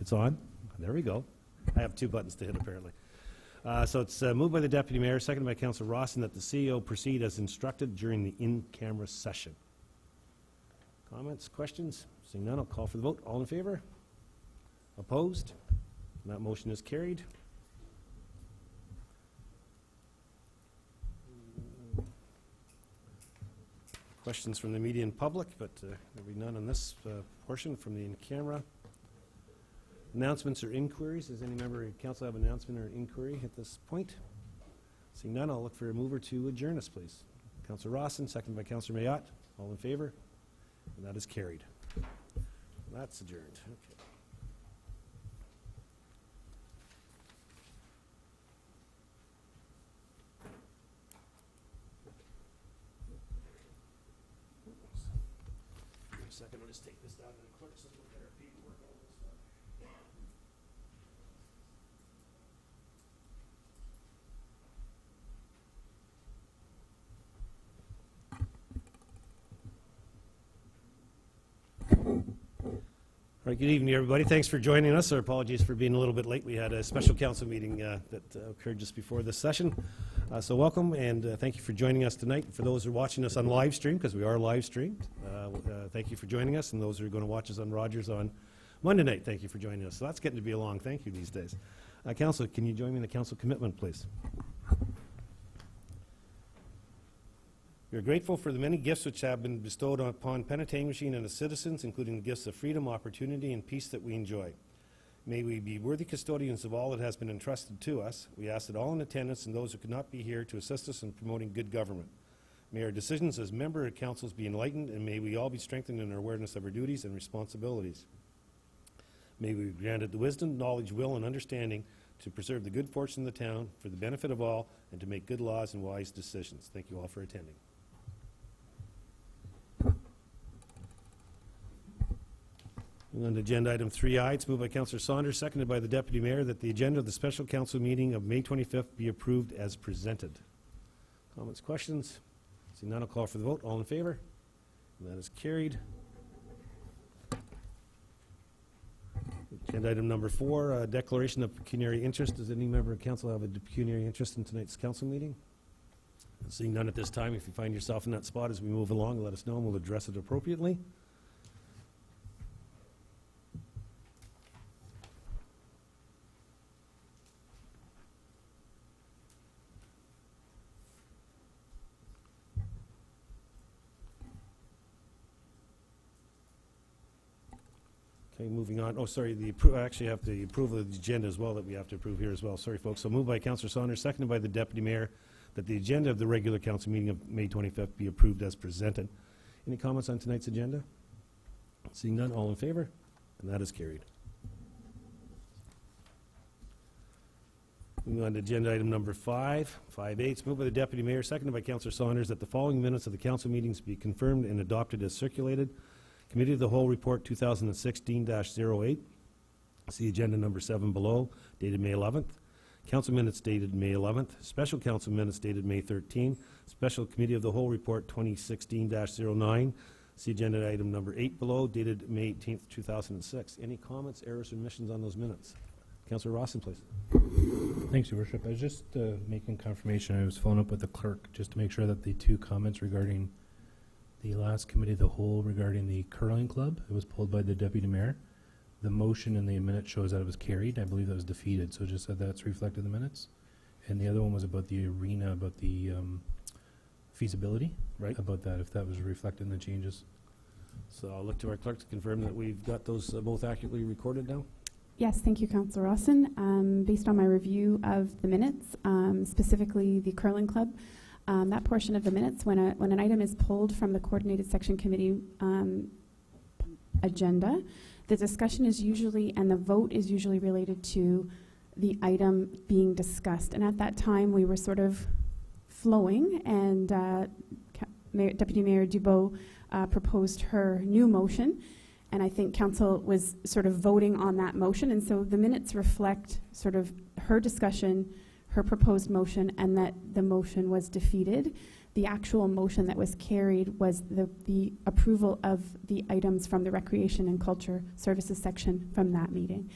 it's on. There we go. I have 2 buttons to hit, apparently. So it's moved by the Deputy Mayor, seconded by Councillor Rawson, that the CEO proceed as instructed during the in-camera session. Comments, questions? Seeing none, I'll call for the vote. All in favor? Opposed? That motion is carried. Questions from the media and public, but there'll be none on this portion from the in-camera. Announcements or inquiries. Does any member of council have an announcement or an inquiry at this point? Seeing none, I'll look for a mover to adjourn us, please. Councillor Rawson, seconded by Councillor Mayotte. All in favor? And that is carried. That's adjourned. Okay. Give me a second, I'll just take this down to the clerk's and look at our paperwork. All this stuff. All right, good evening, everybody. Thanks for joining us. Our apologies for being a little bit late. We had a special council meeting that occurred just before this session. So welcome, and thank you for joining us tonight. For those who are watching us on live stream, because we are live streamed, thank you for joining us. And those who are going to watch us on Rogers on Monday night, thank you for joining us. So that's getting to be a long thank you these days. Council, can you join me in the council commitment, please? We are grateful for the many gifts which have been bestowed upon Penetanguishene and its citizens, including the gifts of freedom, opportunity, and peace that we enjoy. May we be worthy custodians of all that has been entrusted to us. We ask that all in attendance and those who could not be here to assist us in promoting good government. May our decisions as member of councils be enlightened, and may we all be strengthened in our awareness of our duties and responsibilities. May we be granted the wisdom, knowledge, will, and understanding to preserve the good fortune of the town for the benefit of all and to make good laws and wise decisions. Thank you all for attending. On agenda item 3I, it's moved by Councillor Saunders, seconded by the Deputy Mayor, that the agenda of the special council meeting of May 25th be approved as presented. Comments, questions? Seeing none, I'll call for the vote. All in favor? And that is carried. Agenda item number 4, declaration of pecuniary interest. Does any member of council have a pecuniary interest in tonight's council meeting? Seeing none at this time, if you find yourself in that spot as we move along, let us know and we'll address it appropriately. Okay, moving on. Oh, sorry, I actually have the approval of the agenda as well that we have to approve here as well. Sorry, folks. So moved by Councillor Saunders, seconded by the Deputy Mayor, that the agenda of the regular council meeting of May 25th be approved as presented. Any comments on tonight's agenda? Seeing none, all in favor? And that is carried. Moving on to agenda item number 5, 5A. It's moved by the Deputy Mayor, seconded by Councillor Saunders, that the following minutes of the council meetings be confirmed and adopted as circulated. Committee of the Whole Report 2016-08. See agenda number 7 below, dated May 11th. Council minutes dated May 11th. Special council minutes dated May 13th. Special Committee of the Whole Report 2016-09. See agenda item number 8 below, dated May 18th, 2006. Any comments, errors, or omissions on those minutes? Councillor Rawson, please. Thanks, Your Worship. I was just making confirmation. I was following up with the clerk just to make sure that the 2 comments regarding the last Committee of the Whole regarding the curling club, it was pulled by the Deputy Mayor. The motion in the minute shows that it was carried. I believe that was defeated, so just said that's reflected in the minutes. And the other one was about the arena, about the feasibility, Right. about that, if that was reflected in the changes. So I'll look to our clerk to confirm that we've got those both accurately recorded now. Yes, thank you, Councillor Rawson. Based on my review of the minutes, specifically the curling club, that portion of the minutes, when an item is pulled from the Coordinated Section Committee agenda, the discussion is usually, and the vote is usually related to the item being discussed. And at that time, we were sort of flowing, and Deputy Mayor Dubois proposed her new motion, and I think Council was sort of voting on that motion. And so the minutes reflect sort of her discussion, her proposed motion, and that the motion was defeated. The actual motion that was carried was the approval of the items from the Recreation and Culture Services section from that meeting.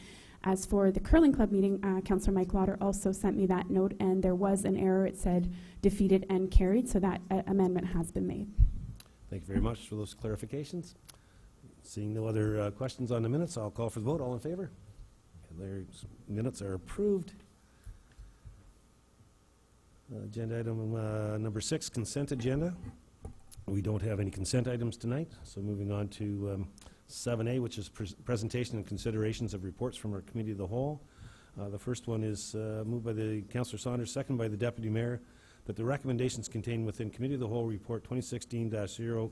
As for the curling club meeting, Councillor Mike Lauder also sent me that note, and there was an error. It said defeated and carried, so that amendment has been made. Thank you very much for those clarifications. Seeing no other questions on the minutes, I'll call for the vote. All in favor? And their minutes are approved. Agenda item number 6, consent agenda. We don't have any consent items tonight, so moving on to 7A, which is presentation and considerations of reports from our Committee of the Whole. The first one is moved by the Councillor Saunders, second by the Deputy Mayor, that the recommendations contained within Committee of the Whole Report 2016-08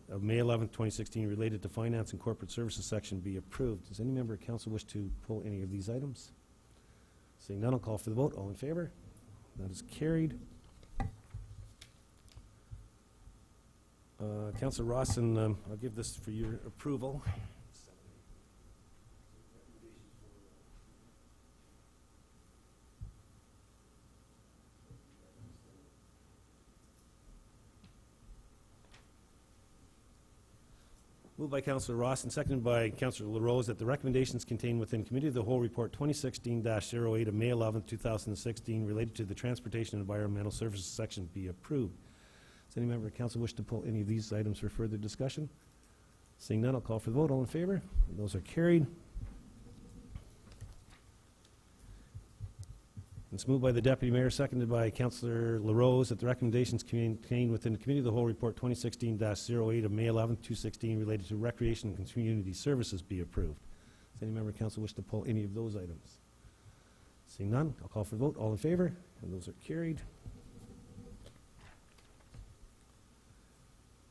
of May 11, 2016, related to Finance and Corporate Services section be approved. Does any member of Council wish to pull any of these items? Seeing none, I'll call for the vote. All in favor? That is carried. Councillor Rawson, I'll give this for your approval. Moved by Councillor Rawson, seconded by Councillor LaRose, that the recommendations contained within Committee of the Whole Report 2016-08 of May 11, 2016, related to the Transportation and Environmental Services section be approved. Does any member of Council wish to pull any of these items for further discussion? Seeing none, I'll call for the vote. All in favor? Those are carried. It's moved by the Deputy Mayor, seconded by Councillor LaRose, that the recommendations contained within the Committee of the Whole Report 2016-08 of May 11, 2016, related to Recreation and Community Services be approved. Does any member of Council wish to pull any of those items? Seeing none, I'll call for the vote. All in favor? And those are carried.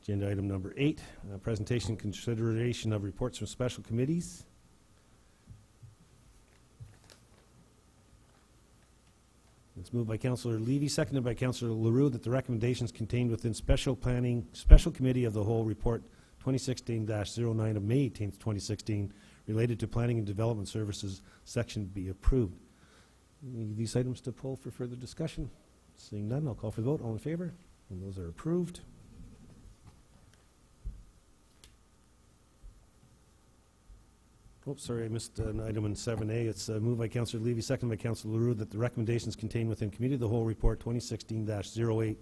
Agenda item number 8, presentation and consideration of reports from special committees. It's moved by Councillor Levy, seconded by Councillor LaRue, that the recommendations contained within Special Committee of the Whole Report 2016-09 of May 18, 2016, related to Planning and Development Services section be approved. Any of these items to pull for further discussion? Seeing none, I'll call for the vote. All in favor? And those are approved. Oops, sorry, I missed an item in 7A. It's moved by Councillor Levy, seconded by Councillor LaRue, that the recommendations contained within Committee of the Whole Report 2016-08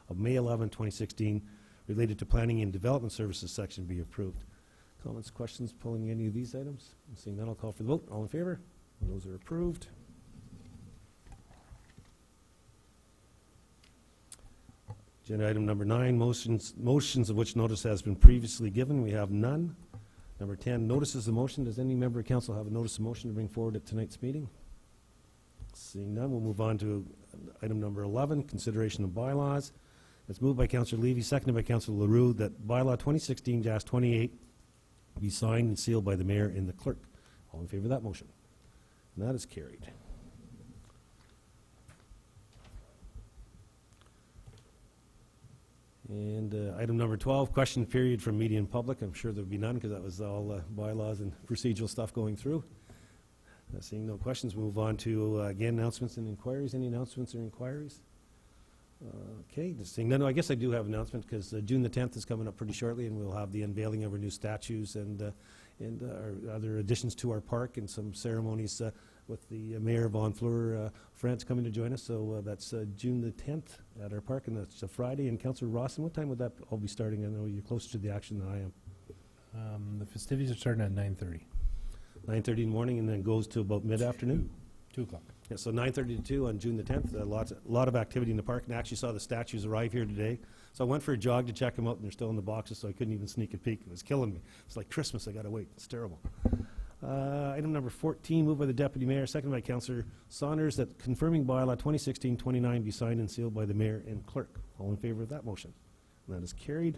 of May 11, 2016, related to Planning and Development Services section be approved. Comments, questions, pulling any of these items? Seeing none, I'll call for the vote. All in favor? And those are approved. Agenda item number 9, motions of which notice has been previously given. We have none. Number 10, notices of motion. Does any member of council have a notice of motion to bring forward at tonight's meeting? Seeing none, we'll move on to item number 11, consideration of bylaws. It's moved by Councillor Levy, seconded by Councillor LaRue, that bylaw 2016-28 be signed and sealed by the mayor and the clerk. All in favor of that motion? And that is carried. And item number 12, question period from media and public. I'm sure there'll be none because that was all bylaws and procedural stuff going through. Seeing no questions, we'll move on to, again, announcements and inquiries. Any announcements or inquiries? Okay, just seeing none. No, I guess I do have an announcement because June the 10th is coming up pretty shortly, and we'll have the unveiling of our new statues and our other additions to our park and some ceremonies with the Mayor Von Fleur France coming to join us. So that's June the 10th at our park, and that's a Friday. And Councillor Rawson, what time would that all be starting? I know you're closer to the action than I am. The festivities are starting at 9:30. 9:30 in the morning, and then goes to about mid-afternoon? 2 o'clock. Yeah, so 9:30 to 2 on June the 10th. A lot of activity in the park, and I actually saw the statues arrive here today. So I went for a jog to check them out, and they're still in the boxes, so I couldn't even sneak a peek. It was killing me. It's like Christmas. I got to wait. It's terrible. Item number 14, moved by the Deputy Mayor, seconded by Councillor Saunders, that confirming bylaw 2016-29 be signed and sealed by the Mayor and Clerk. All in favor of that motion? And that is carried.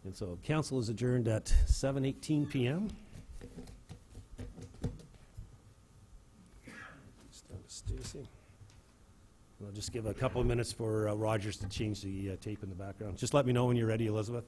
And so Council is adjourned at 7:18 p.m. Stacy. I'll just give a couple of minutes for Rogers to change the tape in the background. Just let me know when you're ready, Elizabeth.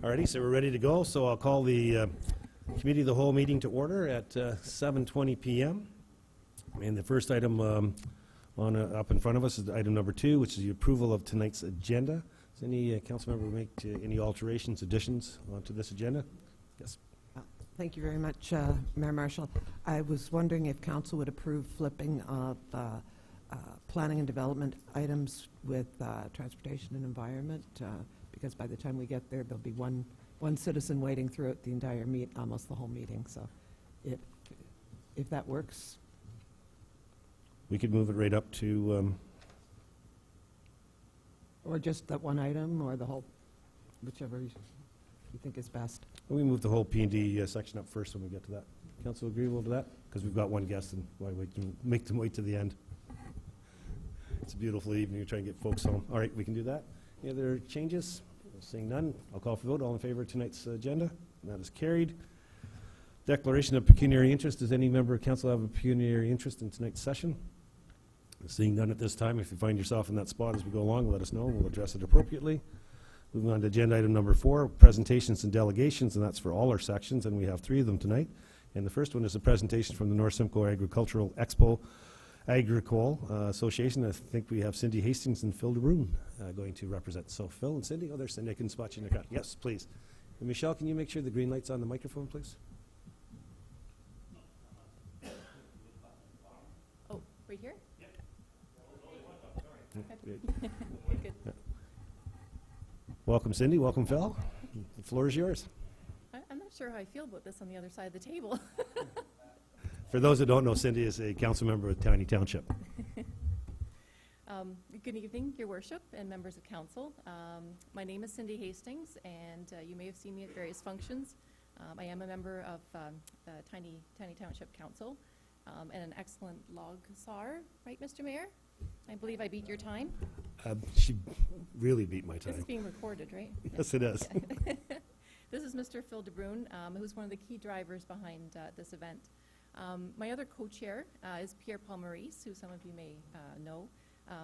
Alrighty, so we're ready to go. So I'll call the Committee of the Whole meeting to order at 7:20 p.m. And the first item up in front of us is item number 2, which is the approval of tonight's agenda. Does any council member make any alterations, additions onto this agenda? Yes. Thank you very much, Mayor Marshall. I was wondering if council would approve flipping of planning and development items with transportation and environment, because by the time we get there, there'll be one citizen waiting throughout the entire almost the whole meeting. So if that works. We could move it right up to, Or just that one item, or the whole, whichever you think is best. we move the whole P&D section up first when we get to that. Council agreeable to that? Because we've got one guest, and why make them wait to the end? It's a beautiful evening. We try and get folks home. All right, we can do that. Any other changes? Seeing none, I'll call for vote. All in favor of tonight's agenda? And that is carried. Declaration of pecuniary interest. Does any member of council have a pecuniary interest in tonight's session? Seeing none at this time, if you find yourself in that spot as we go along, let us know, and we'll address it appropriately. Moving on to agenda item number 4, presentations and delegations, and that's for all our sections, and we have 3 of them tonight. And the first one is a presentation from the North Simcoe Agricultural Expo Agricole Association. I think we have Cindy Hastings and Phil DeBrune going to represent. So Phil and Cindy, oh, there's Cindy, I can spot you in the crowd. Yes, please. And Michelle, can you make sure the green light's on the microphone, please? Oh, right here? Good. Good. Welcome, Cindy. Welcome, Phil. The floor is yours. I'm not sure how I feel about this on the other side of the table. For those that don't know, Cindy is a council member of Tiny Township. Good evening, Your Worship and members of council. My name is Cindy Hastings, and you may have seen me at various functions. I am a member of Tiny Township Council and an excellent log sawer, right, Mr. Mayor? I believe I beat your time. She really beat my This is time. being recorded, right? Yes, it is. This is Mr. Phil DeBrune, who's one of the key drivers behind this event. My other co-chair is Pierre Paul Maurice, who some of you may know,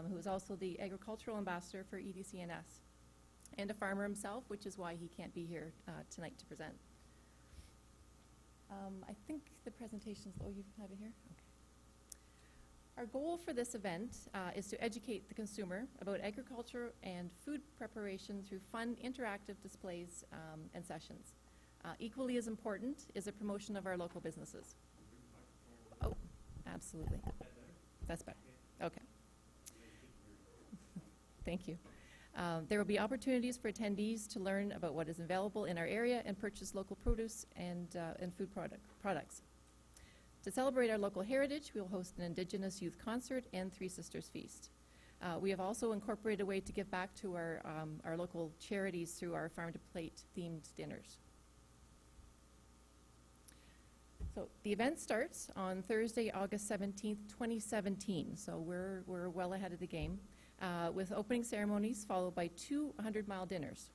who is also the agricultural ambassador for EDCNS, and a farmer himself, which is why he can't be here tonight to present. I think the presentation's, oh, you have it here? Okay. Our goal for this event is to educate the consumer about agriculture and food preparation through fun, interactive displays and sessions. Equally as important is a promotion of our local businesses. Oh, absolutely. That's better. Okay. Thank you. There will be opportunities for attendees to learn about what is available in our area and purchase local produce and food products. To celebrate our local heritage, we will host an Indigenous youth concert and Three Sisters Feast. We have also incorporated a way to give back to our local charities through our Farm to Plate themed dinners. So the event starts on Thursday, August 17th, 2017, so we're well ahead of the game, with opening ceremonies followed by 2 100-mile dinners.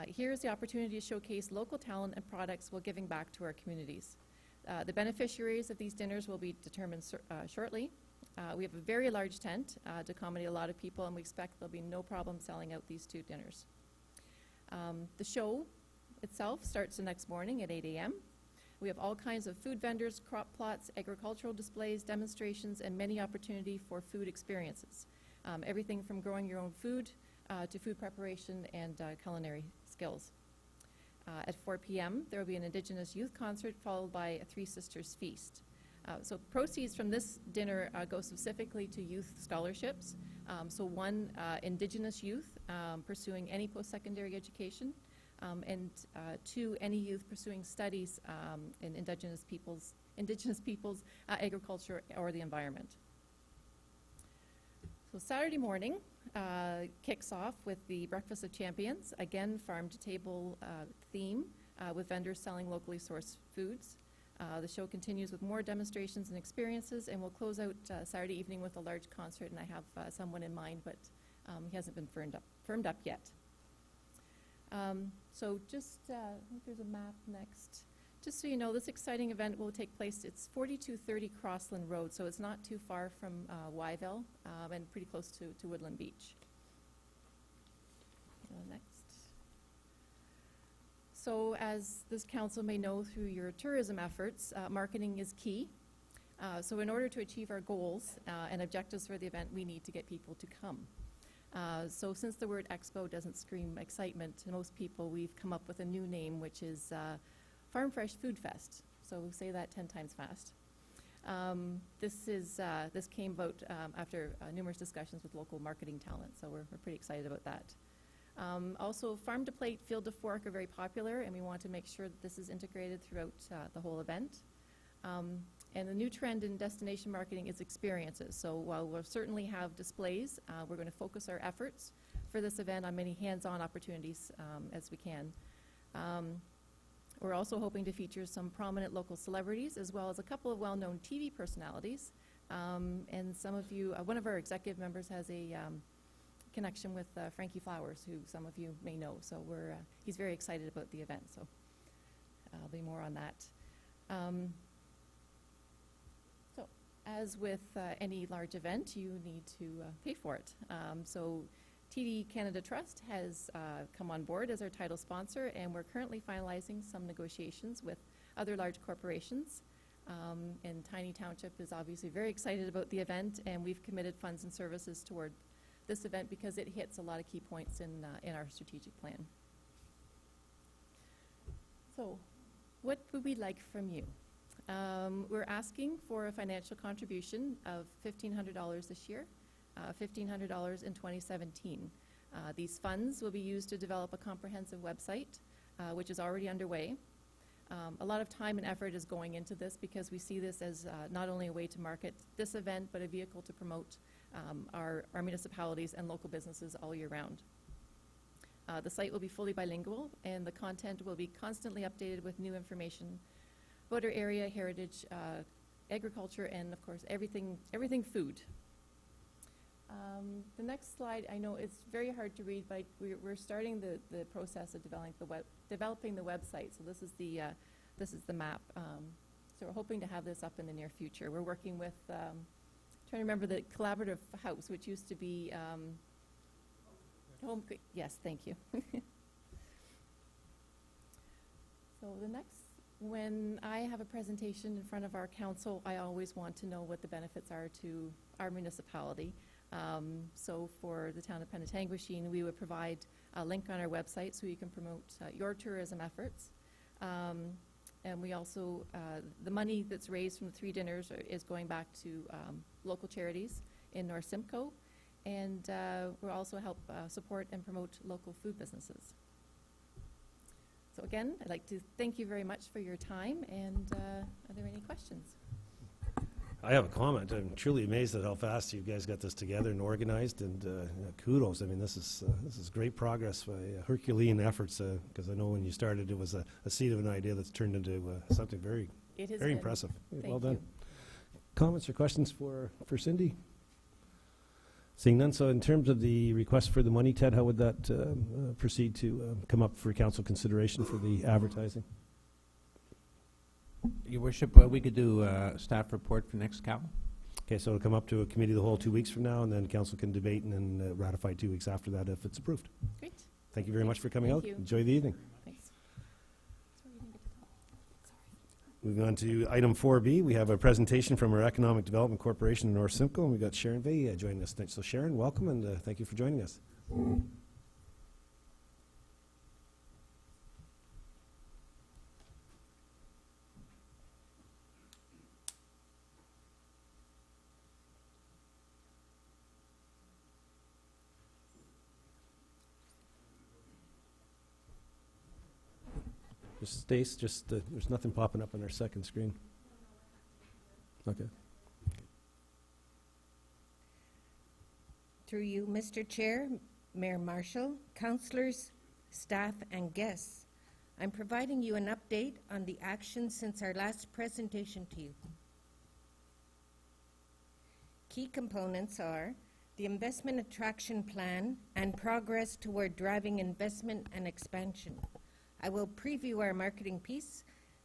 Here's the opportunity to showcase local talent and products while giving back to our communities. The beneficiaries of these dinners will be determined shortly. We have a very large tent to accommodate a lot of people, and we expect there'll be no problem selling out these 2 dinners. The show itself starts the next morning at 8 a.m. We have all kinds of food vendors, crop plots, agricultural displays, demonstrations, and many opportunity for food experiences. Everything from growing your own food to food preparation and culinary skills. At 4 p.m., there will be an Indigenous youth concert followed by a Three Sisters Feast. So proceeds from this dinner go specifically to youth scholarships. So 1, Indigenous youth pursuing any post-secondary education, and 2, any youth pursuing studies in Indigenous peoples, agriculture or the environment. So Saturday morning kicks off with the Breakfast of Champions, again farm-to-table theme with vendors selling locally sourced foods. The show continues with more demonstrations and experiences, and we'll close out Saturday evening with a large concert, and I have someone in mind, but he hasn't been firmed up yet. So just, I think there's a map next. Just so you know, this exciting event will take place, it's 4230 Crossland Road, so it's not too far from Wyville and pretty close to Woodland Beach. Next. So as this council may know through your tourism efforts, marketing is key. So in order to achieve our goals and objectives for the event, we need to get people to come. So since the word expo doesn't scream excitement to most people, we've come up with a new name, which is Farm Fresh Food Fest. So say that 10 times fast. This came about after numerous discussions with local marketing talent, so we're pretty excited about that. Also, farm to plate, field to fork are very popular, and we want to make sure that this is integrated throughout the whole event. And the new trend in destination marketing is experiences. So while we'll certainly have displays, we're going to focus our efforts for this event on many hands-on opportunities as we can. We're also hoping to feature some prominent local celebrities as well as a couple of well-known TV personalities. And some of you, one of our executive members has a connection with Frankie Flowers, who some of you may know. So he's very excited about the event. So I'll be more on that. So as with any large event, you need to pay for it. So TD Canada Trust has come on board as our title sponsor, and we're currently finalizing some negotiations with other large corporations. And Tiny Township is obviously very excited about the event, and we've committed funds and services toward this event because it hits a lot of key points in our strategic plan. So what would we like from you? We're asking for a financial contribution of $1,500 this year, $1,500 in 2017. These funds will be used to develop a comprehensive website, which is already underway. A lot of time and effort is going into this because we see this as not only a way to market this event, but a vehicle to promote our municipalities and local businesses all year round. The site will be fully bilingual, and the content will be constantly updated with new information about our area, heritage, agriculture, and of course everything food. The next slide, I know it's very hard to read, but we're starting the process of developing the website. So this is the map. So we're hoping to have this up in the near future. We're working with, trying to remember the Collaborative House, which used to be Home. Yes, thank you. So the next, when I have a presentation in front of our council, I always want to know what the benefits are to our municipality. So for the town of Penetanguishene, we would provide a link on our website so you can promote your tourism efforts. And we also, the money that's raised from the 3 dinners is going back to local charities in North Simcoe. And we'll also help support and promote local food businesses. So again, I'd like to thank you very much for your time. And are there any questions? I have a comment. I'm truly amazed at how fast you guys got this together and organized, and kudos. I mean, this is great progress by Herculean efforts, because I know when you started it was a seed of an idea that's turned into something very impressive. Well done. Comments or questions for Cindy? Seeing none, so in terms of the request for the money, Ted, how would that proceed to come up for council consideration for the advertising? Your Worship, we could do a staff report for next Cal. Okay, so it'll come up to a committee of the whole 2 weeks from now, and then council can debate and then ratify 2 weeks after that if it's approved. Great. Thank you very much for coming Thank out. you. Enjoy the evening. Thanks. Sorry, you didn't get to talk. Sorry. Moving on to item 4B, we have a presentation from our Economic Development Corporation in North Simcoe, and we've got Sharon Vey joining us tonight. So Sharon, welcome, and thank you for joining us. Just Stace, there's nothing popping up on our second screen. Okay. Through you, Mr. Chair, Mayor Marshall, councillors, staff, and guests, I'm providing you an update on the actions since our last presentation to you. Key components are the investment attraction plan and progress toward driving investment and expansion. I will preview our marketing piece,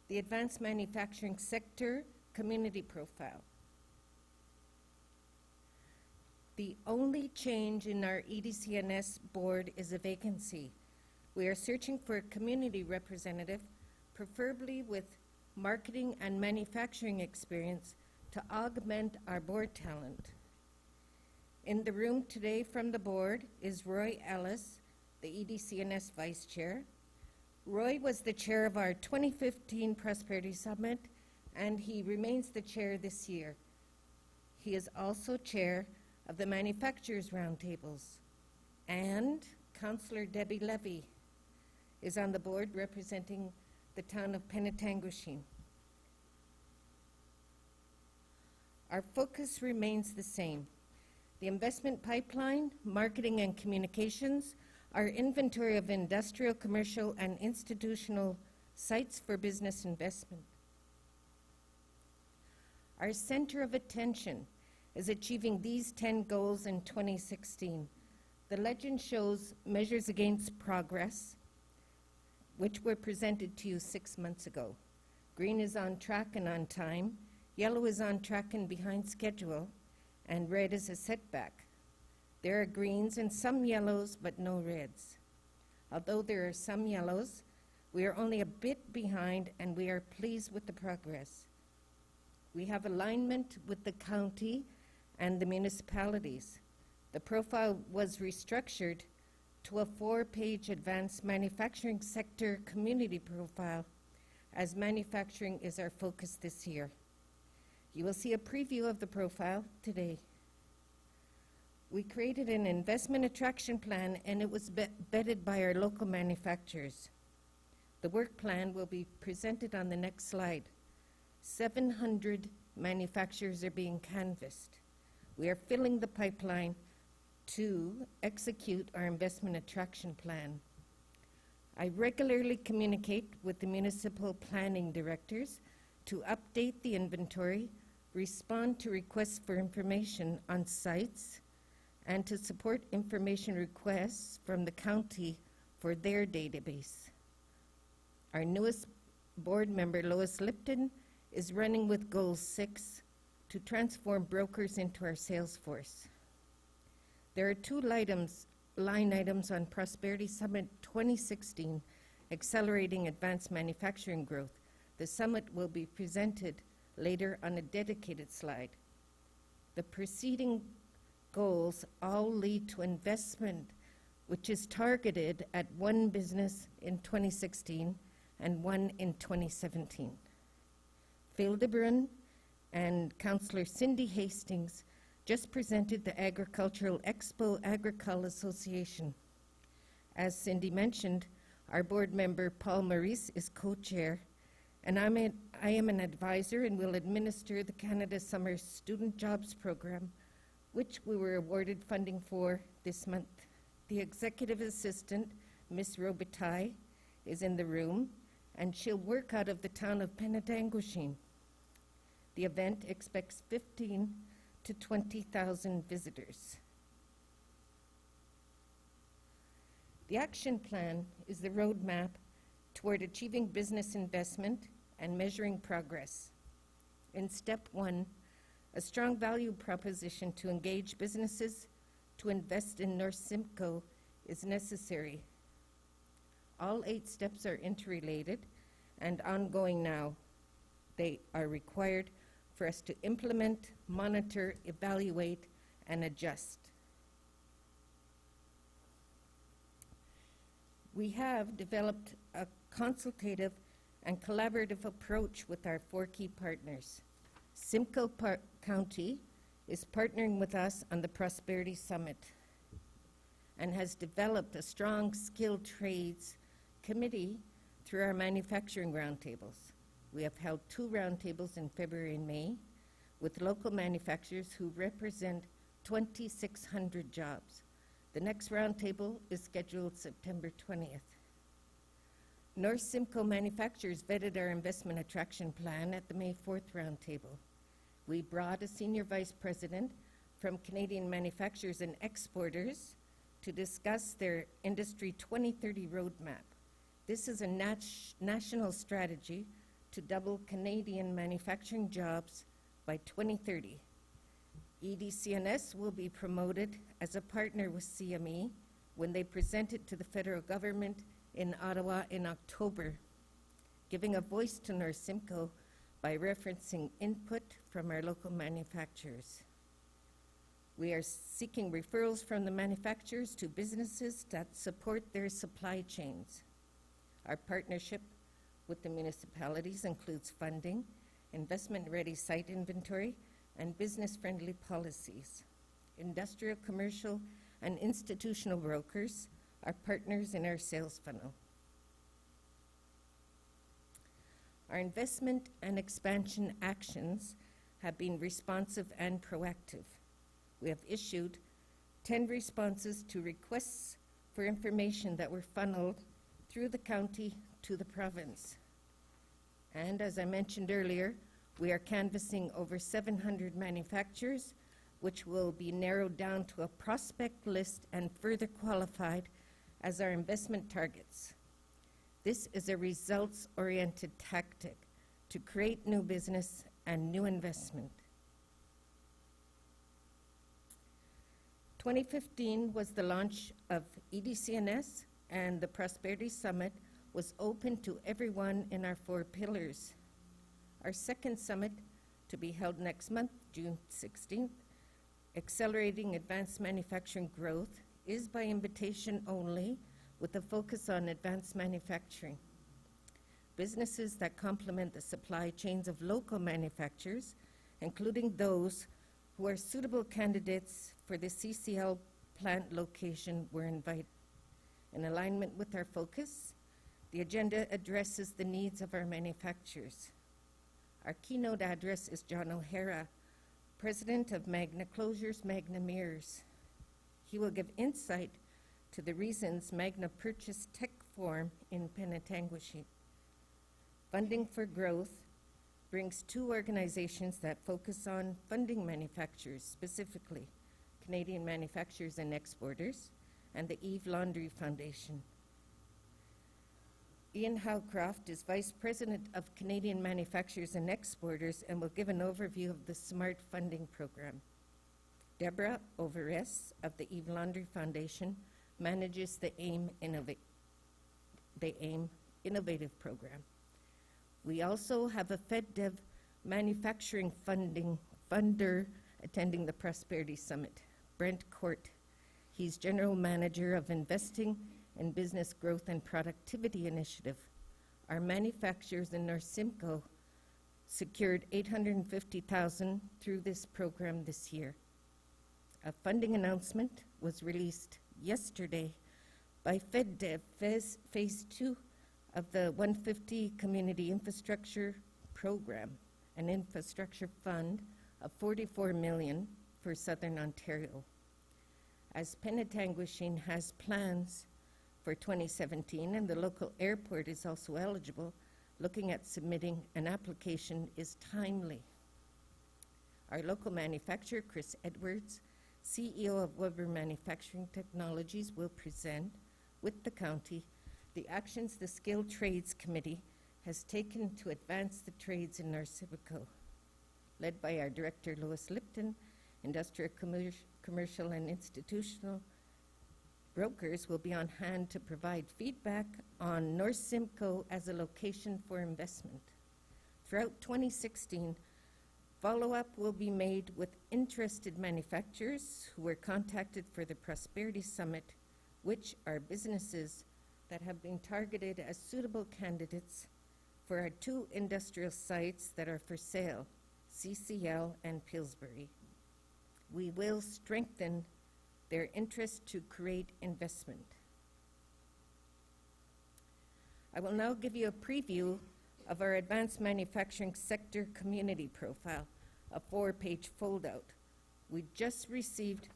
the advanced manufacturing sector community profile. The only change in our EDCNS board is a vacancy. We are searching for a community representative, preferably with marketing and manufacturing experience, to augment our board talent. In the room today from the board is Roy Ellis, the EDCNS Vice Chair. Roy was the chair of our 2015 Prosperity Summit, and he remains the chair this year. He is also chair of the Manufacturers Roundtables. And Councillor Debbie Levy is on the board representing the town of Penetanguishene. Our focus remains the same: the investment pipeline, marketing and communications, our inventory of industrial, commercial, and institutional sites for business investment. Our center of attention is achieving these 10 goals in 2016. The legend shows measures against progress, which were presented to you 6 months ago. Green is on track and on time, yellow is on track and behind schedule, and red is a setback. There are greens and some yellows, but no reds. Although there are some yellows, we are only a bit behind, and we are pleased with the progress. We have alignment with the county and the municipalities. The profile was restructured to a 4-page advanced manufacturing sector community profile, as manufacturing is our focus this year. You will see a preview of the profile today. We created an investment attraction plan, and it was vetted by our local manufacturers. The work plan will be presented on the next slide. 700 manufacturers are being canvassed. We are filling the pipeline to execute our investment attraction plan. I regularly communicate with the municipal planning directors to update the inventory, respond to requests for information on sites, and to support information requests from the county for their database. Our newest board member, Lois Lipton, is running with Goal 6 to transform brokers into our sales force. There are 2 line items on Prosperity Summit 2016, accelerating advanced manufacturing growth. The summit will be presented later on a dedicated slide. The preceding goals all lead to investment, which is targeted at 1 business in 2016 and 1 in 2017. Phil DeBrun and Councillor Cindy Hastings just presented the Agricultural Expo Agricole Association. As Cindy mentioned, our board member Paul Maurice is co-chair, and I am an advisor and will administer the Canada Summer Student Jobs Program, which we were awarded funding for this month. The executive assistant, Ms. Robitaille, is in the room, and she'll work out of the town of Penetanguishene. The event expects 15 to 20,000 visitors. The action plan is the roadmap toward achieving business investment and measuring progress. In step 1, a strong value proposition to engage businesses to invest in North Simcoe is necessary. All 8 steps are interrelated and ongoing now. They are required for us to implement, monitor, evaluate, and adjust. We have developed a consultative and collaborative approach with our 4 key partners. Simcoe County is partnering with us on the Prosperity Summit and has developed a strong skilled trades committee through our manufacturing roundtables. We have held 2 roundtables in February and May with local manufacturers who represent 2,600 jobs. The next roundtable is scheduled September 20th. North Simcoe manufacturers vetted our investment attraction plan at the May 4th roundtable. We brought a senior vice president from Canadian Manufacturers and Exporters to discuss their Industry 2030 roadmap. This is a national strategy to double Canadian manufacturing jobs by 2030. EDCNS will be promoted as a partner with CME when they present it to the federal government in Ottawa in October, giving a voice to North Simcoe by referencing input from our local manufacturers. We are seeking referrals from the manufacturers to businesses that support their supply chains. Our partnership with the municipalities includes funding, investment-ready site inventory, and business-friendly policies. Industrial, commercial, and institutional brokers are partners in our sales funnel. Our investment and expansion actions have been responsive and proactive. We have issued 10 responses to requests for information that were funneled through the county to the province. And as I mentioned earlier, we are canvassing over 700 manufacturers, which will be narrowed down to a prospect list and further qualified as our investment targets. This is a results-oriented tactic to create new business and new investment. 2015 was the launch of EDCNS, and the Prosperity Summit was open to everyone in our 4 pillars. Our second summit, to be held next month, June 16th, Accelerating Advanced Manufacturing Growth, is by invitation only, with a focus on advanced manufacturing. Businesses that complement the supply chains of local manufacturers, including those who are suitable candidates for the CCL plant location, were invited. In alignment with our focus, the agenda addresses the needs of our manufacturers. Our keynote address is John O'Hara, President of Magna Closures, Magna Mirrors. He will give insight to the reasons Magna purchased Techform in Penetanguishene. Funding for Growth brings 2 organizations that focus on funding manufacturers, specifically Canadian Manufacturers and Exporters and the Eve Laundry Foundation. Ian Howcroft is Vice President of Canadian Manufacturers and Exporters and will give an overview of the SMART funding program. Deborah Overes of the Eve Laundry Foundation manages the AIM Innovative Program. We also have a FedDev manufacturing funder attending the Prosperity Summit, Brent Court. He's General Manager of Investing in Business Growth and Productivity Initiative. Our manufacturers in North Simcoe secured $850,000 through this program this year. A funding announcement was released yesterday by FedDev, Phase 2 of the 150 Community Infrastructure Program, an infrastructure fund of $44 million for Southern Ontario. As Penetanguishene has plans for 2017 and the local airport is also eligible, looking at submitting an application is timely. Our local manufacturer, Chris Edwards, CEO of Weber Manufacturing Technologies, will present with the county the actions the Skilled Trades Committee has taken to advance the trades in North Simcoe. Led by our Director, Louis Lipton, Industrial, Commercial and Institutional brokers will be on hand to provide feedback on North Simcoe as a location for investment. Throughout 2016, follow-up will be made with interested manufacturers who were contacted for the Prosperity Summit, which are businesses that have been targeted as suitable candidates for our 2 industrial sites that are for sale, CCL and Pillsbury. We will strengthen their interest to create investment. I will now give you a preview of our advanced manufacturing sector community profile, a 4-page foldout. We just received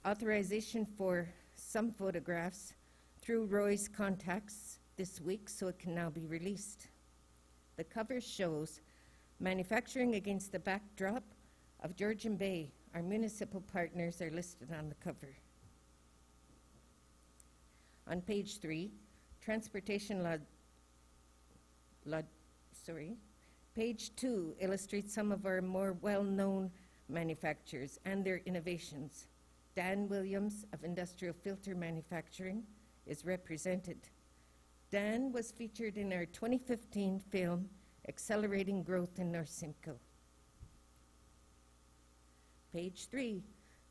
authorization for some photographs through Roy's contacts this week, so it can now be released. The cover shows manufacturing against the backdrop of Georgian Bay. Our municipal partners are listed on the cover. On page 3, Page 2 illustrates some of our more well-known manufacturers and their innovations. Dan Williams of Industrial Filter Manufacturing is represented. Dan was featured in our 2015 film, Accelerating Growth in North Simcoe. Page 3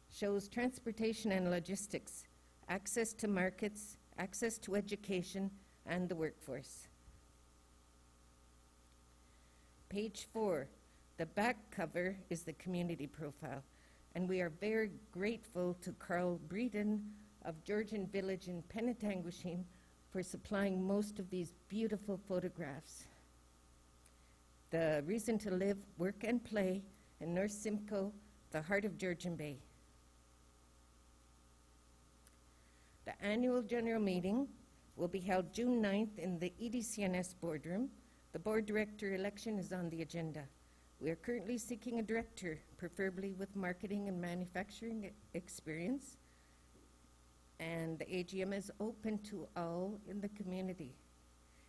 shows transportation and logistics, access to markets, access to education, and the workforce. Page 4, the back cover is the community profile, and we are very grateful to Carl Breeden of Georgian Village in Penetanguishene for supplying most of these beautiful photographs. The reason to live, work, and play in North Simcoe, the heart of Georgian Bay. The annual general meeting will be held June 9th in the EDCNS boardroom. The board director election is on the agenda. We are currently seeking a director, preferably with marketing and manufacturing experience. And the AGM is open to all in the community.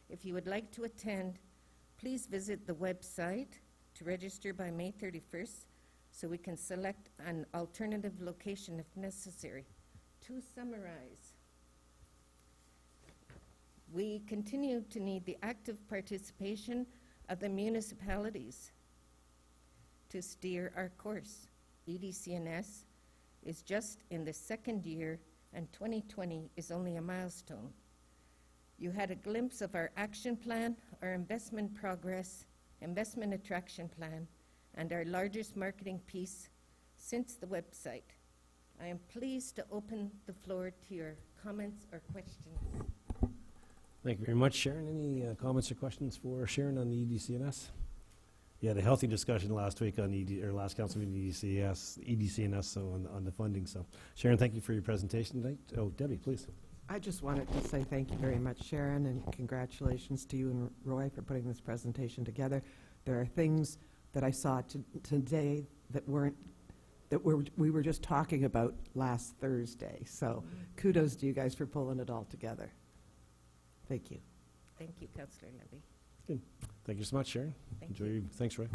If you would like to attend, please visit the website to register by May 31st so we can select an alternative location if necessary. To summarize, we continue to need the active participation of the municipalities to steer our course. EDCNS is just in the second year, and 2020 is only a milestone. You had a glimpse of our action plan, our investment progress, investment attraction plan, and our largest marketing piece since the website. I am pleased to open the floor to your comments or questions. Thank you very much, Sharon. Any comments or questions for Sharon on the EDCNS? You had a healthy discussion last week on last council meeting EDCNS, so on the funding. So, Sharon, thank you for your presentation tonight. Oh, Debbie, please. I just wanted to say thank you very much, Sharon, and congratulations to you and Roy for putting this presentation together. There are things that I saw today that we were just talking about last Thursday. So kudos to you guys for pulling it all together. Thank you. Thank you, Councillor Levy. Good. Thank you so much, Sharon. Thank you. Thanks, Roy.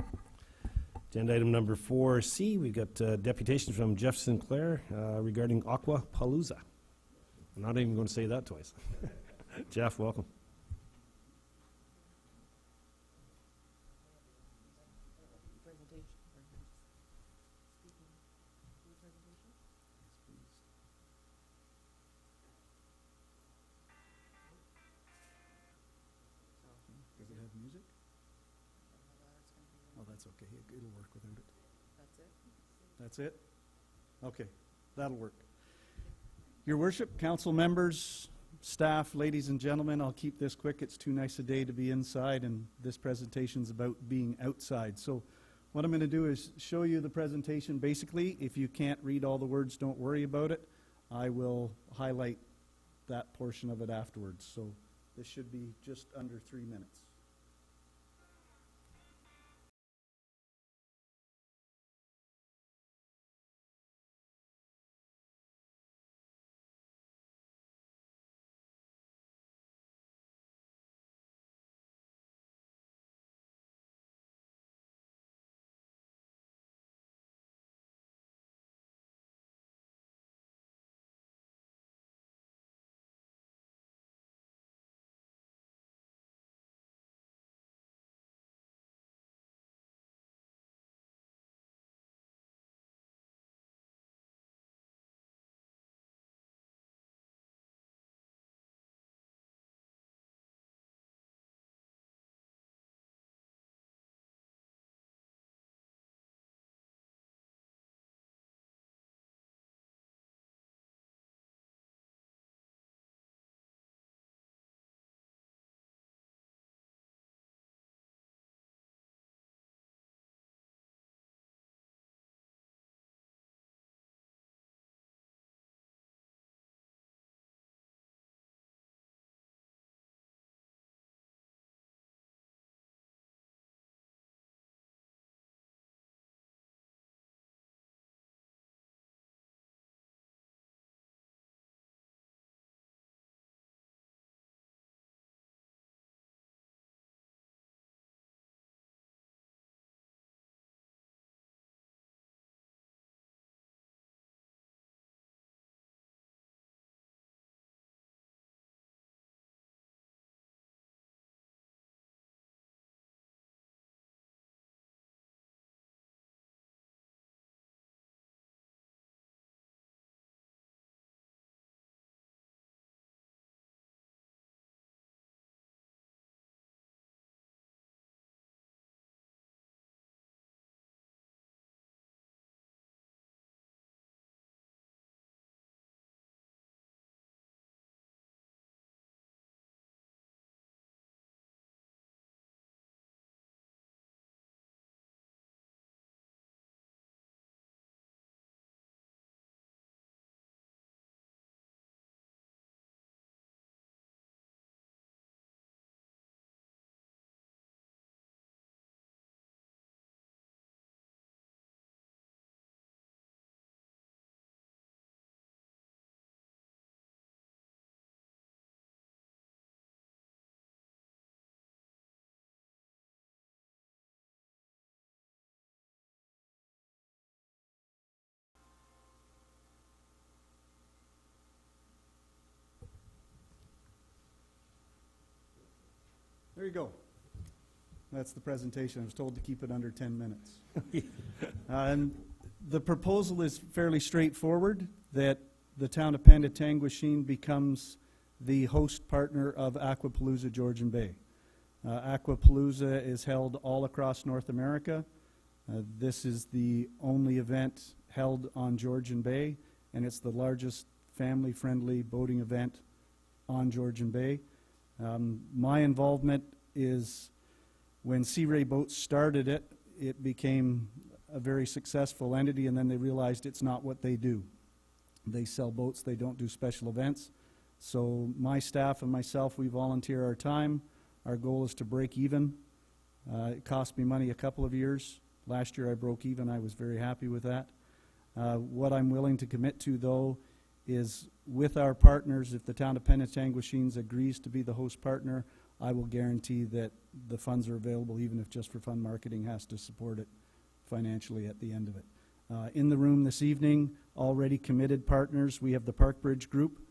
Agenda item number 4C, we've got deputation from Jeff Sinclair regarding Aquapalooza. I'm not even going to say that twice. Jeff, welcome. Does it have music? Oh, that's okay. It'll work without it. That's it? Okay, that'll work. Your Worship, council members, staff, ladies and gentlemen, I'll keep this quick. It's too nice a day to be inside, and this presentation's about being outside. So what I'm going to do is show you the presentation. Basically, if you can't read all the words, don't worry about it. I will highlight that portion of it afterwards. So this should be just under 3 minutes. you go. That's the presentation. I was told to keep it under 10 minutes. And the proposal is fairly straightforward, that the town of Penetanguishene becomes the host partner of Aquapalooza Georgian Bay. Aquapalooza is held all across North America. This is the only event held on Georgian Bay, and it's the largest family-friendly boating event on Georgian Bay. My involvement is when Sea Ray Boats started it, it became a very successful entity, and then they realized it's not what they do. They sell boats, they don't do special events. So my staff and myself, we volunteer our time. Our goal is to break even. It cost me money a couple of years. Last year I broke even. I was very happy with that. What I'm willing to commit to, though, is with our partners, if the town of Penetanguishene agrees to be the host partner, I will guarantee that the funds are available, even if Just for Fun Marketing has to support it financially at the end of it. In the room this evening, already committed partners, we have the Park Bridge Group,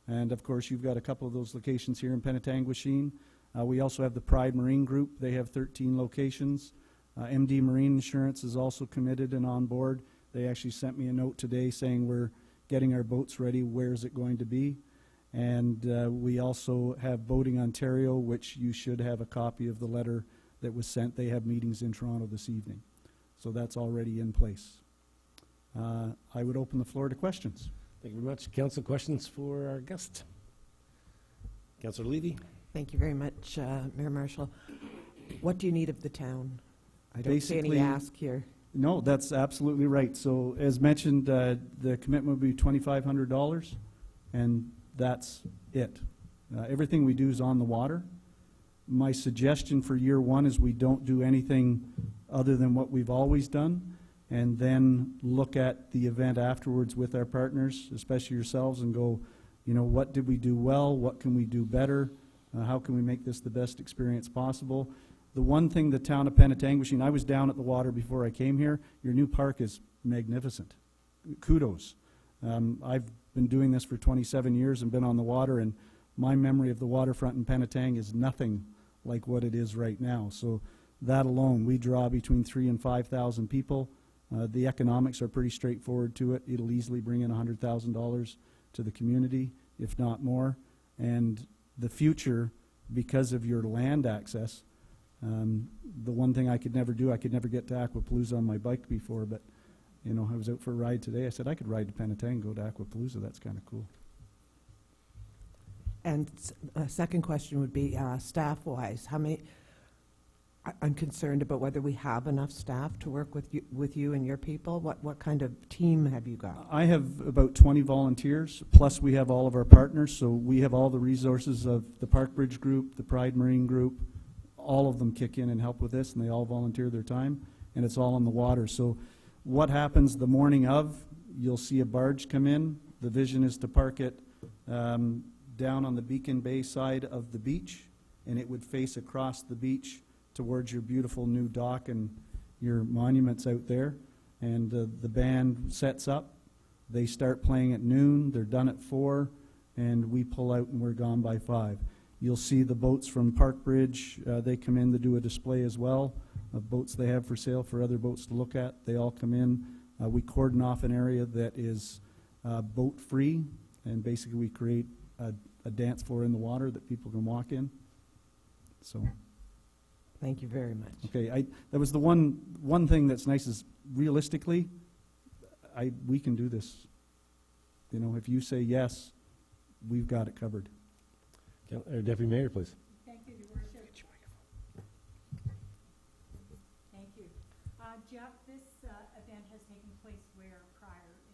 and of course you've got a couple of those locations here in Penetanguishene. We also have the Pride Marine Group. They have 13 locations. MD Marine Insurance is also committed and on board. They actually sent me a note today saying we're getting our boats ready. Where is it going to be? And we also have Boating Ontario, which you should have a copy of the letter that was sent. They have meetings in Toronto this evening. So that's already in place. I would open the floor to questions. Thank you very much. Council, questions for our guest? Councillor Levy? Thank you very much, Mayor Marshall. What do you need of the town? I don't see any Basically- ask here. No, that's absolutely right. So as mentioned, the commitment would be $2,500, and that's it. Everything we do is on the water. My suggestion for year one is we don't do anything other than what we've always done, and then look at the event afterwards with our partners, especially yourselves, and go, you know, what did we do well? What can we do better? How can we make this the best experience possible? The one thing the town of Penetanguishene, I was down at the water before I came here. Your new park is magnificent. Kudos. I've been doing this for 27 years and been on the water, and my memory of the waterfront in Penetang is nothing like what it is right now. So that alone, we draw between 3,000 and 5,000 people. The economics are pretty straightforward to it. It'll easily bring in $100,000 to the community, if not more. And the future, because of your land access, the one thing I could never do, I could never get to Aquapalooza on my bike before, but you know, I was out for a ride today. I said I could ride to Penetang and go to Aquapalooza. That's kind of cool. And a second question would be staff-wise. How many? I'm concerned about whether we have enough staff to work with you and your people. What kind of team have you got? I have about 20 volunteers, plus we have all of our partners, so we have all the resources of the Park Bridge Group, the Pride Marine Group. All of them kick in and help with this, and they all volunteer their time, and it's all on the water. So what happens the morning of, you'll see a barge come in. The vision is to park it down on the Beacon Bay side of the beach, and it would face across the beach towards your beautiful new dock and your monuments out there. And the band sets up. They start playing at noon. They're done at 4, and we pull out and we're gone by 5. You'll see the boats from Park Bridge. They come in to do a display as well of boats they have for sale for other boats to look at. They all come in. We cordon off an area that is boat-free, and basically we create a dance floor in the water that people can walk in. So. Thank you very much. Okay, that was the one thing that's nice is realistically, we can do this. You know, if you say yes, we've got it covered. Deputy Mayor, please. Thank you, Your Worship. Thank you. Jeff, this event has taken place where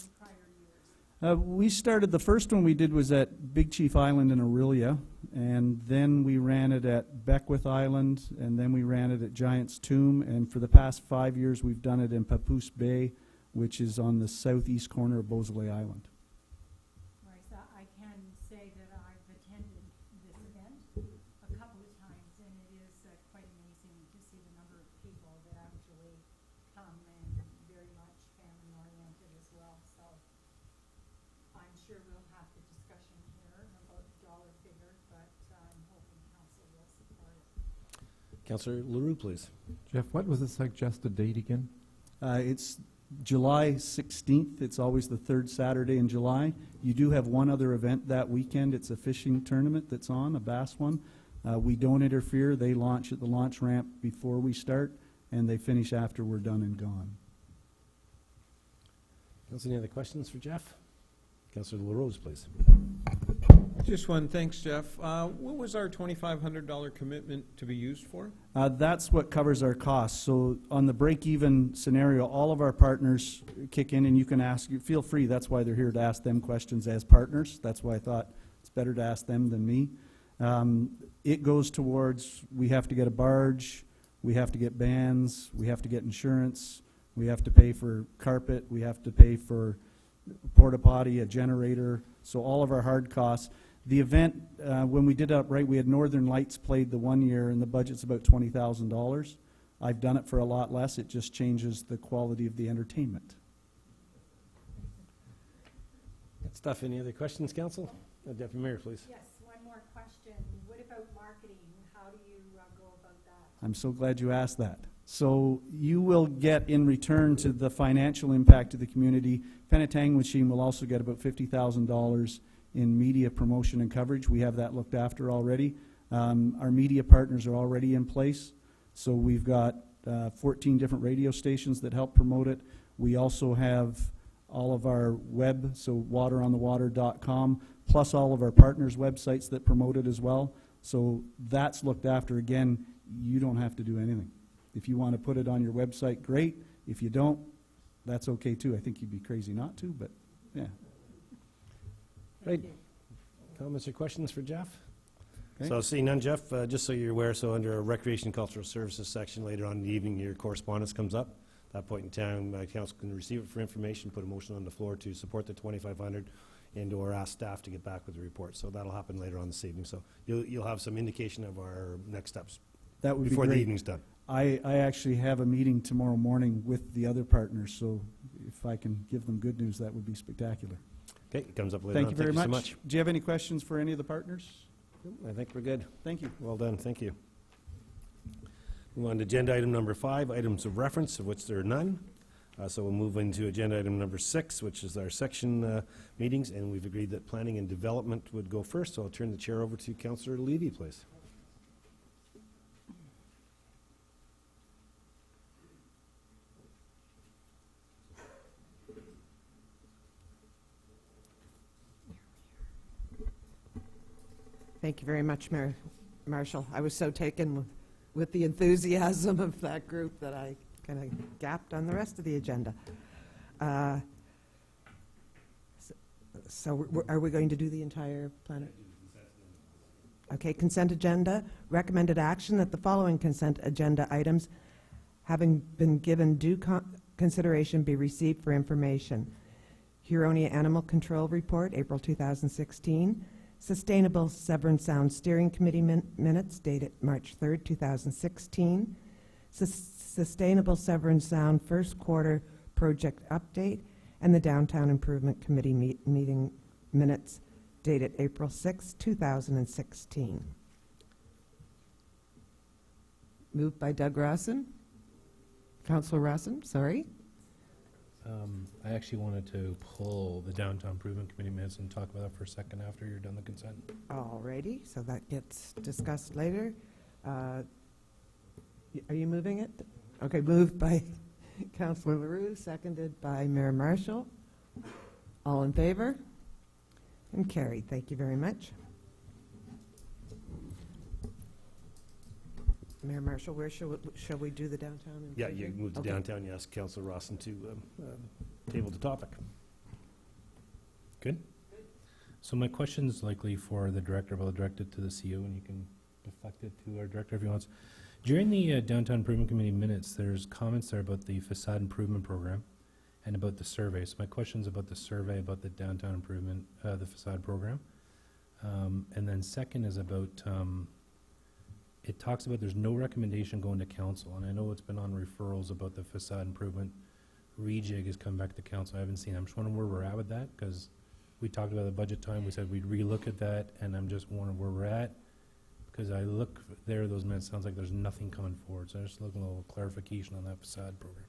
in prior years? We started, the first one we did was at Big Chief Island in Aurelia, and then we ran it at Beckwith Island, and then we ran it at Giant's Tomb, and for the past 5 years we've done it in Papoose Bay, which is on the southeast corner of Beausoleil Island. Marisa, I can say that I've attended this event a couple of times, and it is quite amazing to see the number of people that actually come, and very much family-oriented as well. So I'm sure we'll have the discussion here about the dollar figure, but I'm hoping council will support it. Councillor LaRue, please. Jeff, what was the suggested date again? It's July 16th. It's always the third Saturday in July. You do have one other event that weekend. It's a fishing tournament that's on, a bass one. We don't interfere. They launch at the launch ramp before we start, and they finish after we're done and gone. Council, any other questions for Jeff? Councillor LaRose, please. Just one, thanks, Jeff. What was our $2,500 commitment to be used for? That's what covers our costs. So on the break-even scenario, all of our partners kick in, and you can ask, feel free, that's why they're here, to ask them questions as partners. That's why I thought it's better to ask them than me. It goes towards, we have to get a barge, we have to get bands, we have to get insurance, we have to pay for carpet, we have to pay for porta potty, a generator, so all of our hard costs. The event, when we did it upright, we had Northern Lights played the one year, and the budget's about $20,000. I've done it for a lot less. It just changes the quality of the entertainment. Good stuff. Any other questions, Council? Deputy Mayor, please. Yes, one more question. What about marketing? How do you go about that? I'm so glad you asked that. So you will get, in return to the financial impact to the community, Penetangwishim will also get about $50,000 in media promotion and coverage. We have that looked after already. Our media partners are already in place. So we've got 14 different radio stations that help promote it. We also have all of our web, so wateronthewater.com, plus all of our partners' websites that promote it as well. So that's looked after. Again, you don't have to do anything. If you want to put it on your website, great. If you don't, that's okay too. I think you'd be crazy not to, but yeah. Right. Comments or questions for Jeff? Okay. So seeing none, Jeff, just so you're aware, so under our Recreation and Cultural Services section later on in the evening, your correspondence comes up. At that point in time, council can receive it for information, put a motion on the floor to support the 2,500 and or ask staff to get back with the report. So that'll happen later on this evening. So you'll have some indication of our next steps That would before be the great. evening's done. I actually have a meeting tomorrow morning with the other partners, so if I can give them good news, that would be spectacular. Okay, it comes up later Thank on. you very much. so much. Do you have any questions for any of the partners? I think we're good. Thank you. Well done, thank you. Move on to agenda item number 5, items of reference, of which there are none. So we'll move into agenda item number 6, which is our section meetings, and we've agreed that planning and development would go first, so I'll turn the chair over to Councillor Levy, please. Thank you very much, Mayor Marshall. I was so taken with the enthusiasm of that group that I kind of gapped on the rest of the agenda. Are we going to do the entire planet? Okay, consent agenda. Recommended action that the following consent agenda items, having been given due consideration, be received for information. Huronia Animal Control Report, April 2016. Sustainable Severn Sound Steering Committee minutes dated March 3rd, 2016. Sustainable Severn Sound First Quarter Project Update, and the Downtown Improvement Committee meeting minutes dated April 6, 2016. Moved by Doug Rossin. Councillor Rossin, sorry. I actually wanted to pull the Downtown Improvement Committee minutes and talk about that for a second after you're done the consent. Alrighty, so that gets discussed later. Are you moving it? Okay, moved by Councillor LaRue, seconded by Mayor Marshall. All in favor? And carried. Thank you very much. Mayor Marshall, where shall we do the downtown? Yeah, you move to Okay. downtown, you ask Councillor Rawson to table the topic. Good? So my question's likely for the director, but I'll direct it to the CEO, and you can deflect it to our director if he wants. During the Downtown Improvement Committee minutes, there's comments there about the facade improvement program and about the survey. So my question's about the survey, about the downtown improvement, the facade program. And then second is about, it talks about there's no recommendation going to council, and I know it's been on referrals about the facade improvement. Rejig has come back to council. I haven't seen it. I'm just wondering where we're at with that, because we talked about the budget time. We said we'd relook at that, and I'm just wondering where we're at. Because I look there, those minutes, sounds like there's nothing coming forward, so I just looking a little clarification on that facade program.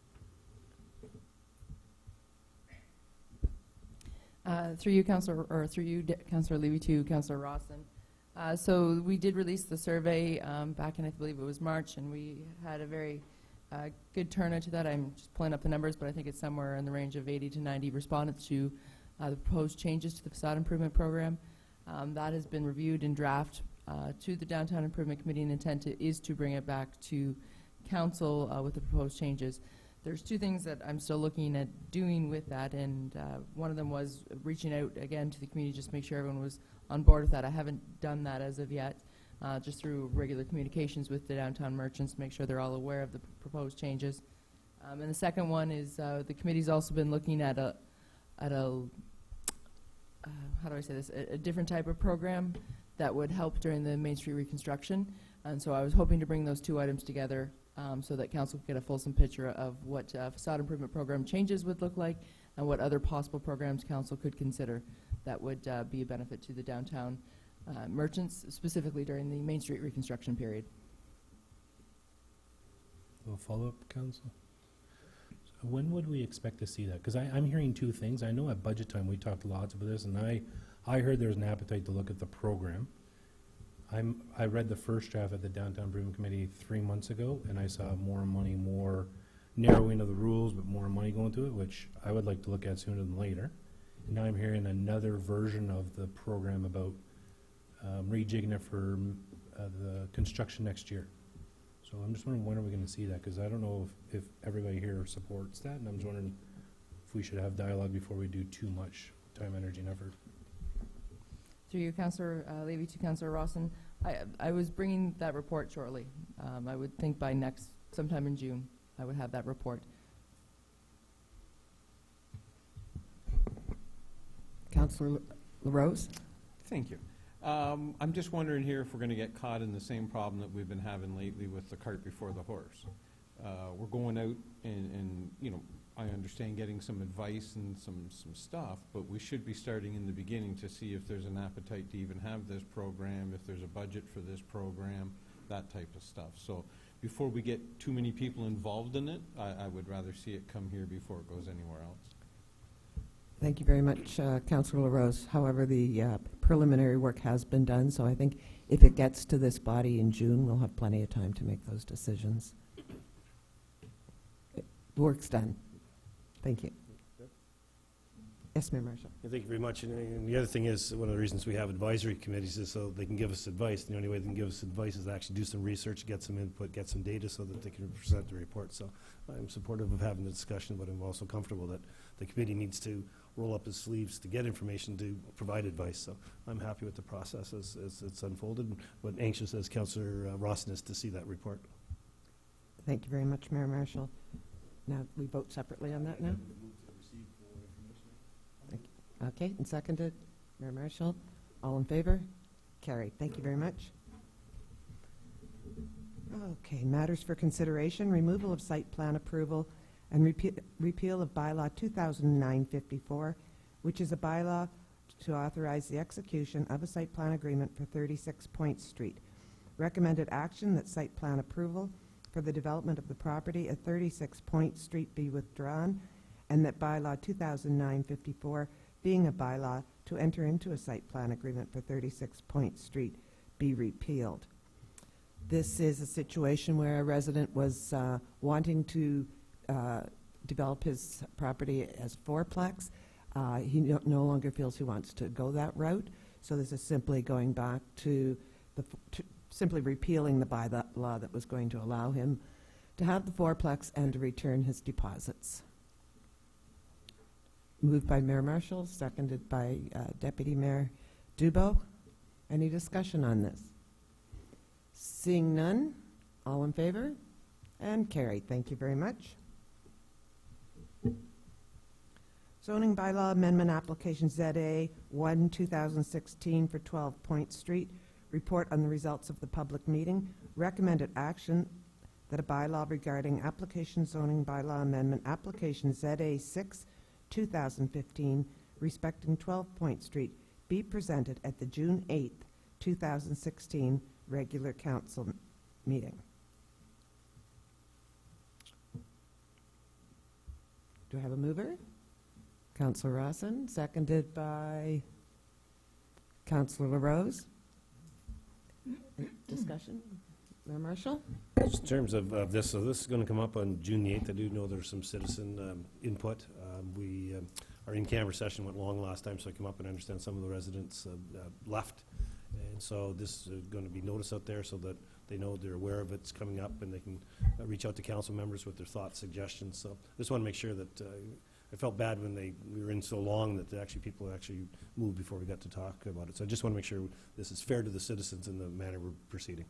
Through you, Councillor, or through you, Councillor Levy, to Councillor Rawson. So we did release the survey back in, I believe it was March, and we had a very good turnout to that. I'm just pulling up the numbers, but I think it's somewhere in the range of 80 to 90 respondents to the proposed changes to the facade improvement program. That has been reviewed in draft to the Downtown Improvement Committee, and intent is to bring it back to Council with the proposed changes. There's two things that I'm still looking at doing with that, and one of them was reaching out again to the community just to make sure everyone was on board with that. I haven't done that as of yet, just through regular communications with the downtown merchants to make sure they're all aware of the proposed changes. And the second one is the committee's also been looking at a how do I say this, a different type of program that would help during the Main Street reconstruction. And so I was hoping to bring those two items together so that council could get a fulsome picture of what facade improvement program changes would look like and what other possible programs council could consider that would be a benefit to the downtown merchants, specifically during the Main Street reconstruction period. A little follow-up, council? So when would we expect to see that? Because I'm hearing two things. I know at budget time we talked lots about this, and I heard there was an appetite to look at the program. I read the first draft at the Downtown Improvement Committee 3 months ago, and I saw more money, more narrowing of the rules, but more money going to it, which I would like to look at sooner than later. And now I'm hearing another version of the program about rejigging it for the construction next year. So I'm just wondering, when are we going to see that? Because I don't know if everybody here supports that, and I'm just wondering if we should have dialogue before we do too much time, energy, and effort. Through you, Councillor Levy, to Councillor Rawson. I was bringing that report shortly. I would think by sometime in June, I would have that report. Councillor LaRose? Thank you. I'm just wondering here if we're going to get caught in the same problem that we've been having lately with the cart before the horse. We're going out and you know, I understand getting some advice and some stuff, but we should be starting in the beginning to see if there's an appetite to even have this program, if there's a budget for this program, that type of stuff. So before we get too many people involved in it, I would rather see it come here before it goes anywhere else. Thank you very much, Councillor LaRose. However, the preliminary work has been done, so I think if it gets to this body in June, we'll have plenty of time to make those decisions. The work's done. Thank you. Yes, Mayor Marshall. Yeah, thank you very much. And the other thing is, one of the reasons we have advisory committees is so they can give us advice. The only way they can give us advice is to actually do some research, get some input, get some data so that they can present the report. So I'm supportive of having the discussion, but I'm also comfortable that the committee needs to roll up its sleeves to get information to provide advice. So I'm happy with the process as it's unfolded, but anxious as Councillor Rawson is to see that report. Thank you very much, Mayor Marshall. Now, we vote separately on that now? Okay, and seconded. Mayor Marshall, all in favor? Carried. Thank you very much. Okay, matters for consideration, removal of site plan approval and repeal of bylaw 2009-54, which is a bylaw to authorize the execution of a site plan agreement for 36 Point Street. Recommended action that site plan approval for the development of the property at 36 Point Street be withdrawn, and that bylaw 2009-54, being a bylaw to enter into a site plan agreement for 36 Point Street, be repealed. This is a situation where a resident was wanting to develop his property as fourplex. He no longer feels he wants to go that route, so this is simply going back to simply repealing the bylaw that was going to allow him to have the fourplex and to return his deposits. Moved by Mayor Marshall, seconded by Deputy Mayor Dubo. Any discussion on this? Seeing none, all in favor? And carried. Thank you very much. Zoning bylaw amendment application ZA 1 2016 for 12 Point Street. Report on the results of the public meeting. Recommended action that a bylaw regarding application zoning bylaw amendment application ZA 6 2015 respecting 12 Point Street be presented at the June 8th, 2016 regular council meeting. Do I have a mover? Councillor Rawson, seconded by Councillor LaRose. Discussion? Mayor Marshall? Just in terms of this, so this is going to come up on June the 8th. I do know there's some citizen input. We our in-camera session went long last time, so I came up and understand some of the residents left. And so this is going to be noticed out there so that they know they're aware of it's coming up and they can reach out to council members with their thoughts, suggestions. So I just want to make sure that I felt bad when we were in so long that actually people actually moved before we got to talk about it. So I just want to make sure this is fair to the citizens in the manner we're proceeding.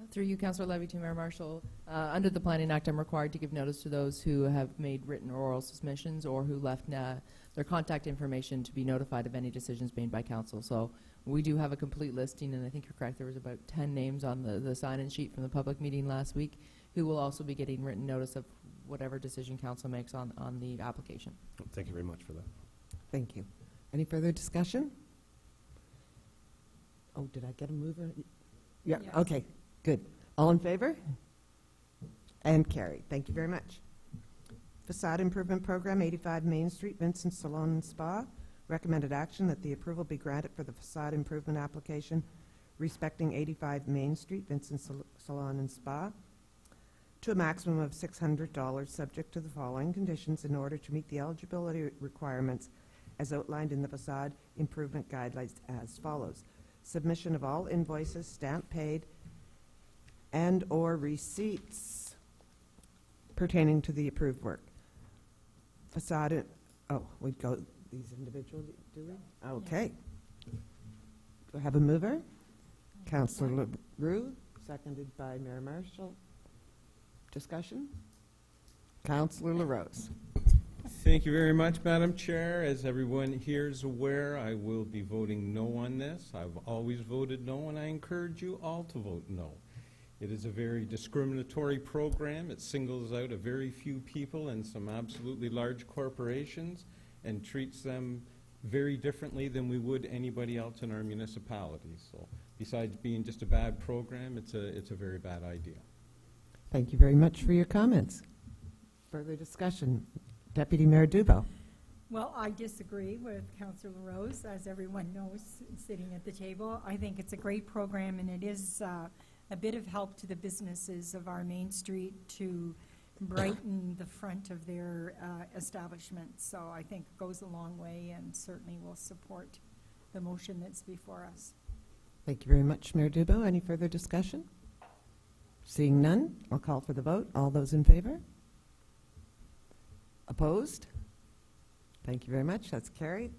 Through you, Councillor Levy, to Mayor Marshall. Under the Planning Act, I'm required to give notice to those who have made written or oral submissions or who left their contact information to be notified of any decisions made by council. So we do have a complete listing, and I think you're correct, there was about 10 names on the sign-in sheet from the public meeting last week who will also be getting written notice of whatever decision council makes on the application. Thank you very much for that. Thank you. Any further discussion? Oh, did I get a mover? Yeah, Yes. okay, good. All in favor? And carried. Thank you very much. Facade Improvement Program, 85 Main Street, Vincent Salon and Spa. Recommended action that the approval be granted for the facade improvement application respecting 85 Main Street, Vincent Salon and Spa, to a maximum of $600, subject to the following conditions in order to meet the eligibility requirements as outlined in the facade improvement guidelines as follows. Submission of all invoices, stamp paid, and/or receipts pertaining to the approved work. Facade, we'd go these individually, do we? Okay. Do I have a mover? Councillor LaRue, seconded by Mayor Marshall. Discussion? Councillor LaRose. Thank you very much, Madam Chair. As everyone here is aware, I will be voting no on this. I've always voted no, and I encourage you all to vote no. It is a very discriminatory program. It singles out a very few people and some absolutely large corporations and treats them very differently than we would anybody else in our municipality. So besides being just a bad program, it's a very bad idea. Thank you very much for your comments. Further discussion? Deputy Mayor Dubo. Well, I disagree with Councillor LaRose, as everyone knows, sitting at the table. I think it's a great program, and it is a bit of help to the businesses of our Main Street to brighten the front of their establishment. So I think it goes a long way, and certainly will support the motion that's before us. Thank you very much, Mayor Dubo. Any further discussion? Seeing none, I'll call for the vote. All those in favor? Opposed? Thank you very much. That's carried.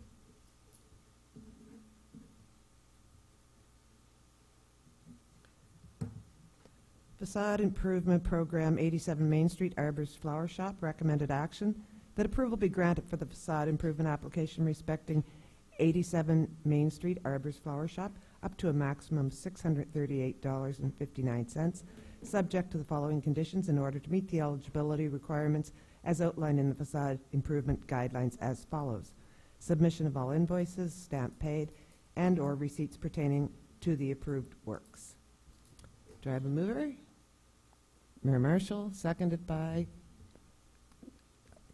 Facade Improvement Program, 87 Main Street, Arbors Flower Shop. Recommended action that approval be granted for the facade improvement application respecting 87 Main Street, Arbors Flower Shop, up to a maximum of $638.59, subject to the following conditions in order to meet the eligibility requirements as outlined in the facade improvement guidelines as follows. Submission of all invoices, stamp paid, and/or receipts pertaining to the approved works. Do I have a mover? Mayor Marshall, seconded by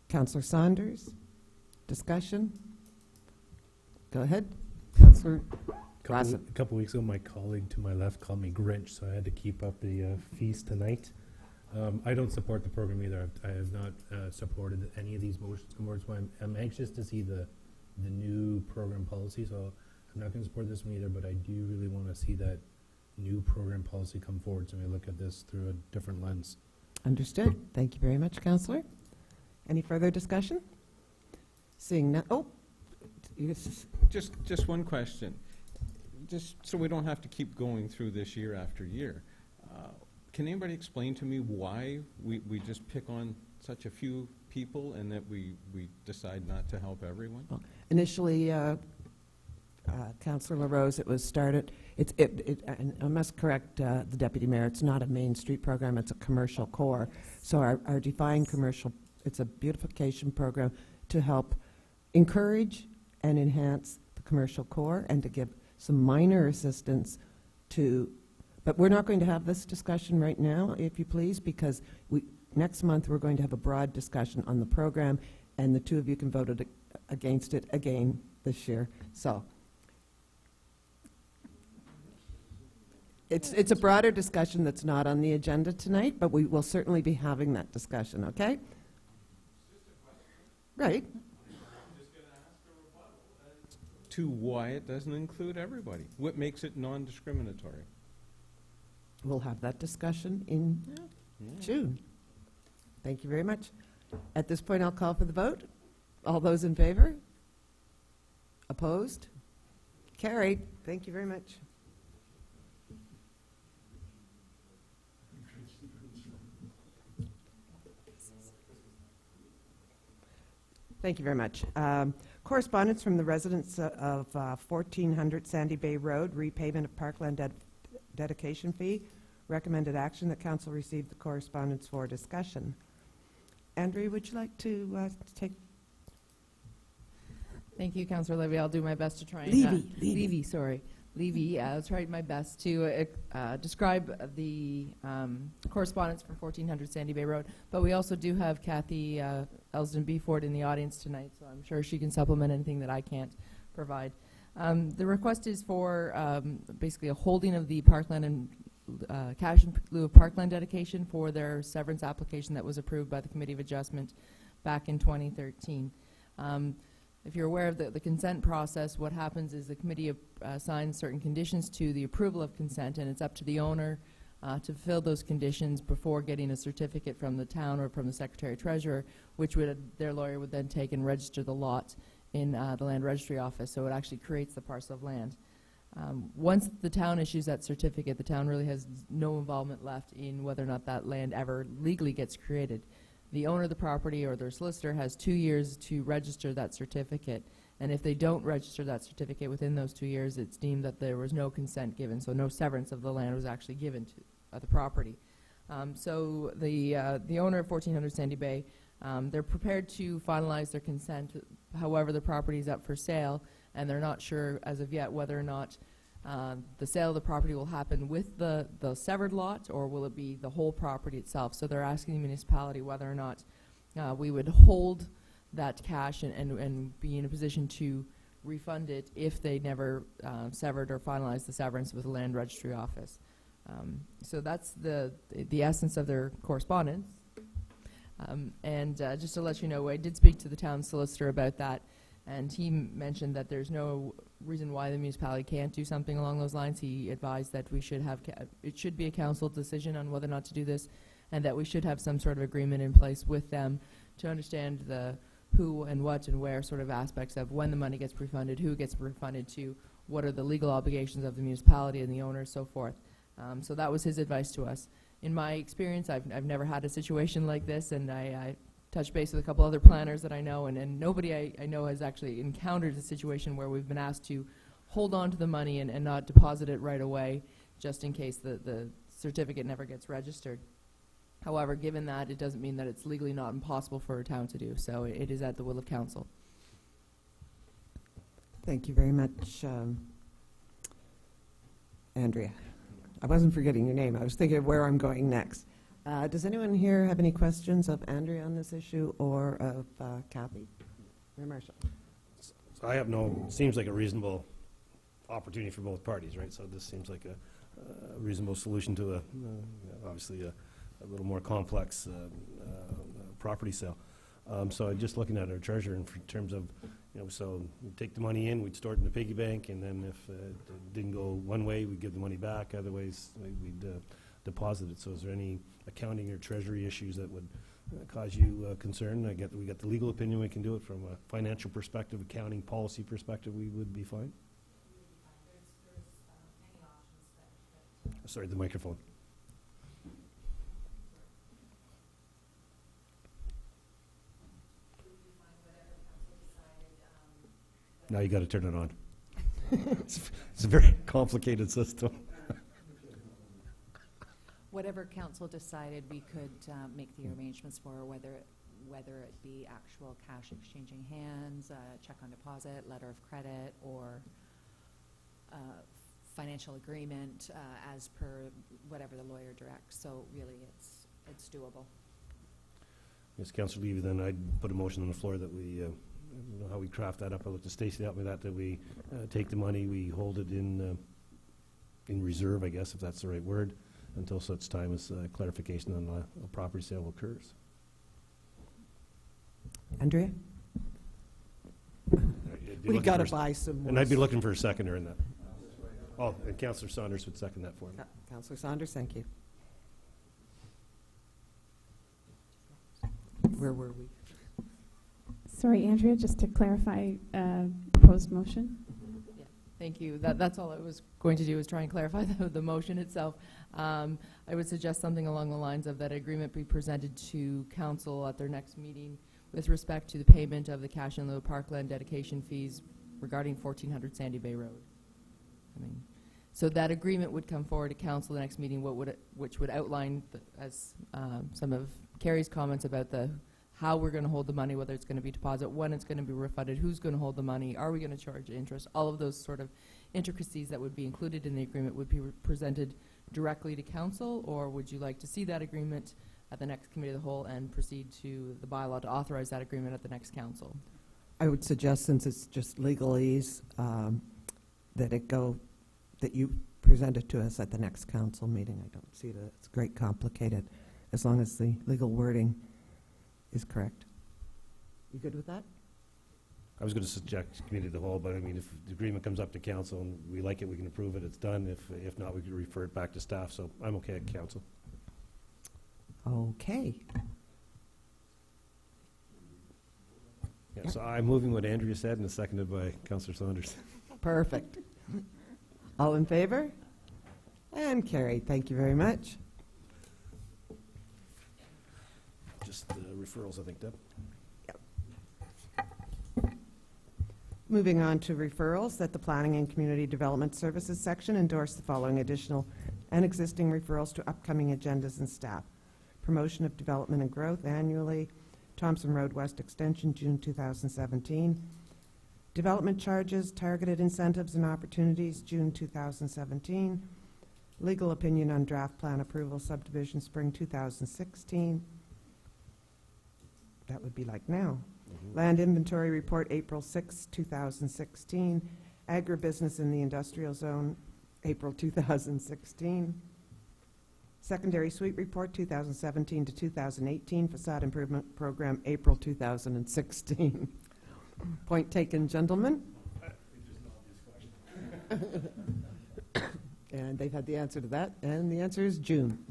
Councillor Saunders. Discussion? Go ahead, Councillor Rawson. A couple weeks ago, my colleague to my left called me Grinch, so I had to keep up the feast tonight. I don't support the program either. I have not supported any of these motions. I'm anxious to see the new program policy, so I'm not going to support this one either, but I do really want to see that new program policy come forward so we look at this through a different lens. Understood. Thank you very much, Councillor. Any further discussion? Seeing none. Oh, yes. Just one question. Just so we don't have to keep going through this year after year. Can anybody explain to me why we just pick on such a few people and that we decide not to help everyone? Well, initially, Councillor LaRose, it was started, and I must correct the Deputy Mayor, it's not a Main Street program, it's a commercial core. So our defined commercial, it's a beautification program to help encourage and enhance the commercial core and to give some minor assistance to, but we're not going to have this discussion right now, if you please, because next month we're going to have a broad discussion on the program, and the two of you can vote against it again this year. So it's a broader discussion that's not on the agenda tonight, but we will certainly be having that discussion, okay? Right. To why it doesn't include everybody. What makes it non-discriminatory? We'll have that discussion in June. Thank you very much. At this point, I'll call for the vote. All those in favor? Opposed? Carried. Thank you very much. Thank you very much. Correspondence from the residents of 1400 Sandy Bay Road, repayment of parkland dedication fee. Recommended action that council receive the correspondence for discussion. Andrea, would you like to take? Thank you, Councillor Levy. I'll do my best to try and... Levy. I'll try my best to describe the correspondence from 1400 Sandy Bay Road. But we also do have Kathy Elsden Beeford in the audience tonight, so I'm sure she can supplement anything that I can't provide. The request is for basically a holding of the parkland and cash in lieu of parkland dedication for their severance application that was approved by the Committee of Adjustment back in 2013. If you're aware of the consent process, what happens is the committee assigns certain conditions to the approval of consent, and it's up to the owner to fulfill those conditions before getting a certificate from the town or from the Secretary-Treasurer, which their lawyer would then take and register the lot in the Land Registry Office, so it actually creates the parcel of land. Once the town issues that certificate, the town really has no involvement left in whether or not that land ever legally gets created. The owner of the property or their solicitor has 2 years to register that certificate, and if they don't register that certificate within those 2 years, it's deemed that there was no consent given, so no severance of the land was actually given to the property. So the owner of 1400 Sandy Bay, they're prepared to finalize their consent. However, the property is up for sale, and they're not sure as of yet whether or not the sale of the property will happen with the severed lot, or will it be the whole property itself. So they're asking the municipality whether or not we would hold that cash and be in a position to refund it if they never severed or finalized the severance with the Land Registry Office. So that's the essence of their correspondence. Just to let you know, I did speak to the town solicitor about that, and he mentioned that there's no reason why the municipality can't do something along those lines. He advised that we should have, it should be a council decision on whether or not to do this, and that we should have some sort of agreement in place with them to understand the who and what and where sort of aspects of when the money gets refunded, who gets refunded to, what are the legal obligations of the municipality and the owner, so forth. So that was his advice to us. In my experience, I've never had a situation like this, and I touched base with a couple other planners that I know, and nobody I know has actually encountered a situation where we've been asked to hold on to the money and not deposit it right away, just in case the certificate never gets registered. However, given that, it doesn't mean that it's legally not impossible for a town to do, so it is at the will of council. Thank you very much, Andrea. I wasn't forgetting your name. I was thinking of where I'm going next. Does anyone here have any questions of Andrea on this issue or of Kathy? Mayor Marshall. So I have seems like a reasonable opportunity for both parties, right? So this seems like a reasonable solution to obviously a little more complex property sale. So I'm just looking at our treasurer in terms of, so we'd take the money in, we'd store it in the piggy bank, and then if it didn't go one way, we'd give the money back. Otherwise, we'd deposit it. So is there any accounting or treasury issues that would cause you concern? I get that we got the legal opinion, we can do it. From a financial perspective, accounting policy perspective, we would be fine. Sorry, the microphone. Now you got to turn it on. It's a very complicated system. Whatever council decided we could make the arrangements for, whether it be actual cash exchanging hands, check on deposit, letter of credit, or financial agreement as per whatever the lawyer directs. So really, it's doable. Yes, Councillor Levy, then I'd put a motion on the floor that we, I don't know how we craft that up. I'll look to Stacey to help me with that we take the money, we hold it in reserve, I guess, if that's the right word, until such time as clarification on a property sale occurs. Andrea? We got to buy some more. And I'd be looking for a seconder in that. Oh, and Councillor Saunders would second that for me. Councillor Saunders, thank you. Where were we? Sorry, Andrea, just to clarify, proposed motion. Yeah, thank you. That's all I was going to do, is try and clarify the motion itself. I would suggest something along the lines of that agreement be presented to council at their next meeting with respect to the payment of the cash in lieu parkland dedication fees regarding 1400 Sandy Bay Road. So that agreement would come forward to council the next meeting, which would outline, as some of Carrie's comments about how we're going to hold the money, whether it's going to be deposit, when it's going to be refunded, who's going to hold the money, are we going to charge interest, all of those sort of intricacies that would be included in the agreement would be presented directly to council, or would you like to see that agreement at the next committee of the whole and proceed to the bylaw to authorize that agreement at the next council? I would suggest, since it's just legalese, that you present it to us at the next council meeting. I don't see that it's great complicated, as long as the legal wording is correct. You good with that? I was going to suggest committee of the whole, but I mean, if the agreement comes up to council and we like it, we can approve it, it's done. If not, we could refer it back to staff, so I'm okay at council. Okay. Yeah, so I'm moving what Andrea said and it's seconded by Councillor Saunders. Perfect. All in favor? And carried. Thank you very much. Just referrals, I think, Deb. Moving on to referrals, that the Planning and Community Development Services section endorse the following additional and existing referrals to upcoming agendas and staff. Promotion of Development and Growth annually, Thompson Road West Extension, June 2017. Development Charges, Targeted Incentives and Opportunities, June 2017. Legal Opinion on Draft Plan Approval, Subdivision, Spring 2016. That would be like now. Land Inventory Report, April 6, 2016. Agribusiness in the Industrial Zone, April 2016. Secondary Suite Report, 2017 to 2018. Facade Improvement Program, April 2016. Point taken, gentlemen. And they've had the answer to that, and the answer is June.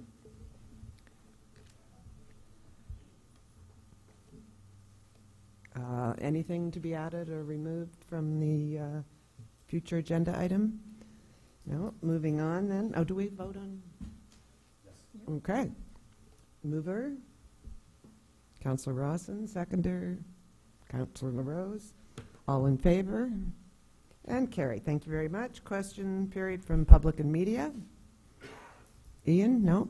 Anything to be added or removed from the future agenda item? No. Moving on then. Oh, do we vote on? Yes. Okay. Mover, Councillor Rawson, seconder, Councillor LaRose. All in favor? And carried. Thank you very much. Question period from public and media. Ian? No?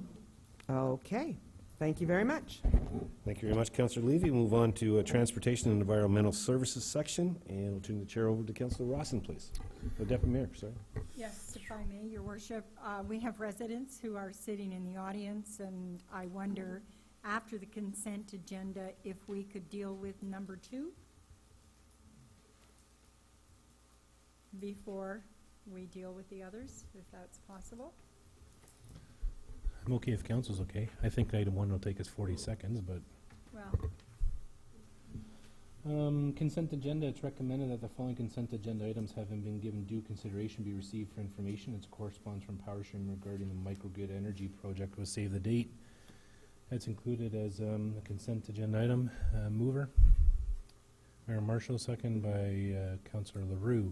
Okay. Thank you very much. Thank you very much, Councillor Levy. Move on to Transportation and Environmental Services section, and we'll turn the chair over to Councillor Rawson, please. The Deputy Mayor, sorry. Yes, if I may, Your Worship. We have residents who are sitting in the audience, and I wonder, after the consent agenda, if we could deal with number 2 before we deal with the others, if that's possible. I'm okay if council's okay. I think item 1 will take us 40 seconds, but... Well, consent agenda, it's recommended that the following consent agenda items, having been given due consideration, be received for information. It corresponds from Power Stream regarding the microgrid energy project with save the date. That's included as a consent agenda item. Mover, Mayor Marshall, second by Councillor LaRue.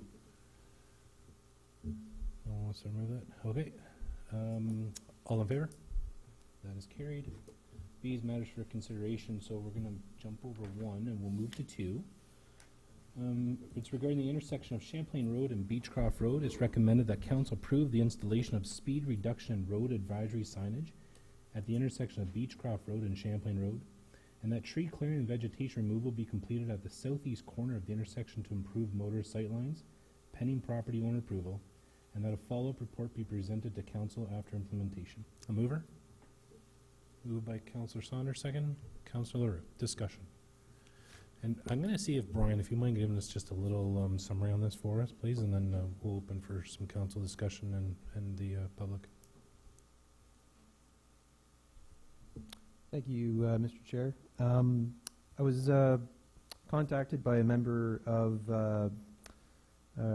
No one wants to remove that? Okay. All in favor? That is carried. B is matters for consideration, so we're going to jump over 1 and we'll move to 2. It's regarding the intersection of Champlain Road and Beechcroft Road. It's recommended that council approve the installation of speed reduction and road advisory signage at the intersection of Beechcroft Road and Champlain Road, and that tree clearing and vegetation removal be completed at the southeast corner of the intersection to improve motorist sightlines, pending property owner approval, and that a follow-up report be presented to council after implementation. A mover? Moved by Councillor Saunders, second. Councillor LaRue. Discussion. And I'm going to see if, Brian, if you mind giving us just a little summary on this for us, please, and then we'll open for some council discussion and the public. Thank you, Mr. Chair. I was contacted by a member of,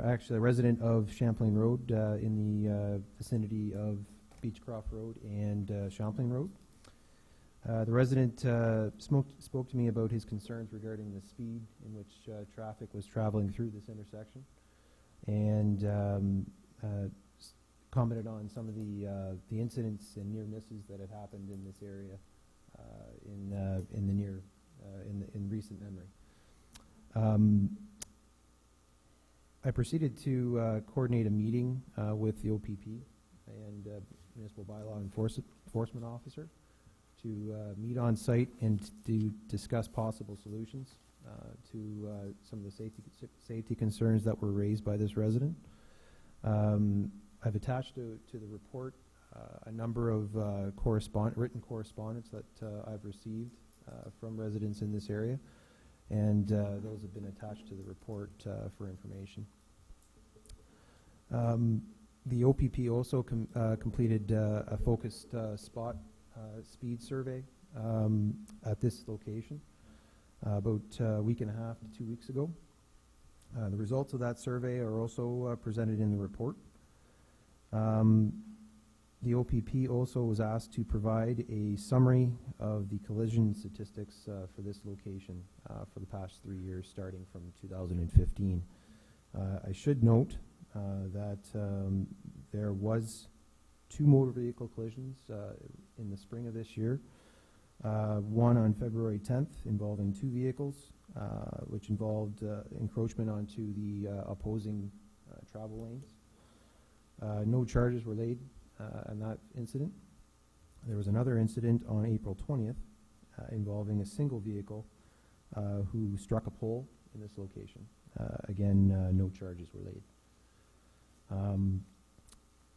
actually a resident of Champlain Road in the vicinity of Beechcroft Road and Champlain Road. The resident spoke to me about his concerns regarding the speed in which traffic was traveling through this intersection, and commented on some of the incidents and near misses that had happened in this area in recent memory. I proceeded to coordinate a meeting with the OPP and Municipal Bylaw Enforcement Officer to meet on site and to discuss possible solutions to some of the safety concerns that were raised by this resident. I've attached to the report a number of written correspondence that I've received from residents in this area, and those have been attached to the report for information. The OPP also completed a focused spot speed survey at this location about a week and a half to 2 weeks ago. The results of that survey are also presented in the report. The OPP also was asked to provide a summary of the collision statistics for this location for the past 3 years, starting from 2015. I should note that there was 2 motor vehicle collisions in the spring of this year. One on February 10th involving 2 vehicles, which involved encroachment onto the opposing travel lanes. No charges were laid on that incident. There was another incident on April 20th involving a single vehicle who struck a pole in this location. Again, no charges were laid.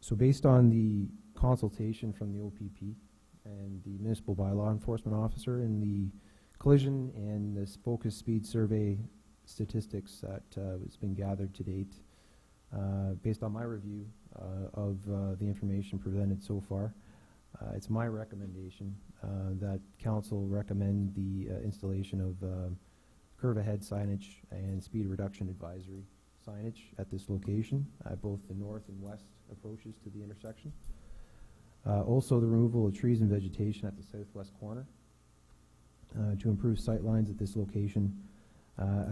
So based on the consultation from the OPP and the Municipal Bylaw Enforcement Officer and the collision and this focus speed survey statistics that has been gathered to date, based on my review of the information presented so far, it's my recommendation that Council recommend the installation of curve ahead signage and speed reduction advisory signage at this location, both the north and west approaches to the intersection. Also the removal of trees and vegetation at the southwest corner to improve sight lines at this location,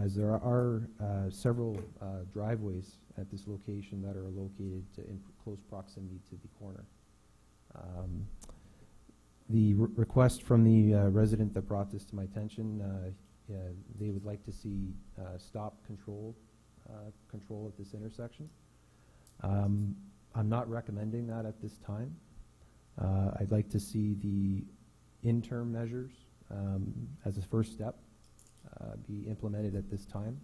as there are several driveways at this location that are located in close proximity to the corner. The request from the resident that brought this to my attention, they would like to see stop control at this intersection. I'm not recommending that at this time. I'd like to see the interim measures as a first step be implemented at this time,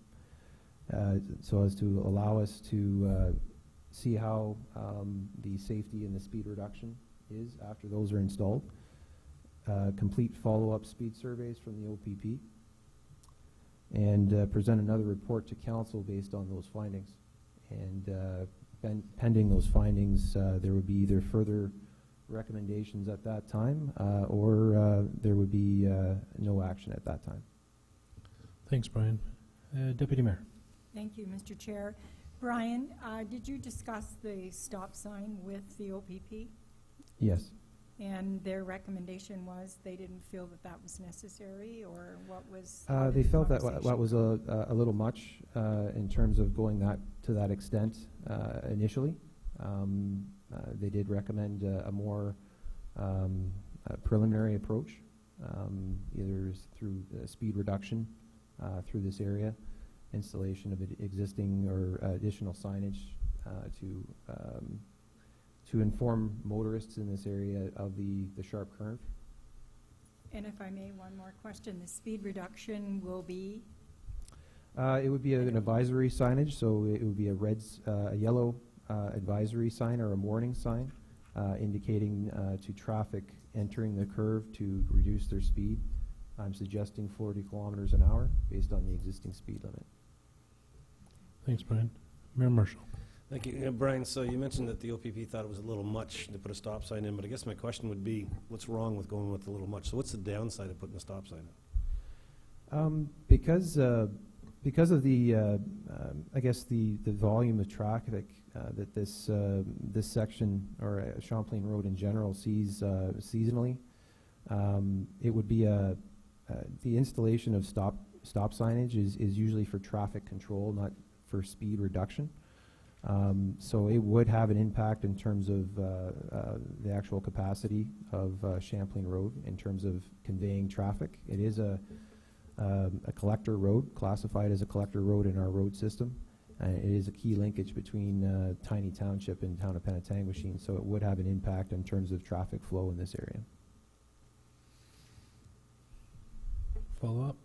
so as to allow us to see how the safety and the speed reduction is after those are installed. Complete follow-up speed surveys from the OPP, and present another report to Council based on those findings. And pending those findings, there would be either further recommendations at that time, or there would be no action at that time. Thanks, Brian. Deputy Mayor. Thank you, Mr. Chair. Brian, did you discuss the stop sign with the OPP? Yes. And their recommendation was they didn't feel that that was necessary, or what was? They felt that that was a little much in terms of going to that extent initially. They did recommend a more preliminary approach, either through speed reduction through this area, installation of existing or additional signage to inform motorists in this area of the sharp curve. And if I may, one more question. The speed reduction will be? It would be an advisory signage, so it would be a yellow advisory sign or a warning sign indicating to traffic entering the curve to reduce their speed. I'm suggesting 40 kilometers an hour based on the existing speed limit. Thanks, Brian. Mayor Marshall. Thank you. Yeah, Brian, so you mentioned that the OPP thought it was a little much to put a stop sign in, but I guess my question would be, what's wrong with going with a little much? So what's the downside of putting a stop sign in? Because of the, I guess the volume of traffic that this section or Champlain Road in general sees seasonally, it would be the installation of stop signage is usually for traffic control, not for speed reduction. So it would have an impact in terms of the actual capacity of Champlain Road in terms of conveying traffic. It is a collector road, classified as a collector road in our road system. It is a key linkage between Tiny Township and Town of Penetanguishene, so it would have an impact in terms of traffic flow in this area. Follow up?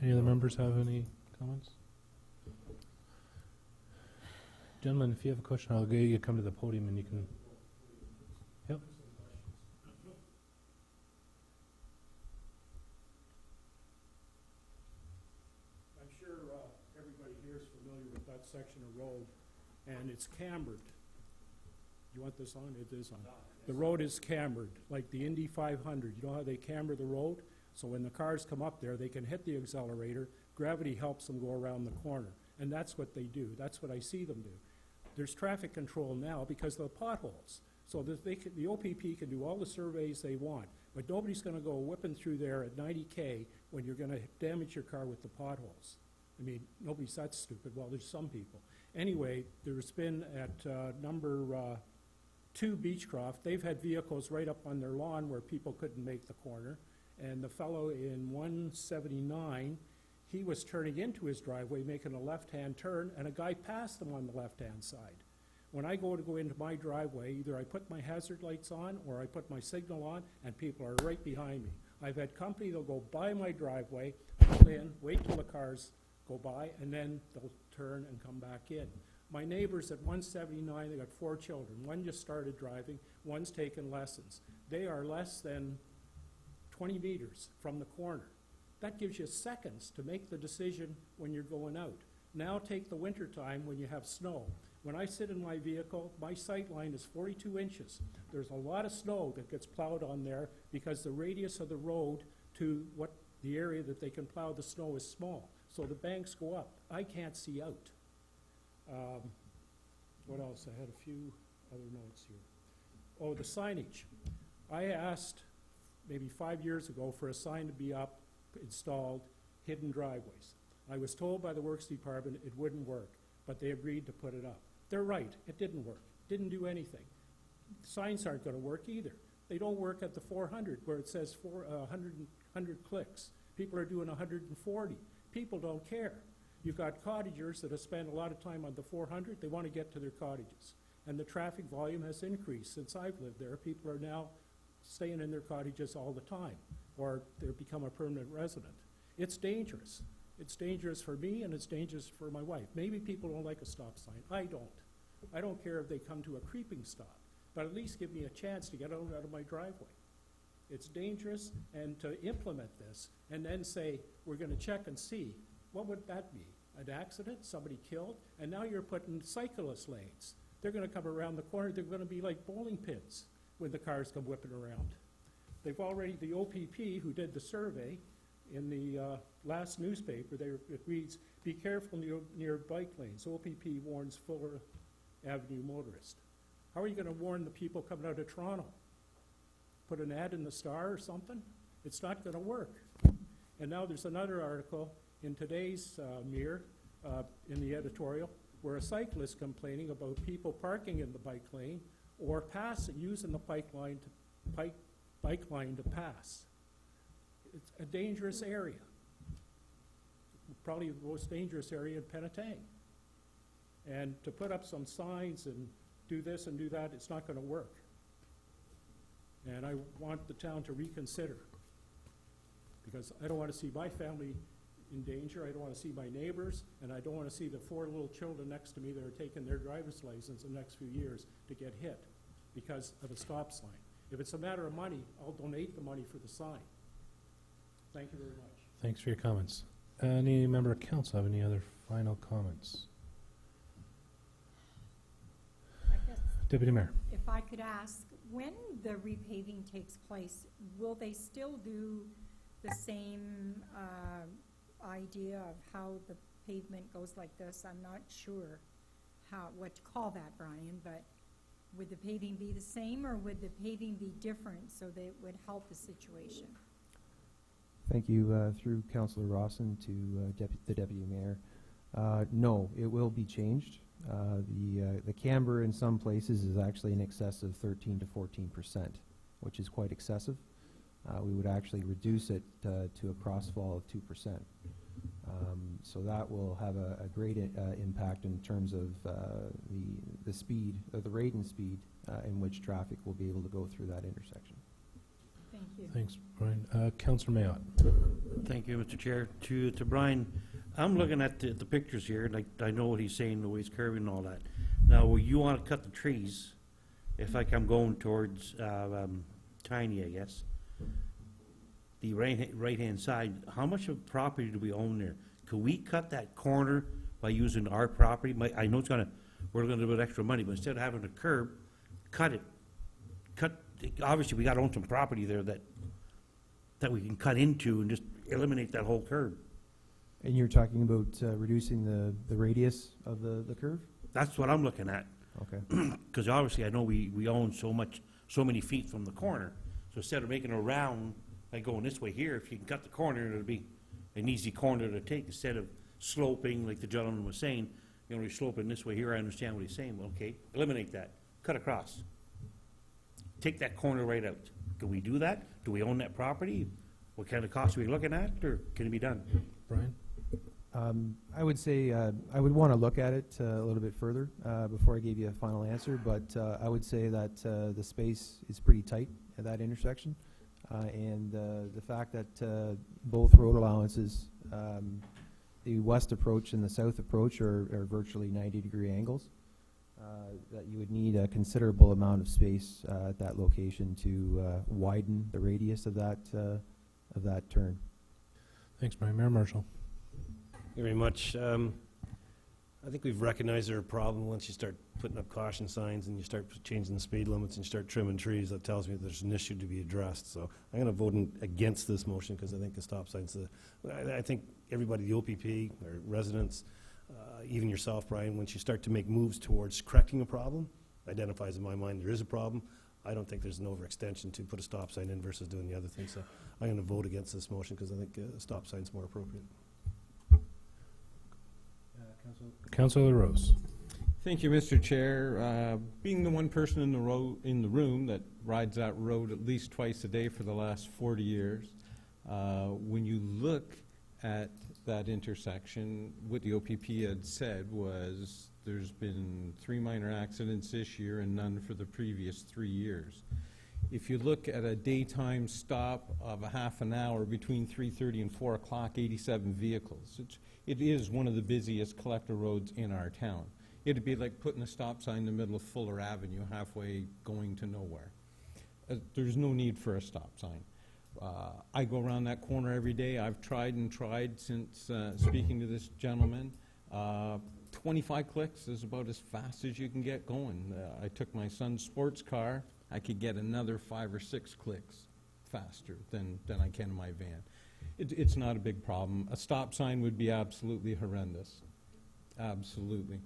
Any other members have any comments? Gentlemen, if you have a question, I'll get you to come to the podium and you can. Yep. I'm sure everybody here is familiar with that section of road, and it's cambered. You want this on? It is on. The road is cambered, like the Indy 500. You know how they camber the road? So when the cars come up there, they can hit the accelerator. Gravity helps them go around the corner. And that's what they do. That's what I see them do. There's traffic control now because of the potholes. So that the OPP can do all the surveys they want, but nobody's going to go whipping through there at 90K when you're going to damage your car with the potholes. I mean, nobody's that stupid. Well, there's some people. Anyway, there's been at number 2 Beechcroft, they've had vehicles right up on their lawn where people couldn't make the corner. And the fellow in 179, he was turning into his driveway, making a left-hand turn, and a guy passed him on the left-hand side. When I go into my driveway, either I put my hazard lights on or I put my signal on, and people are right behind me. I've had company that'll go by my driveway, pull in, wait till the cars go by, and then they'll turn and come back in. My neighbors at 179, they got 4 children. One just started driving, one's taken lessons. They are less than 20 meters from the corner. That gives you seconds to make the decision when you're going out. Now take the winter time when you have snow. When I sit in my vehicle, my sight line is 42 inches. There's a lot of snow that gets plowed on there because the radius of the road to what the area that they can plow the snow is small. So the banks go up. I can't see out. What else? I had a few other notes here. Oh, the signage. I asked maybe 5 years ago for a sign to be up, installed, hidden driveways. I was told by the Works Department it wouldn't work, but they agreed to put it up. They're right, it didn't work. Didn't do anything. Signs aren't going to work either. They don't work at the 400 where it says 100 clicks. People are doing 140. People don't care. You've got cottagers that have spent a lot of time on the 400. They want to get to their cottages. And the traffic volume has increased since I've lived there. People are now staying in their cottages all the time, or they've become a permanent resident. It's dangerous. It's dangerous for me, and it's dangerous for my wife. Maybe people don't like a stop sign. I don't. I don't care if they come to a creeping stop, but at least give me a chance to get out of my driveway. It's dangerous, and to implement this and then say, we're going to check and see, what would that be? An accident, somebody killed, and now you're putting cyclist lanes. They're going to come around the corner. They're going to be like bowling pins when the cars come whipping around. They've already, the OPP who did the survey, in the last newspaper, it reads, be careful near bike lanes. OPP warns Fuller Avenue motorists. How are you going to warn the people coming out of Toronto? Put an ad in the Star or something? It's not going to work. And now there's another article in today's Mirror, in the editorial, where a cyclist complaining about people parking in the bike lane or using the bike line to pass. It's a dangerous area. Probably the most dangerous area in Penetang. And to put up some signs and do this and do that, it's not going to work. And I want the town to reconsider, because I don't want to see my family in danger. I don't want to see my neighbors, and I don't want to see the 4 little children next to me that are taking their driver's license in the next few years to get hit because of a stop sign. If it's a matter of money, I'll donate the money for the sign. Thank you very much. Thanks for your comments. Any member of council have any other final comments? I guess Deputy Mayor. if I could ask, when the repaving takes place, will they still do the same idea of how the pavement goes like this? I'm not sure what to call that, Brian, but would the paving be the same, or would the paving be different so that it would help the situation? Thank you. Through Councillor Rawson to the Deputy Mayor. No, it will be changed. The camber in some places is actually in excess of 13 to 14%, which is quite excessive. We would actually reduce it to a crossfall of 2%. So that will have a great impact in terms of the speed, the rate and speed in which traffic will be able to go through that intersection. Thank you. Thanks, Brian. Councillor Mayotte. Thank you, Mr. Chair. To Brian, I'm looking at the pictures here, and I know what he's saying, the way he's curving and all that. Now, you want to cut the trees, if like I'm going towards Tiny, I guess, the right-hand side, how much of property do we own there? Could we cut that corner by using our property? I know we're gonna do it extra money, but instead of having a curb, cut it. Obviously, we gotta own some property there that we can cut into and just eliminate that whole curb. And you're talking about reducing the radius of the curve? That's what I'm looking at. Okay. Because obviously, I know we own so many feet from the corner. So instead of making a round, like going this way here, if you can cut the corner, it'll be an easy corner to take instead of sloping, like the gentleman was saying. You know, you're sloping this way here, I understand what he's saying. Well, okay, eliminate that. Cut across. Take that corner right out. Can we do that? Do we own that property? What kind of cost are we looking at, or can it be done? Brian? I would say I would want to look at it a little bit further before I gave you a final answer, but I would say that the space is pretty tight at that intersection, and the fact that both road allowances, the west approach and the south approach, are virtually 90-degree angles, that you would need a considerable amount of space at that location to widen the radius of that turn. Thanks, Brian. Mayor Marshall. Thank you very much. I think we've recognized there a problem once you start putting up caution signs and you start changing the speed limits and you start trimming trees. That tells me there's an issue to be addressed. So I'm going to vote against this motion because I think the stop signs, I think everybody, the OPP, or residents, even yourself, Brian, once you start to make moves towards correcting a problem, identifies in my mind there is a problem. I don't think there's an overextension to put a stop sign in versus doing the other thing. So I'm going to vote against this motion because I think a stop sign's more appropriate. Councillor Rose. Thank you, Mr. Chair. Being the one person in the room that rides that road at least twice a day for the last 40 years, when you look at that intersection, what the OPP had said was there's been 3 minor accidents this year and none for the previous 3 years. If you look at a daytime stop of a half an hour between 3:30 and 4 o'clock, 87 vehicles. It is one of the busiest collector roads in our town. It'd be like putting a stop sign in the middle of Fuller Avenue, halfway going to nowhere. There's no need for a stop sign. I go around that corner every day. I've tried and tried since speaking to this gentleman. 25 clicks is about as fast as you can get going. I took my son's sports car. I could get another 5 or 6 clicks faster than I can in my van. It's not a big problem. A stop sign would be absolutely horrendous. Absolutely.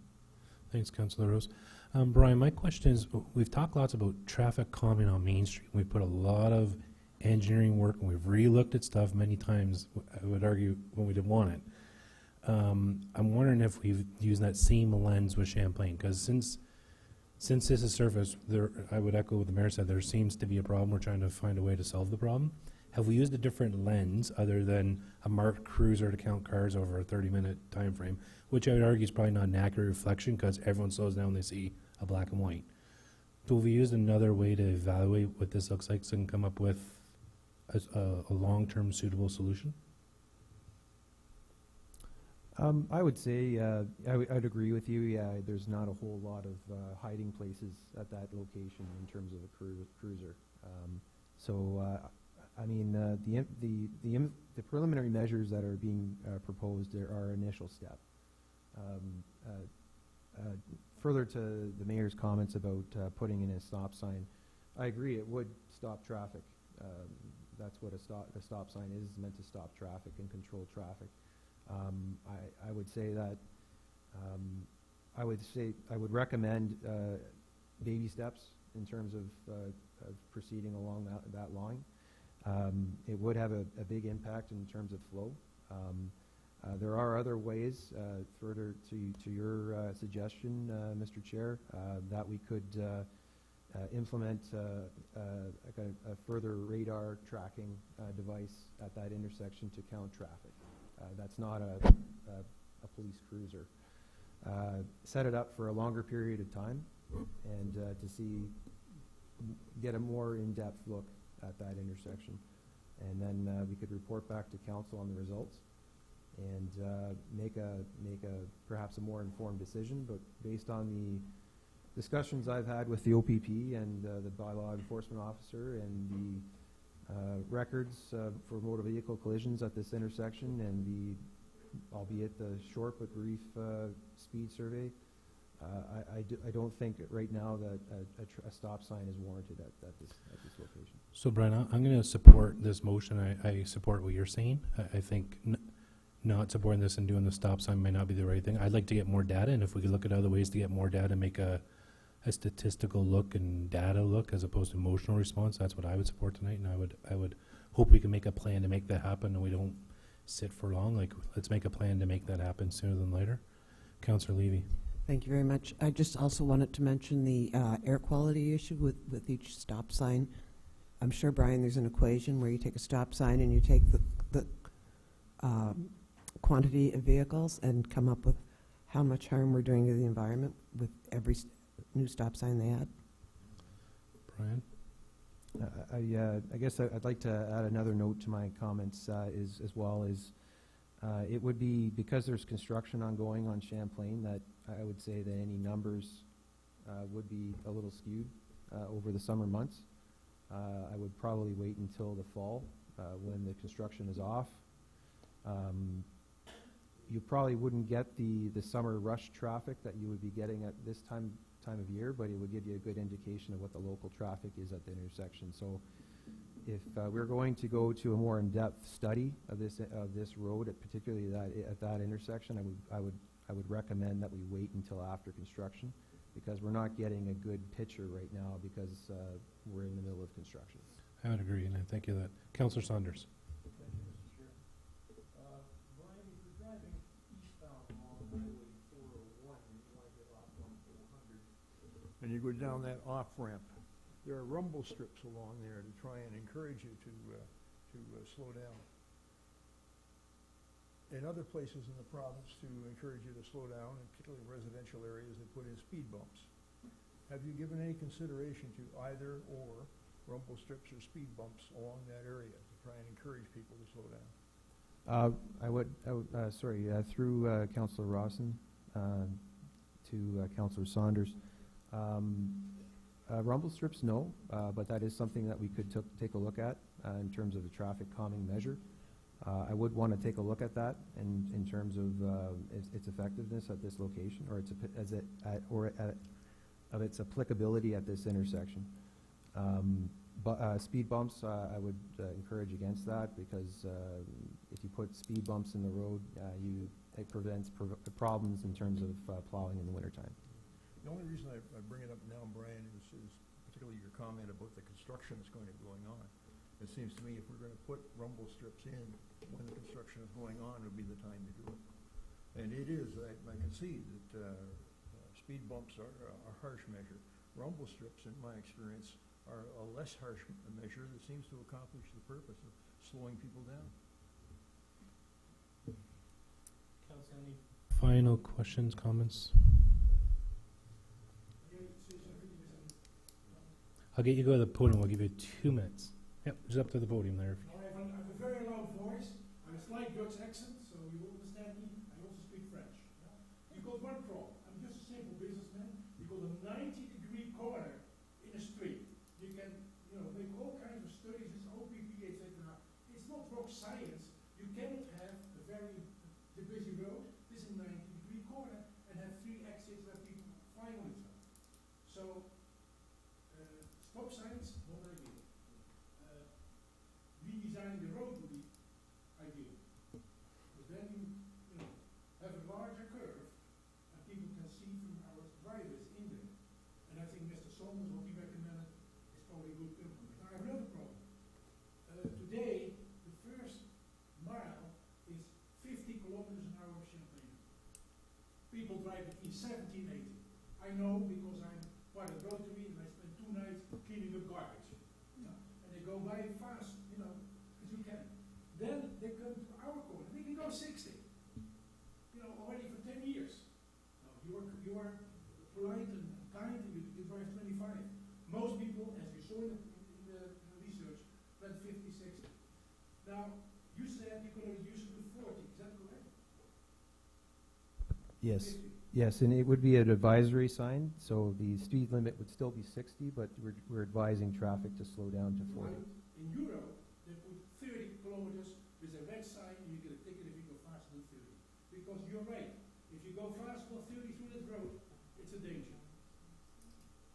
Thanks, Councillor Rose. Brian, my question is, we've talked lots about traffic calming on Main Street. We've put a lot of engineering work, and we've re-looked at stuff many times, I would argue, when we didn't want it. I'm wondering if we've used that same lens with Champlain, because since this has surfaced, I would echo what the mayor said, there seems to be a problem. We're trying to find a way to solve the problem. Have we used a different lens other than a marked cruiser to count cars over a 30-minute time frame, which I would argue is probably not an accurate reflection because everyone slows down when they see a black and white. So have we used another way to evaluate what this looks like so we can come up with a long-term suitable solution? I would say, I'd agree with you. Yeah, there's not a whole lot of hiding places at that location in terms of a cruiser. I mean, the preliminary measures that are being proposed are our initial step. Further to the mayor's comments about putting in a stop sign, I agree it would stop traffic. That's what a stop sign is meant to stop traffic and control traffic. I would say that I would recommend baby steps in terms of proceeding along that line. It would have a big impact in terms of flow. There are other ways, further to your suggestion, Mr. Chair, that we could implement a further radar tracking device at that intersection to count traffic. That's not a police cruiser. Set it up for a longer period of time and to get a more in-depth look at that intersection. And then we could report back to council on the results and make perhaps a more informed decision. But based on the discussions I've had with the OPP and the bylaw enforcement officer and the records for motor vehicle collisions at this intersection and albeit the short but brief speed survey, I don't think right now that a stop sign is warranted at this location. So Brian, I'm going to support this motion. I support what you're saying. I think not supporting this and doing the stop sign might not be the right thing. I'd like to get more data, and if we could look at other ways to get more data, make a statistical look and data look as opposed to emotional response, that's what I would support tonight, and I would hope we can make a plan to make that happen and we don't sit for long. Like, let's make a plan to make that happen sooner than later. Councillor Levy. Thank you very much. I just also wanted to mention the air quality issue with each stop sign. I'm sure, Brian, there's an equation where you take a stop sign and you take the quantity of vehicles and come up with how much harm we're doing to the environment with every new stop sign they add. Brian? I guess I'd like to add another note to my comments as well as it would be, because there's construction ongoing on Champlain, that I would say that any numbers would be a little skewed over the summer months. I would probably wait until the fall when the construction is off. You probably wouldn't get the summer rush traffic that you would be getting at this time of year, but it would give you a good indication of what the local traffic is at the intersection. So if we're going to go to a more in-depth study of this road, particularly at that intersection, I would recommend that we wait until after construction, because we're not getting a good picture right now because we're in the middle of construction. I would agree, and I thank you for that. Councillor Saunders. Thank you, Mr. Chair. Brian, if you're driving eastbound along Highway 401 and you want to get off on 400, and you go down that off-ramp, there are rumble strips along there to try and encourage you to slow down. In other places in the province, to encourage you to slow down, and particularly residential areas, they put in speed bumps. Have you given any consideration to either or rumble strips or speed bumps along that area to try and encourage people to slow down? Through Councillor Rawson to Councillor Saunders. Rumble strips, no, but that is something that we could take a look at in terms of a traffic calming measure. I would want to take a look at that in terms of its effectiveness at this location, or of its applicability at this intersection. Speed bumps, I would encourage against that, because if you put speed bumps in the road, it prevents problems in terms of plowing in the wintertime. The only reason I bring it up now, Brian, is particularly your comment about the construction that's going to be going on. It seems to me if we're going to put rumble strips in when the construction is going on, it would be the time to do it. And it is, I can see that speed bumps are a harsh measure. Rumble strips, in my experience, are a less harsh measure that seems to accomplish the purpose of slowing people down. Council, any final questions, comments? I'll get you to go to the podium. We'll give you 2 minutes. Yep, just up to the podium there. I have a very loud voice. I'm a slight Dutch accent, so you will understand me. I also speak Stop signs, not ideal. Redesigning the road would be ideal. Because then you know, have a larger curve and people can see from our drivers in there. And I think Mr. Solomons, what he recommended, is probably a good compromise. Now I have another problem. Today, the first mile is 50 kilometers an hour of Champlain. People drive between 70 and 80. I know because I'm part of Rotary and I spent 2 nights cleaning up garbage. You know, and they go by fast, you know, as you can. Then they come to our corner, they can go 60. You know, already for 10 years. Now, you are polite and kind and you drive 25. Most people, as you saw in the research, went 50, 60. Now, you said you're going to reduce it to 40, is that correct? Yes. 50. Yes, and it would be an advisory sign, so the speed limit would still be 60, but we're advising traffic to slow down to 40. In Europe, they put 30 kilometers with a red sign and you get a ticket if you go faster than 30. Because you're right, if you go faster than 30 through that road, it's a danger.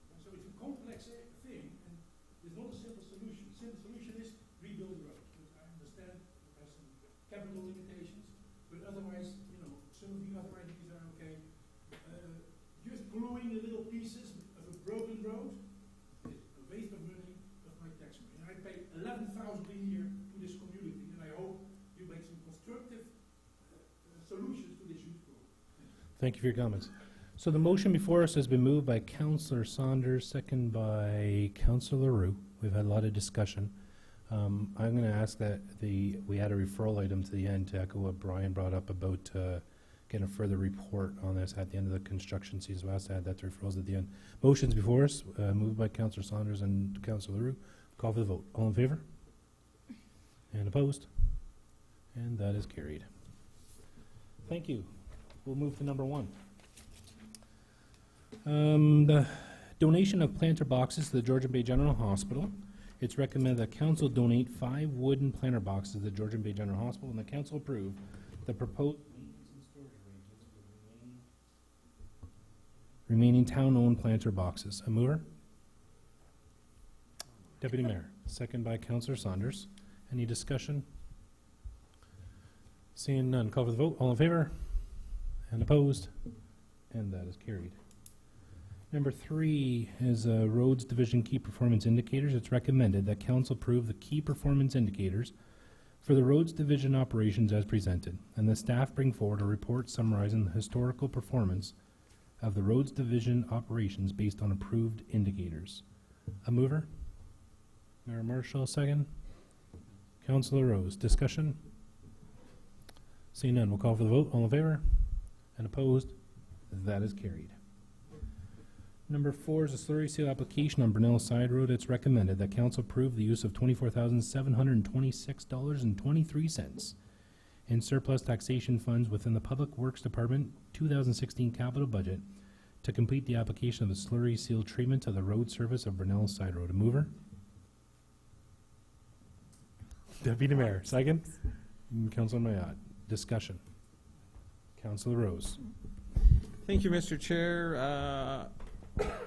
And so it's a complex thing, and there's not a simple solution. Simple solution is rebuild the road. I understand there's some capital limitations, but otherwise, you know, some of the other ideas are okay. Just gluing the little pieces of a broken road is a waste of money of my tax money. And I pay 11,000 a year to this community, and I hope you make some constructive solutions to this huge problem. Thank you for your comments. So the motion before us has been moved by Councillor Saunders, second by Councillor LaRue. We've had a lot of discussion. I'm going to ask that we add a referral item to the end to echo what Brian brought up about getting a further report on this at the end of the construction season. We'll have to add that to referrals at the end. Motions before us, moved by Councillor Saunders and Councillor LaRue. Call for the vote. All in favor? And opposed? And that is carried. Thank you. We'll move to number 1. The donation of planter boxes to the Georgian Bay General Hospital. It's recommended that council donate 5 wooden planter boxes to the Georgian Bay General Hospital, and the council approve the proposed maintenance and storage arrangements for remaining town-owned planter boxes. A mover? Deputy Mayor. Second by Councillor Saunders. Any discussion? Seeing none, call for the vote. All in favor? And opposed? And that is carried. Number 3 is Roads Division Key Performance Indicators. It's recommended that council approve the key performance indicators for the Roads Division operations as presented, and the staff bring forward a report summarizing the historical performance of the Roads Division operations based on approved indicators. A mover? Mayor Marshall, second. Councillor Rose, discussion? Seeing none, we'll call for the vote. All in favor? And opposed? That is carried. Number 4 is a slurry seal application on Brunel Side Road. It's recommended that council approve the use of $24,726.23 in surplus taxation funds within the Public Works Department 2016 capital budget to complete the application of the slurry seal treatment of the road surface of Brunel Side Road. A mover? Deputy Mayor, second. Councilor Mayotte. Discussion. Councilor Rose. Thank you, Mr. Chair.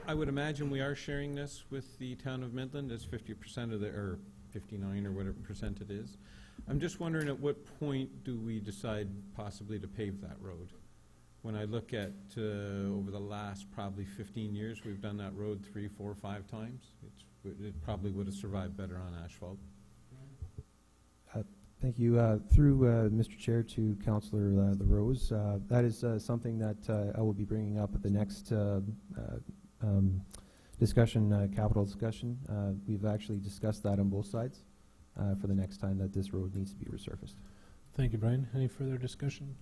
I would imagine we are sharing this with the town of Midland as 50% of the, or 59 or whatever percent it is. I'm just wondering at what point do we decide possibly to pave that road? When I look at over the last probably 15 years, we've done that road 3, 4, 5 times. It probably would have survived better on asphalt. Thank you. Through Mr. Chair to Councillor LaRose, that is something that I will be bringing up at the next discussion, capital discussion. We've actually discussed that on both sides for the next time that this road needs to be resurfaced. Thank you, Brian. Any further discussion?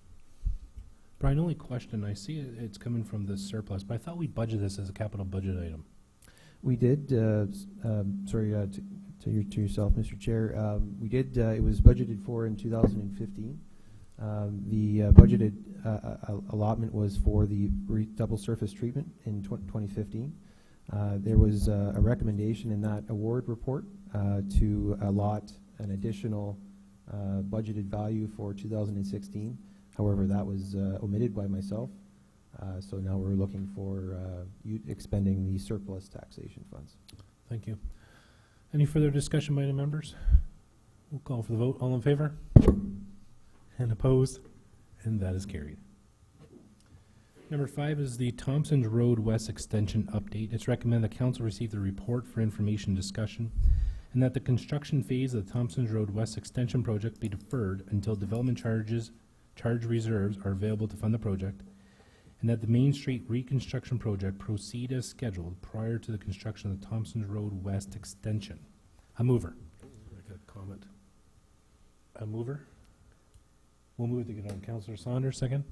Brian, only question. I see it's coming from the surplus, but I thought we budgeted this as a capital budget item. We did. Sorry, to yourself, Mr. Chair. We did. It was budgeted for in 2015. The budgeted allotment was for the double surface treatment in 2015. There was a recommendation in that award report to allot an additional budgeted value for 2016. However, that was omitted by myself. So now we're looking for expending the surplus taxation funds. Thank you. Any further discussion by the members? We'll call for the vote. All in favor? And opposed? And that is carried. Number 5 is the Thompson's Road West Extension update. It's recommended the council receive the report for information discussion and that the construction phase of the Thompson's Road West Extension project be deferred until development charge reserves are available to fund the project, and that the Main Street reconstruction project proceed as scheduled prior to the construction of the Thompson's Road West Extension. A mover. Make a comment. A mover. We'll move to get on. Councillor Saunders, second.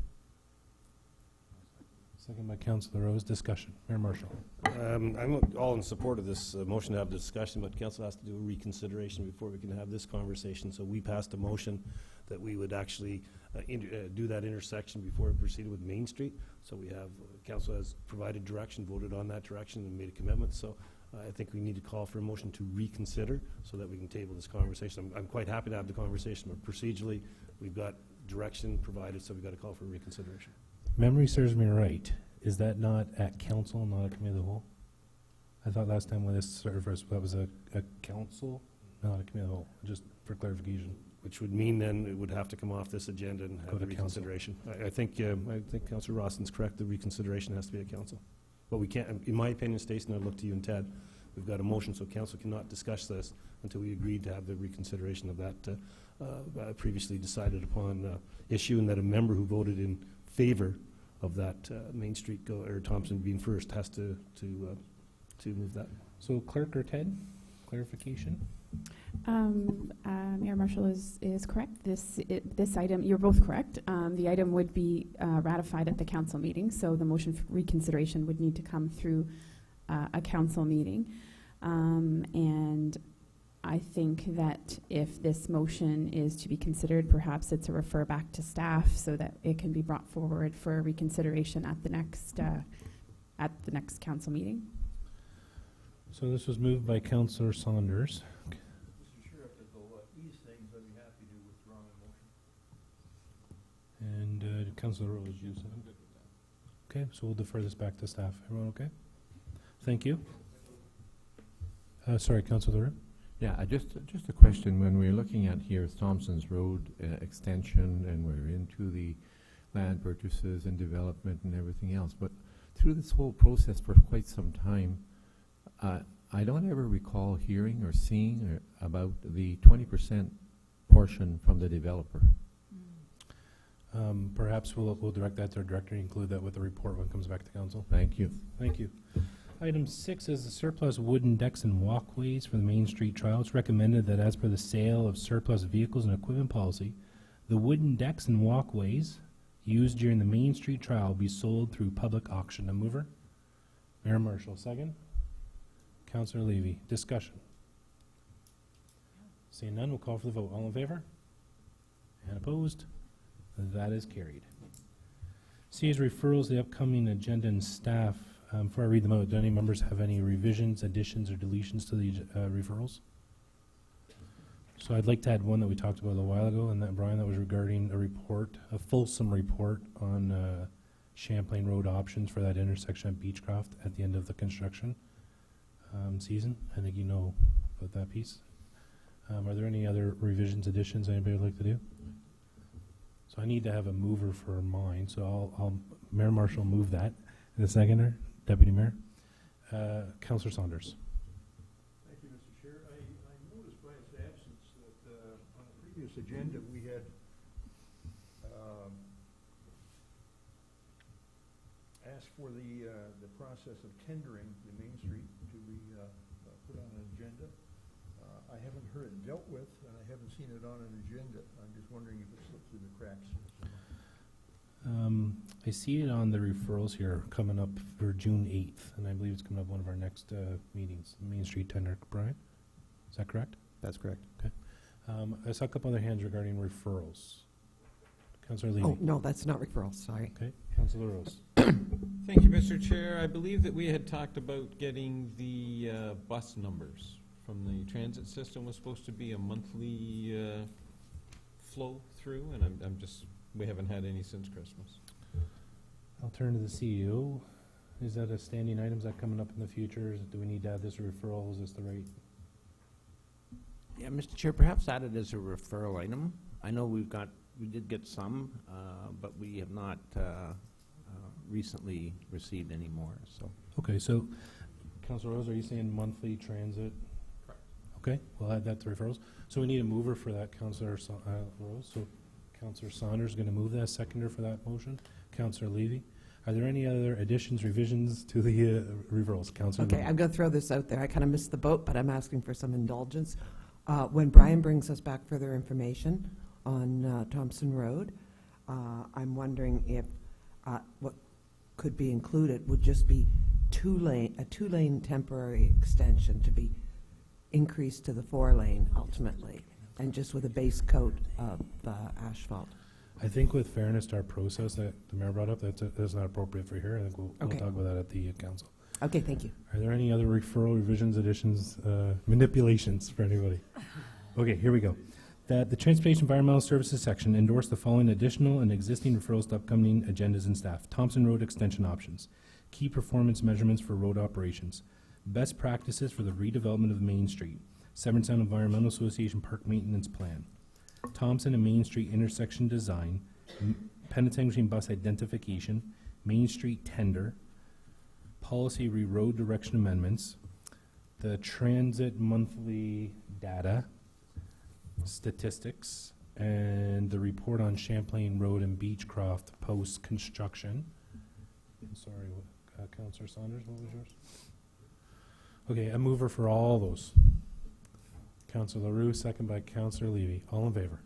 Second by Councillor Rose. Discussion. Mayor Marshall. I'm all in support of this motion to have the discussion, but council has to do a reconsideration before we can have this conversation. So we passed a motion that we would actually do that intersection before we proceeded with Main Street. So we have, council has provided direction, voted on that direction, and made a commitment. So I think we need to call for a motion to reconsider so that we can table this conversation. I'm quite happy to have the conversation, but procedurally, we've got direction provided, so we've got to call for reconsideration. Memory serves me right. Is that not at council, not a committee of the whole? I thought last time when this served us, that was a council, not a committee of the whole, just for clarification. Which would mean then it would have to come off this agenda and Go have to the reconsideration. I think Councillor Rawson's correct. The reconsideration has to be at council. But we can't, in my opinion, Stacey, and I look to you and Ted, we've got a motion, so council cannot discuss this until we agreed to have the reconsideration of that previously decided upon issue, and that a member who voted in favor of that Main Street or Thompson being first has to move that. So clerk or Ted, clarification? Mayor Marshall is correct. This item, you're both correct. The item would be ratified at the council meeting, so the motion for reconsideration would need to come through a council meeting. And I think that if this motion is to be considered, perhaps it's a refer back to staff so that it can be brought forward for reconsideration at the next council meeting. So this was moved by Councillor Saunders. Mr. Chair, if there'll ease things, I'd be happy to withdraw my motion. And Councillor Rose, you said? I'm good with that. Okay, so we'll defer this back to staff. Everyone okay? Thank you. Sorry, Councillor. Yeah, just a question. When we're looking at here Thompson's Road extension, and we're into the land purchases and development and everything else, but through this whole process for quite some time, I don't ever recall hearing or seeing about the 20% portion from the developer. Perhaps we'll direct that to our director and include that with the report when it comes back to council. Thank you. Thank you. Item 6 is the surplus wooden decks and walkways for the Main Street trial. It's recommended that as per the sale of surplus vehicles and equipment policy, the wooden decks and walkways used during the Main Street trial be sold through public auction. A mover? Mayor Marshall, second. Councillor Levy, discussion. Seeing none, we'll call for the vote. All in favor? And opposed? That is carried. C is referrals, the upcoming agenda and staff. Before I read them out, do any members have any revisions, additions, or deletions to the referrals? So I'd like to add one that we talked about a little while ago, and that, Brian, that was regarding a report, a fulsome report on Champlain Road options for that intersection at Beechcroft at the end of the construction season. I think you know about that piece. Are there any other revisions, additions anybody would like to do? So I need to have a mover for mine, so I'll Mayor Marshall move that. And the seconder, Deputy Mayor. Councillor Saunders. Thank you, Mr. Chair. I noticed by its absence that on a previous agenda, we had asked for the process of tendering the Main Street to be put on an agenda. I haven't heard it dealt with, and I haven't seen it on an agenda. I'm just wondering if it slipped through the cracks. I see it on the referrals here coming up for June 8th, and I believe it's coming up one of our next meetings, Main Street tender. Brian, is that correct? That's correct. Okay. I saw a couple other hands regarding referrals. Councillor Levy. Oh, no, that's not referrals, sorry. Okay. Councillor Rose. Thank you, Mr. Chair. I believe that we had talked about getting the bus numbers from the transit system. Was supposed to be a monthly flow through, and we haven't had any since Christmas. I'll turn to the CEO. Is that a standing item? Is that coming up in the future? Do we need to add this referral? Is this the right? Yeah, Mr. Chair, perhaps add it as a referral item. I know we did get some, but we have not recently received any more, so. Okay, so, Councilor Rose, are you saying monthly transit? Correct. Okay, we'll add that to referrals. So we need a mover for that, Councilor Rose. So Councilor Saunders is going to move that, seconder for that motion. Councilor Levy. Are there any other additions, revisions to the referrals? Councilor Okay, Levy. I'm going to throw this out there. I kind of missed the boat, but I'm asking for some indulgence. When Brian brings us back further information on Thompson Road, I'm wondering if what could be included would just be a two-lane temporary extension to be increased to the 4-lane ultimately, and just with a base coat of asphalt. I think with fairness to our process that the mayor brought up, that's not appropriate for here. I think we'll Okay. talk about that at the council. Okay, thank you. Are there any other referral, revisions, additions, manipulations for anybody? Okay, here we go. That the Transportation Environmental Services section endorse the following additional and existing referrals to upcoming agendas and staff. Thompson Road extension options, key performance measurements for road operations, best practices for the redevelopment of Main Street, Severnstown Environmental Association Park Maintenance Plan, Thompson and Main Street intersection design, Penetanguishene bus identification, Main Street tender, policy re-road direction amendments, the transit monthly data, statistics, and the report on Champlain Road and Beechcroft post-construction. I'm sorry, Councillor Saunders, what was yours? Okay, a mover for all those. Councillor LaRue, second by Councillor Levy. All in favor?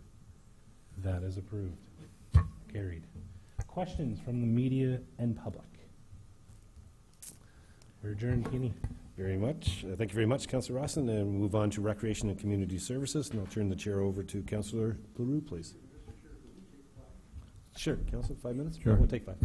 That is approved. Carried. Questions from the media and public? We're adjourned, Keeney. Very much. Thank you very much, Councillor Rawson. And we'll move on to Recreation and Community Services, and I'll turn the chair over to Councillor LaRue, please. Sure, Councillor, 5 minutes? Sure. We'll take 5.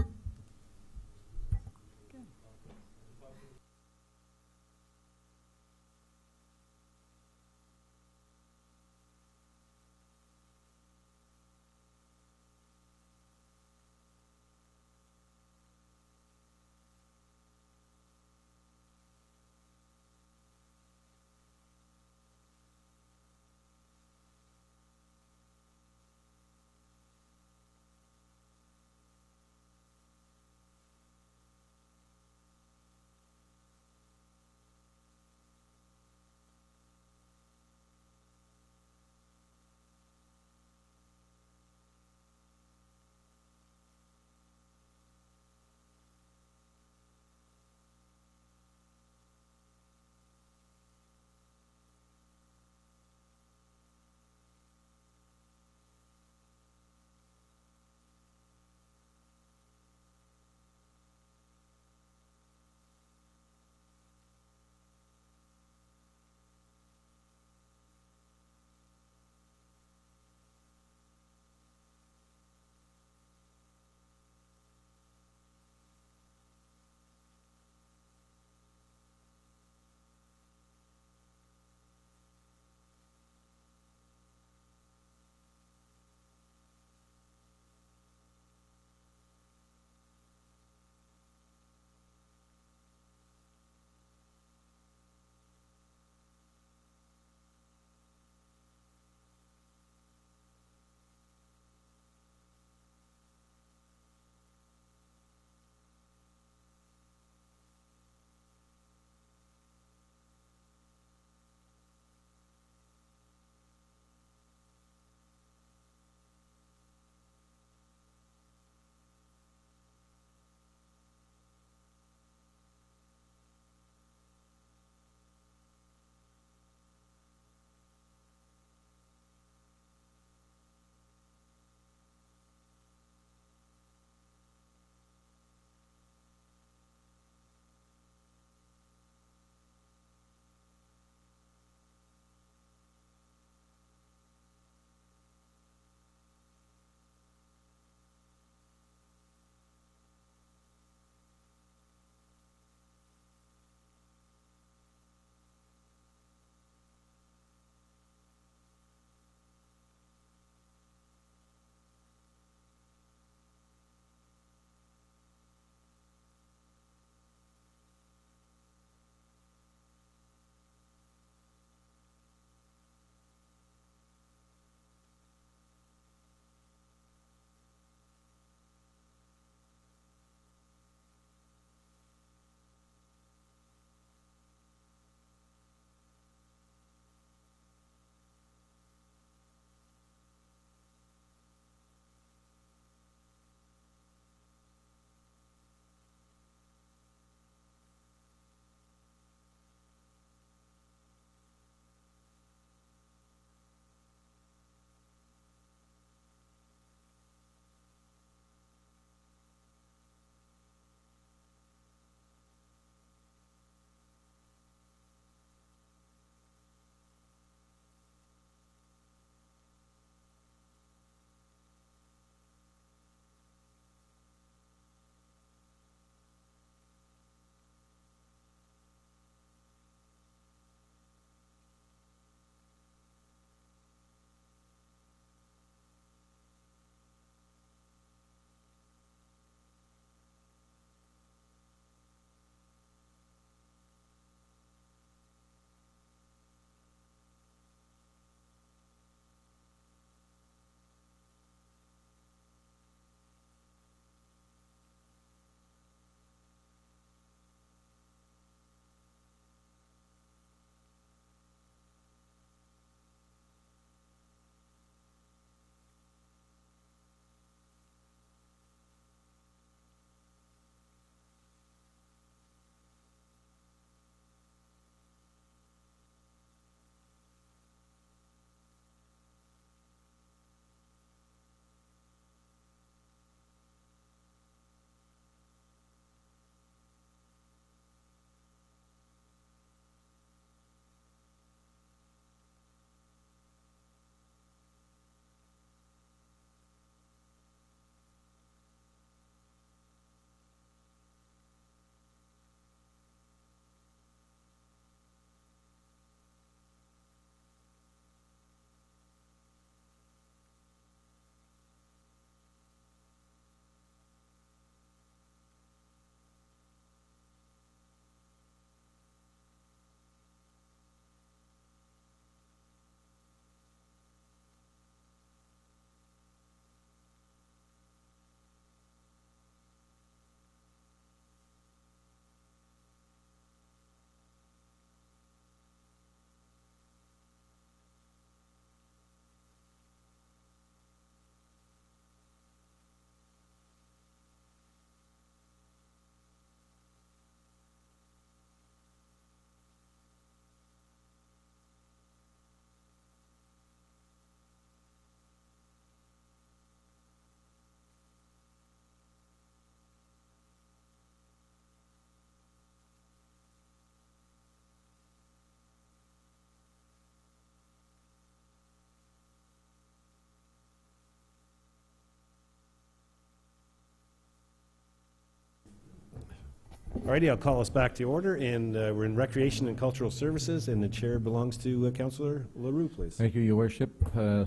Alrighty, I'll call us back to order, and we're in Recreation and Cultural Services, and the chair belongs to Councillor LaRue, please. Thank you, Your Worship.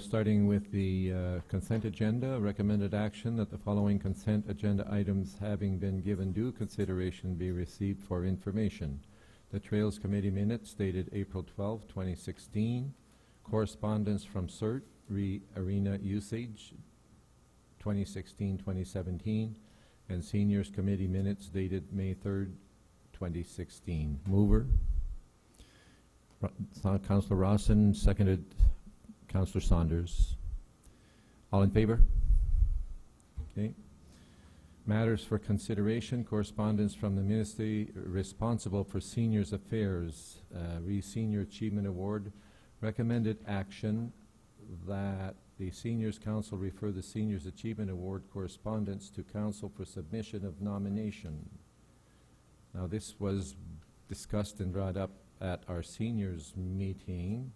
Starting with the consent agenda, recommended action that the following consent agenda items having been given due consideration be received for information. The Trails Committee minutes dated April 12, 2016, correspondence from CERT, Arena Usage, 2016-2017, and Seniors Committee minutes dated May 3rd, 2016. Mover, Councillor Rawson, seconded Councillor Saunders. All in favor? Okay. Matters for consideration, correspondence from the Ministry responsible for Seniors Affairs, Senior Achievement Award, recommended action that the Seniors Council refer the Seniors Achievement Award correspondence to Council for submission of nomination. Now, this was discussed and brought up at our seniors meeting,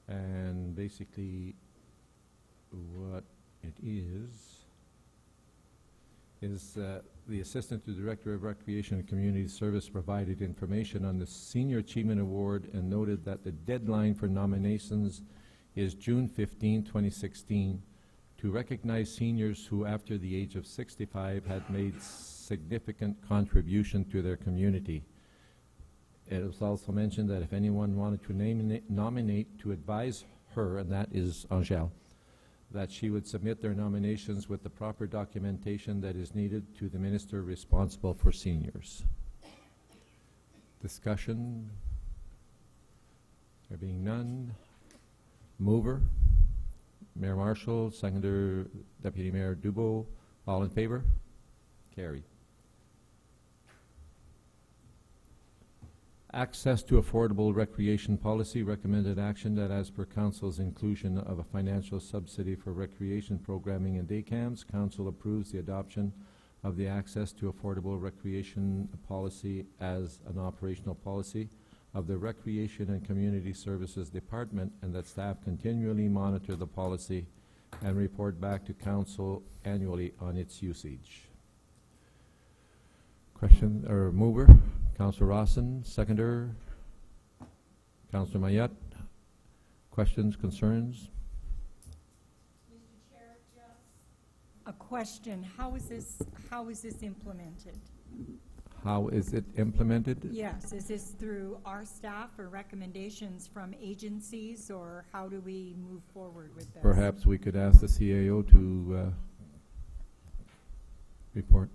and basically what it is the Assistant to the Director of Recreation and Community Service provided information on the Senior Achievement Award and noted that the deadline for nominations is June 15, 2016, to recognize seniors who, after the age of 65, had made significant contribution to their community. It was also mentioned that if anyone wanted to nominate to advise her, and that is Angèle, that she would submit their nominations with the proper documentation that is needed to the minister responsible for seniors. Discussion? There being none. Mover, Mayor Marshall, seconder, Deputy Mayor Dubo. All in favor? Carried. Access to affordable recreation policy, recommended action that as per Council's inclusion of a financial subsidy for recreation programming and day camps, Council approves the adoption of the access to affordable recreation policy as an operational policy of the Recreation and Community Services Department, and that staff continually monitor the policy and report back to Council annually on its usage. Question or mover? Councillor Rawson, seconder. Councillor Mayette. Questions, concerns? Mr. Chair, just a question. How is this implemented? How is it implemented? Yes, is this through our staff or recommendations from agencies, or how do we move forward with this? Perhaps we could ask the CAO to report.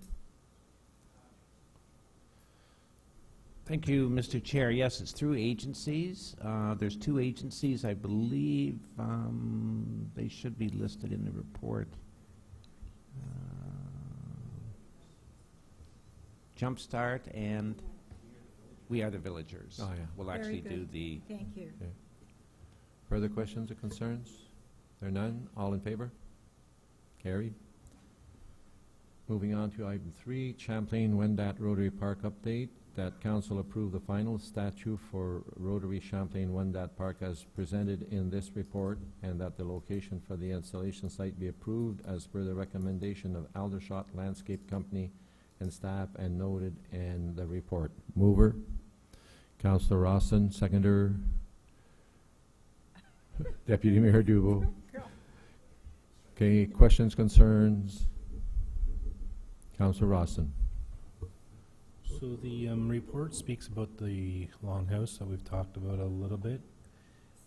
Thank you, Mr. Chair. Yes, it's through agencies. There's 2 agencies, I believe. They should be listed in the report. Jumpstart and We Are the Villagers. Oh, yeah. Will Very actually good. do the... Thank you. Okay. Further questions or concerns? There are none. All in favor? Carried. Moving on to item 3, Champlain-Wendat Rotary Park update. That Council approve the final statute for Rotary Champlain-Wendat Park as presented in this report, and that the location for the installation site be approved as per the recommendation of Aldershot Landscape Company and staff and noted in the report. Mover, Councillor Rawson, seconder, Deputy Mayor Dubo. Okay, questions, concerns? Councillor Rawson. So the report speaks about the longhouse that we've talked about a little bit,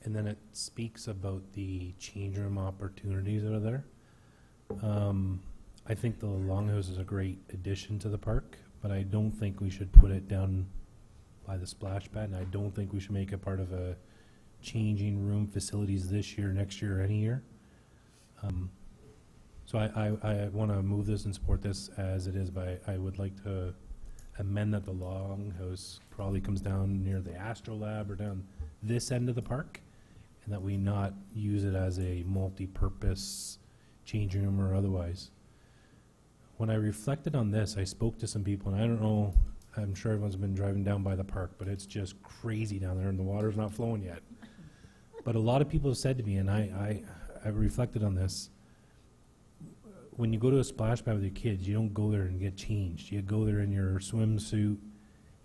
and then it speaks about the change room opportunities that are there. I think the longhouse is a great addition to the park, but I don't think we should put it down by the splash pad, and I don't think we should make it part of a changing room facilities this year, next year, or any year. So I want to move this and support this as it is, but I would like to amend that the longhouse probably comes down near the Astrolab or down this end of the park, and that we not use it as a multi-purpose changing room or otherwise. When I reflected on this, I spoke to some people, and I don't know, I'm sure everyone's been driving down by the park, but it's just crazy down there, and the water's not flowing yet. But a lot of people have said to me, and I reflected on this, when you go to a splash pad with your kids, you don't go there and get changed. You go there in your swimsuit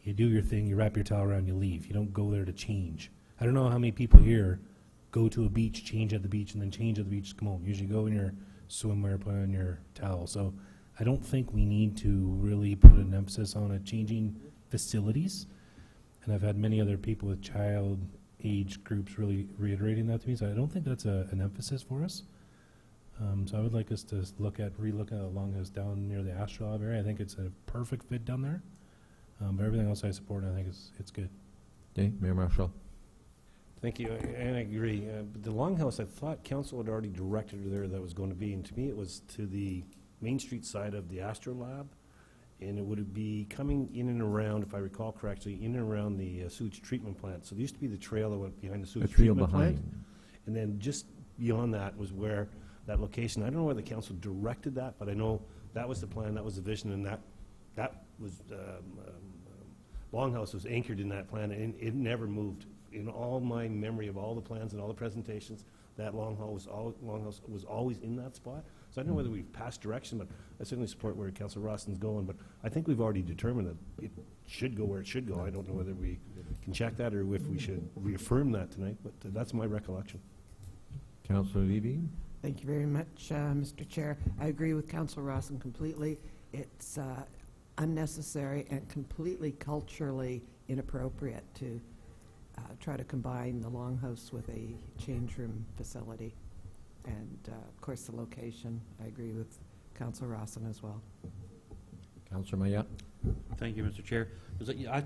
you do your thing, you wrap your towel around, you leave. You don't go there to change. I don't know how many people here go to a beach, change at the beach, and then change at the beach, come home. Usually go in your swimwear, put on your towel. So I don't think we need to really put an emphasis on it changing facilities. And I've had many other people with child age groups really reiterating that to me, so I don't think that's an emphasis for us. So I would like us to relook at the Longhouse down near the Astrolabe area. I think it's a perfect fit down there. But everything else I support, and I think it's good. Okay, Mayor Marshall. Thank you, and I agree. But the Longhouse, I thought council had already directed her there that was going to be, and to me it was to the Main Street side of the Astrolab, and it would be coming in and around, if I recall correctly, in and around the sewage treatment plant. So there used to be the trail that went behind the sewage treatment plant. And then just beyond that was where that location, I don't know whether the council directed that, but I know that was the plan, that was the vision, and that was, Longhouse was anchored in that plan, and it never moved. In all my memory of all the plans and all the presentations, that Longhouse was always in that spot. So I don't know whether we've passed direction, but I certainly support where Councillor Roston's going. But I think we've already determined that it should go where it should go. I don't know whether we can check that or if we should reaffirm that tonight, but that's my recollection. Councillor Levy? Thank you very much, Mr. Chair. I agree with Councillor Roston completely. It's unnecessary and completely culturally inappropriate to try to combine the Longhouse with a change room facility. And, of course, the location. I agree with Councillor Rosson as well. Councillor Mayat? Thank you, Mr. Chair.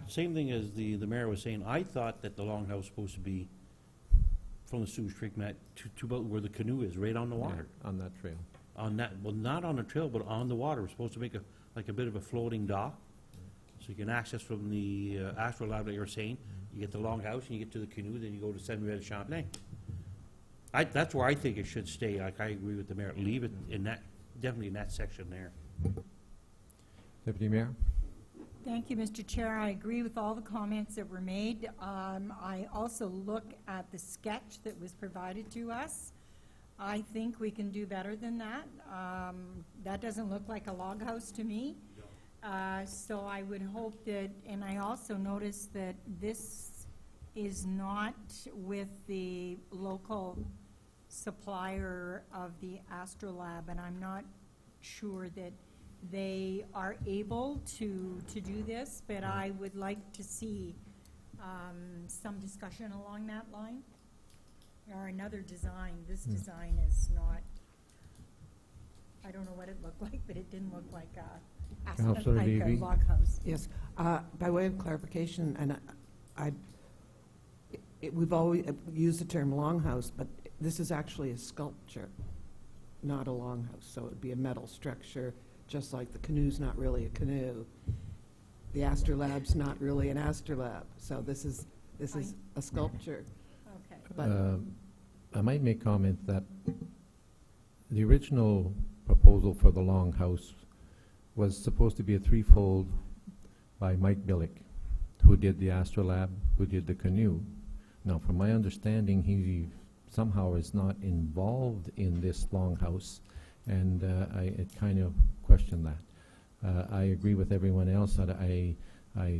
Same thing as the mayor was saying. I thought that the Longhouse was supposed to be from the sewage treatment to about where the canoe is, right on the water. Yeah, on that trail. On that, well, not on the trail, but on the water. We're supposed to make a bit of a floating dock, so you can access from the Astrolabe that you're saying. You get the Longhouse, and you get to the canoe, then you go to Saint-Michel de Champlain. That's where I think it should stay. Like, I agree with the mayor. Leave it in that, definitely in that section there. Deputy Mayor? Thank you, Mr. Chair. I agree with all the comments that were made. I also look at the sketch that was provided to us. I think we can do better than that. That doesn't look like a log house to me. So I would hope that, and I also noticed that this is not with the local supplier of the Astrolab, and I'm not sure that they are able to do this, but I would like to see some discussion along that line, or another design. This design is not, I don't know what it looked like, but it didn't look like a log house. Yes. By way of clarification, and we've always used the term longhouse, but this is actually a sculpture, not a longhouse. So it would be a metal structure, just like the canoe's not really a canoe. The Astrolab's not really an Astrolabe. So this is a sculpture. Okay. But I might make comment that the original proposal for the longhouse was supposed to be a threefold by Mike Billick, who did the Astrolabe, who did the canoe. Now, from my understanding, he somehow is not involved in this longhouse, and I kind of question that. I agree with everyone else that I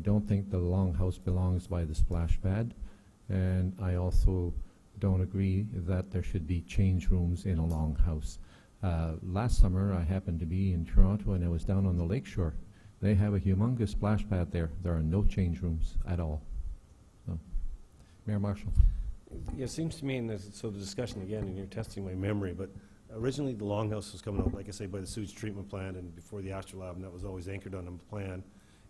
don't think the longhouse belongs by the splash pad, and I also don't agree that there should be change rooms in a longhouse. Last summer, I happened to be in Toronto, and I was down on the lakeshore. They have a humongous splash pad there. There are no change rooms at all. So, Mayor Marshall. Yeah, it seems to me, and so the discussion again, and you're testing my memory, but originally the longhouse was coming out, like I say, by the sewage treatment plant and before the Astrolabe, and that was always anchored on a plan.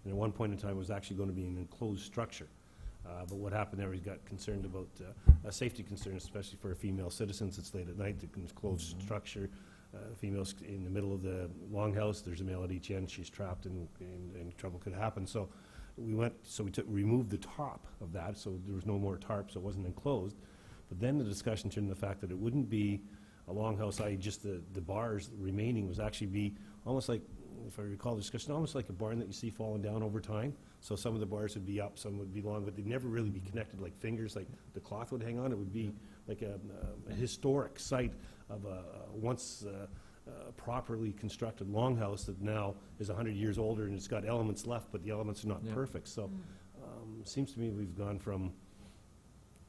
And at one point in time, it was actually going to be an enclosed structure. But what happened there, we got concerned about safety concerns, especially for female citizens. It's late at night, the enclosed structure. Females in the middle of the longhouse, there's a male at each end, she's trapped and trouble could happen. So we removed the top of that, so there was no more tarp, so it wasn't enclosed. But then the discussion turned to the fact that it wouldn't be a longhouse, i.e. just the bars remaining was actually be almost like, if I recall the discussion, almost like a barn that you see falling down over time. So some of the bars would be up, some would be long, but they'd never really be connected like fingers, like the cloth would hang on. It would be like a historic site of a once properly constructed longhouse that now is 100 years older and it's got elements left, but the elements are not perfect. So seems to me we've gone from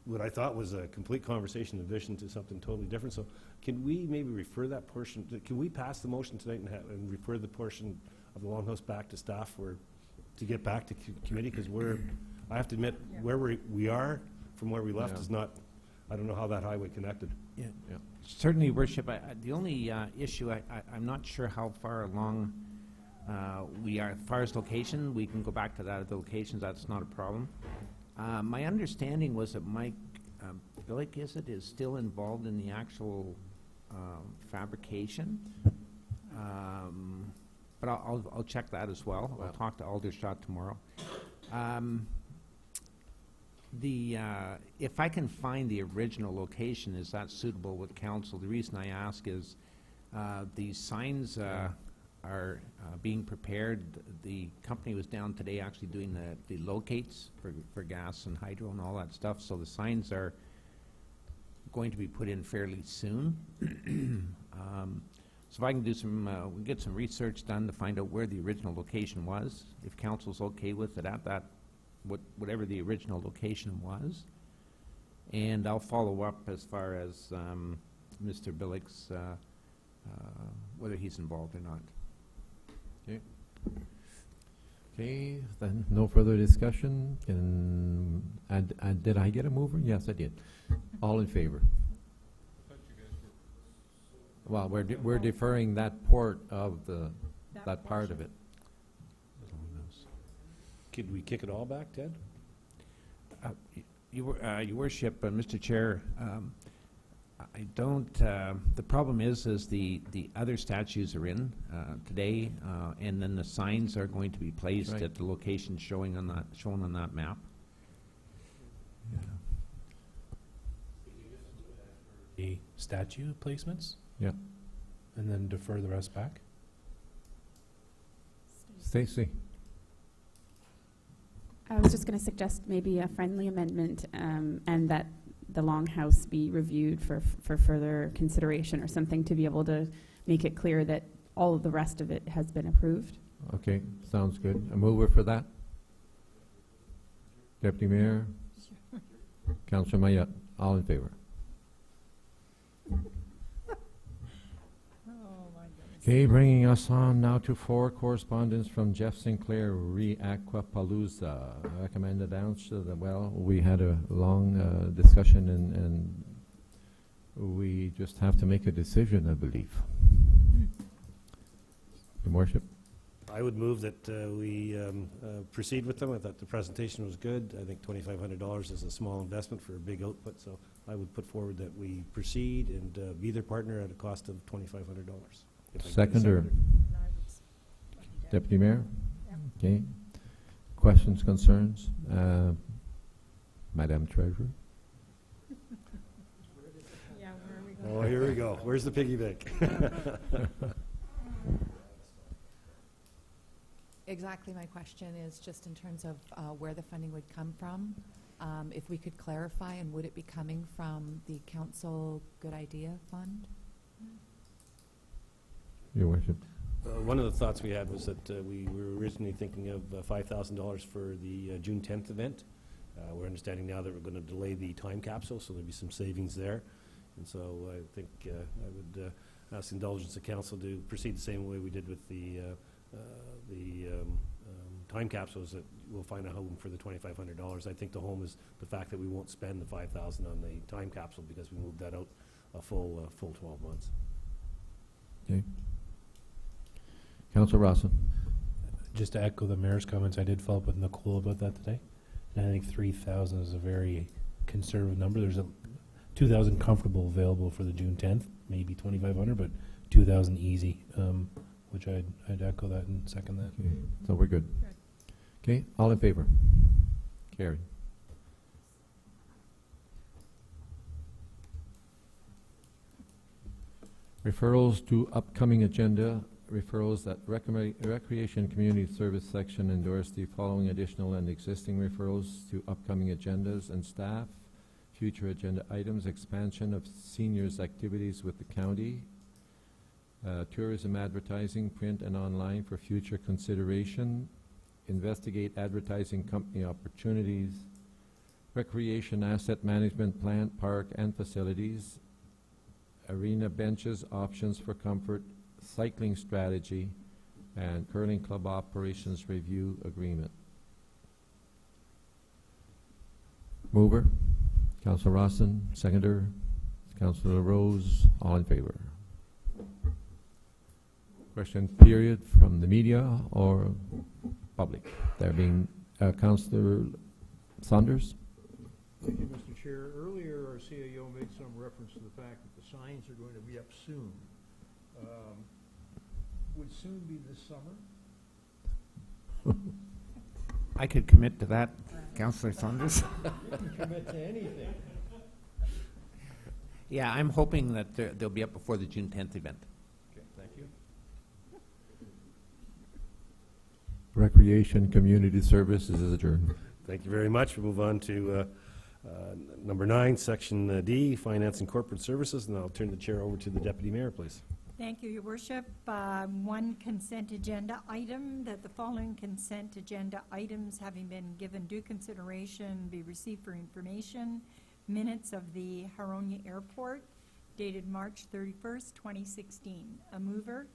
what I thought was a complete conversation and vision to something totally different. So can we maybe refer that portion, can we pass the motion tonight and refer the portion of the Longhouse back to staff to get back to committee? Because I have to admit, where we are from where we left is not, I don't know how that highway connected. Yeah. Certainly, Worship. The only issue, I'm not sure how far along we are. As far as location, we can go back to that at the locations. That's not a problem. My understanding was that Mike Billick, is still involved in the actual fabrication. But I'll check that as well. I'll talk to Aldershot tomorrow. If I can find the original location, is that suitable with council? The reason I ask is these signs are being prepared. The company was down today actually doing the locates for gas and hydro and all that stuff. So the signs are going to be put in fairly soon. So if I can do we get some research done to find out where the original location was, if council's okay with it at that, whatever the original location was. And I'll follow up as far as Mr. Billick's, whether he's involved or not. Okay. Okay, then no further discussion. And did I get a mover? Yes, I did. All in favor? Well, we're deferring that port of that part of it. Could we kick it all back, Ted? Your Worship, Mr. Chair, I don't. The problem is the other statues are in today, and then the signs are going to be placed at the location shown on that map. The statue placements? Yeah. And then defer the rest back? Stacy. I was just going to suggest maybe a friendly amendment, and that the Longhouse be reviewed for further consideration or something to be able to make it clear that all of the rest of it has been approved. Okay, sounds good. A mover for that? Deputy Mayor? Councillor Mayette, all in favor? Okay, bringing us on now to 4 correspondence from Jeff Sinclair, Aquapalooza. Recommended answer that, well, we had a long discussion and we just have to make a decision, I believe. Your Worship. I would move that we proceed with them. I thought the presentation was good. I think $2,500 is a small investment for a big output, so I would put forward that we proceed and be their partner at a cost of $2,500. Seconder. Deputy Mayor? Okay. Questions, concerns? Madam Treasurer? Yeah, where are we going? Oh, here we go. Where's the piggy bank? Exactly, my question is just in terms of where the funding would come from. If we could clarify, and would it be coming from the Council Good Idea Fund? Your Worship. One of the thoughts we had was that we were originally thinking of $5,000 for the June 10th event. We're understanding now that we're going to delay the time capsule, so there'll be some savings there. And so I think I would ask the indulgence of council to proceed the same way we did with the time capsules, that we'll find a home for the $2,500. I think the home is the fact that we won't spend the $5,000 on the time capsule because we moved that out a full 12 months. Okay. Councillor Rawson. Just to echo the mayor's comments, I did follow up with Nicole about that today, and I think 3,000 is a very conservative number. There's a 2,000 comfortable available for the June 10th, maybe 2,500, but 2,000 easy, which I'd echo that and second that. Okay. So we're good. Okay, all in favor? Carried. Referrals to upcoming agenda. Referrals that Recreation Community Service section endorse the following additional and existing referrals to upcoming agendas and staff. Future agenda items, expansion of seniors activities with the county. Tourism advertising, print and online for future consideration. investigate advertising company opportunities, recreation asset management plant, park and facilities, arena benches, options for comfort, cycling strategy, and curling club operations review agreement. Mover, Councillor Rawson, seconder, Councillor Rose, all in favor. Question period from the media or public? There being Councillor Saunders. Thank you, Mr. Chair. Earlier, our CAO made some reference to the fact that the signs are going to be up soon. Would soon be this summer? I could commit to that, Councillor Saunders. You can commit to anything. Yeah, I'm hoping that they'll be up before the June 10th event. Okay, thank you. Recreation Community Services is adjourned. Thank you very much. We'll move on to number 9, section D, Finance and Corporate Services, and I'll turn the chair over to the Deputy Mayor, please. Thank you, Your Worship. One consent agenda item, that the following consent agenda items, having been given due consideration, be received for information. Minutes of the Haronia Airport, dated March 31st, 2016. A mover?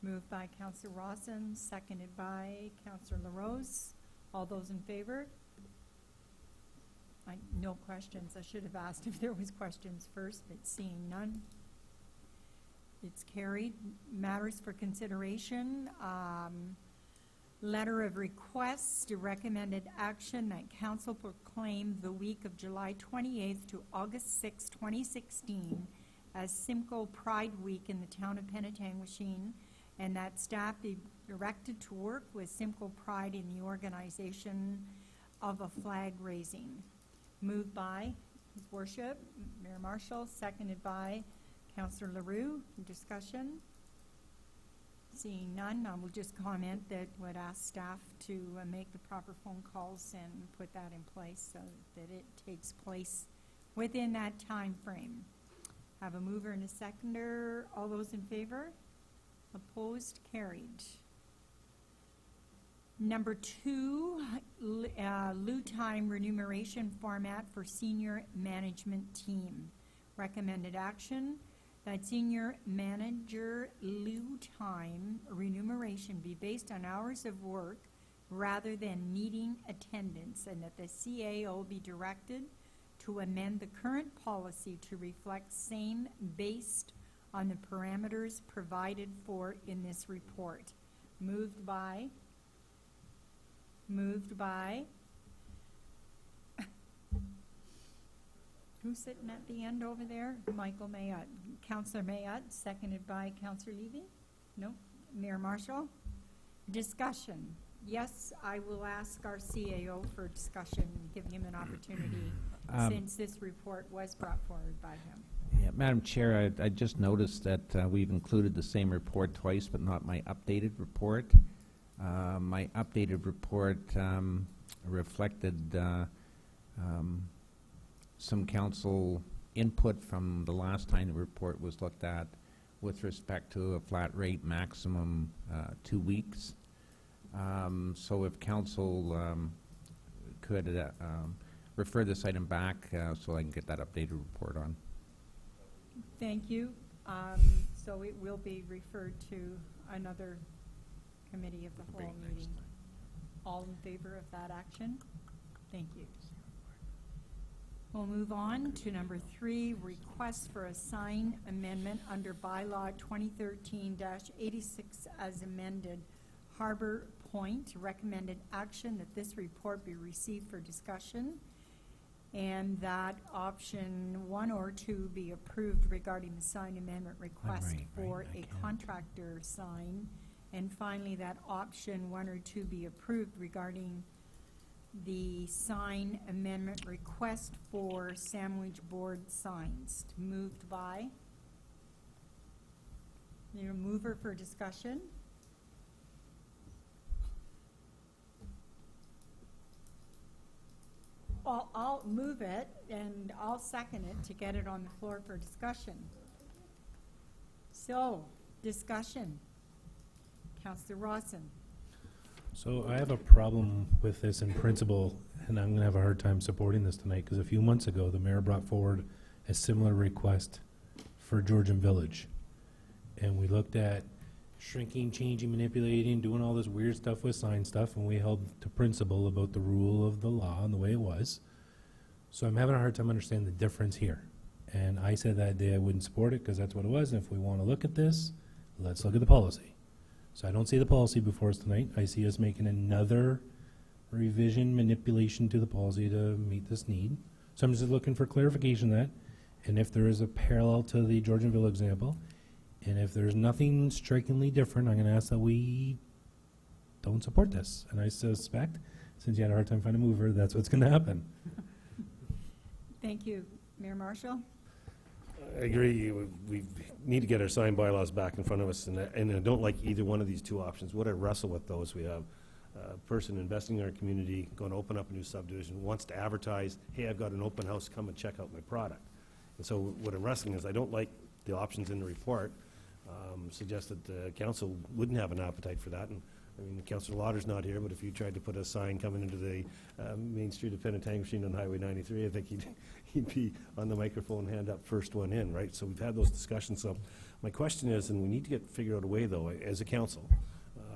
Moved by Councillor Rawson, seconded by Councillor LaRose. All those in favor? No questions. I should have asked if there was questions first, but seeing none. It's carried. Matters for consideration. Letter of request to recommended action that Council proclaim the week of July 28th to August 6, 2016 as Simcoe Pride Week in the town of Penetanguishene, and that staff be directed to work with Simcoe Pride in the organization of a flag raising. Moved by His Worship, Mayor Marshall, seconded by Councillor LaRue. Discussion? Seeing none, I will just comment that would ask staff to make the proper phone calls and put that in place so that it takes place within that time frame. Have a mover and a seconder. All those in favor? Opposed? Carried. Number 2, lieu time remuneration format for senior management team. Recommended action that senior manager lieu time remuneration be based on hours of work rather than meeting attendance, and that the CAO be directed to amend the current policy to reflect same based on the parameters provided for in this report. Moved by who's sitting at the end over there? Michael Mayotte. Councillor Mayotte, seconded by Councillor Levy? No? Mayor Marshall? Discussion. Yes, I will ask our CAO for discussion, give him an opportunity, since this report was brought forward by him. Yeah, Madam Chair, I just noticed that we've included the same report twice, but not my updated report. My updated report reflected some council input from the last time the report was looked at with respect to a flat rate maximum 2 weeks. So if council could refer this item back so I can get that updated report on. Thank you. So it will be referred to another committee of the whole meeting. All in favor of that action? Thank you. We'll move on to number 3, request for a sign amendment under bylaw 2013-86 as amended. Harbor Point, recommended action that this report be received for discussion and that option 1 or 2 be approved regarding the sign amendment request for a contractor sign, and finally that option 1 or 2 be approved regarding the sign amendment request for sandwich board signs. Moved by your mover for discussion. I'll move it and I'll second it to get it on the floor for discussion. So, discussion. Councillor Rawson. So I have a problem with this in principle, and I'm going to have a hard time supporting this tonight, because a few months ago, the mayor brought forward a similar request for Georgian Village. And we looked at shrinking, changing, manipulating, doing all this weird stuff with sign stuff, and we held to principle about the rule of the law and the way it was. So I'm having a hard time understanding the difference here. And I said that day I wouldn't support it, because that's what it was, and if we want to look at this, let's look at the policy. So I don't see the policy before us tonight. I see us making another revision, manipulation to the policy to meet this need. So I'm just looking for clarification of that, and if there is a parallel to the Georgianville example, and if there's nothing strikingly different, I'm going to ask that we don't support this. And I suspect, since you had a hard time finding a mover, that's what's going to happen. Thank you. Mayor Marshall? I agree. We need to get our sign bylaws back in front of us, and I don't like either one of these two options. What I wrestle with, though, is we have a person investing in our community, going to open up a new subdivision, wants to advertise, hey, I've got an open house, come and check out my product. And so what I'm wrestling is I don't like the options in the report, suggest that the council wouldn't have an appetite for that. And I mean, Councillor Lauder's not here, but if you tried to put a sign coming into the main street of Penetanguishene on Highway 93, I think he'd be on the microphone, hand up, first one in, right? So we've had those discussions. So my question is, and we need to figure out a way, though, as a council,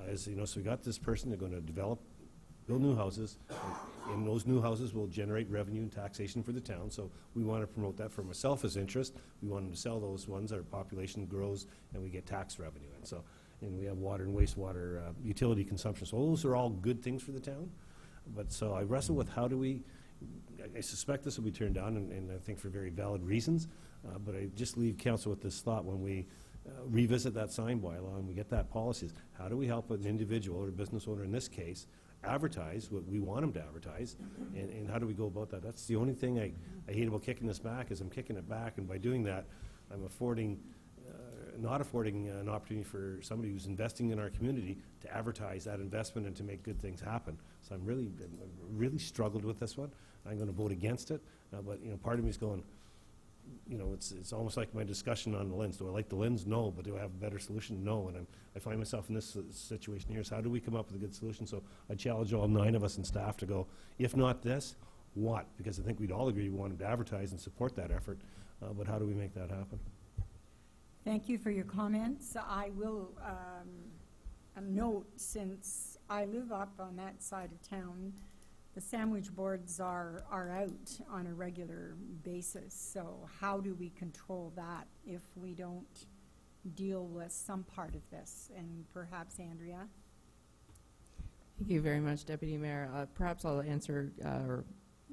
as you know, so we got this person, they're going to build new houses, and those new houses will generate revenue and taxation for the town. So we want to promote that for myself as interest. We want them to sell those ones, our population grows, and we get tax revenue. And so, and we have water and wastewater utility consumption. So those are all good things for the town. But so I wrestle with how do we, I suspect this will be turned down, and I think for very valid reasons, but I just leave council with this thought when we revisit that sign bylaw and we get that policies, how do we help an individual or a business owner in this case advertise what we want them to advertise, and how do we go about that? That's the only thing I hate about kicking this back, is I'm kicking it back, and by doing that, I'm not affording an opportunity for somebody who's investing in our community to advertise that investment and to make good things happen. So I'm really struggled with this one. I'm going to vote against it, but you know, part of me is going, you know, it's almost like my discussion on the lens. Do I like the lens? No. But do I have a better solution? No. And I find myself in this situation here. So how do we come up with a good solution? So I challenge all 9 of us and staff to go, if not this, what? Because I think we'd all agree we want them to advertise and support that effort. But how do we make that happen? Thank you for your comments. I will note, since I live up on that side of town, the sandwich boards are out on a regular basis. So how do we control that if we don't deal with some part of this? And perhaps Andrea? Thank you very much, Deputy Mayor. Perhaps I'll answer or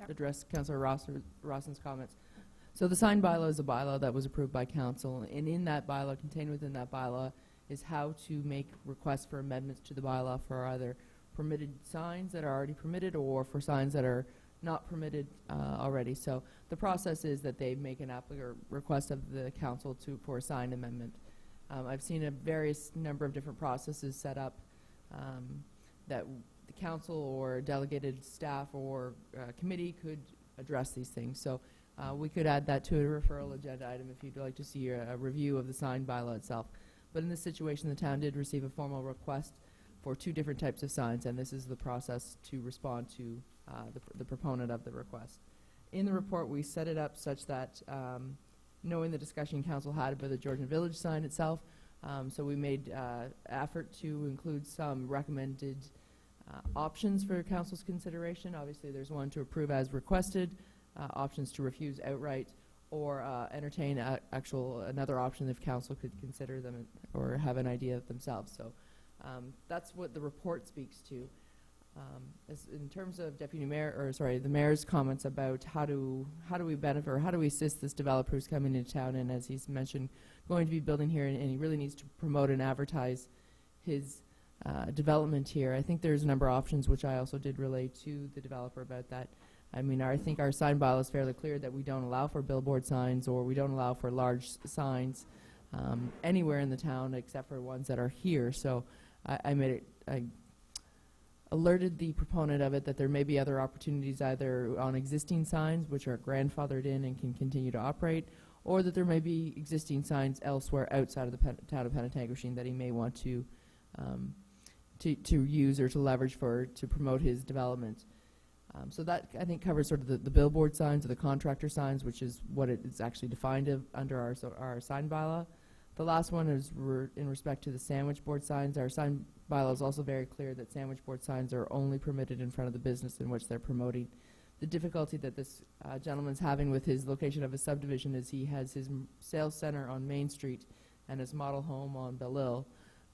address Councillor Rawson's comments. So the sign bylaw is a bylaw that was approved by council, and in that bylaw, contained within that bylaw, is how to make requests for amendments to the bylaw for either permitted signs that are already permitted or for signs that are not permitted already. So the process is that they make an request of the council for a sign amendment. I've seen a various number of different processes set up that the council or delegated staff or committee could address these things. So we could add that to a referral agenda item if you'd like to see a review of the sign bylaw itself. But in this situation, the town did receive a formal request for 2 different types of signs, and this is the process to respond to the proponent of the request. In the report, we set it up such that, knowing the discussion council had about the Georgian Village sign itself, so we made effort to include some recommended options for council's consideration. Obviously, there's one to approve as requested, options to refuse outright, or entertain another option if council could consider them or have an idea themselves. So that's what the report speaks to. In terms of Deputy Mayor, or sorry, the Mayor's comments about how do we benefit or how do we assist this developer who's coming into town, and as he's mentioned, going to be building here, and he really needs to promote and advertise his development here. I think there's a number of options which I also did relay to the developer about that. I mean, I think our sign bylaw is fairly clear that we don't allow for billboard signs, or we don't allow for large signs anywhere in the town except for ones that are here. So I alerted the proponent of it that there may be other opportunities either on existing signs which are grandfathered in and can continue to operate, or that there may be existing signs elsewhere outside of the town of Penetanguishene that he may want to to use or to leverage to promote his development. So that, I think, covers sort of the billboard signs or the contractor signs, which is what it is actually defined under our sign bylaw. The last one is in respect to the sandwich board signs. Our sign bylaw is also very clear that sandwich board signs are only permitted in front of the business in which they're promoting. The difficulty that this gentleman's having with his location of his subdivision is he has his sales center on Main Street and his model home on Belle-Île.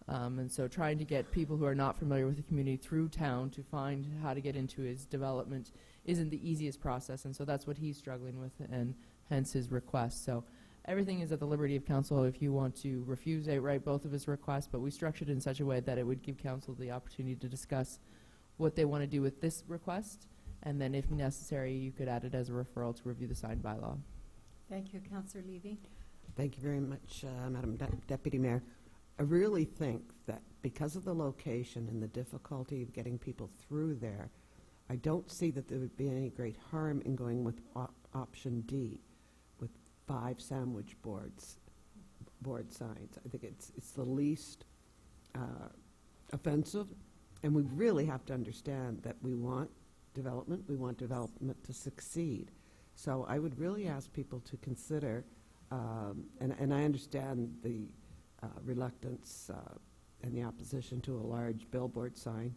And so trying to get people who are not familiar with the community through town to find how to get into his development isn't the easiest process, and so that's what he's struggling with, and hence his request. So everything is at the liberty of council if you want to refuse outright both of his requests, but we structured it in such a way that it would give council the opportunity to discuss what they want to do with this request, and then if necessary, you could add it as a referral to review the signed bylaw. Thank you, Councillor Levy. Thank you very much, Madam Deputy Mayor. I really think that because of the location and the difficulty of getting people through there, I don't see that there would be any great harm in going with option D, with 5 sandwich board signs. I think it's the least offensive, and we really have to understand that we want development to succeed. So I would really ask people to consider, and I understand the reluctance and the opposition to a large billboard sign.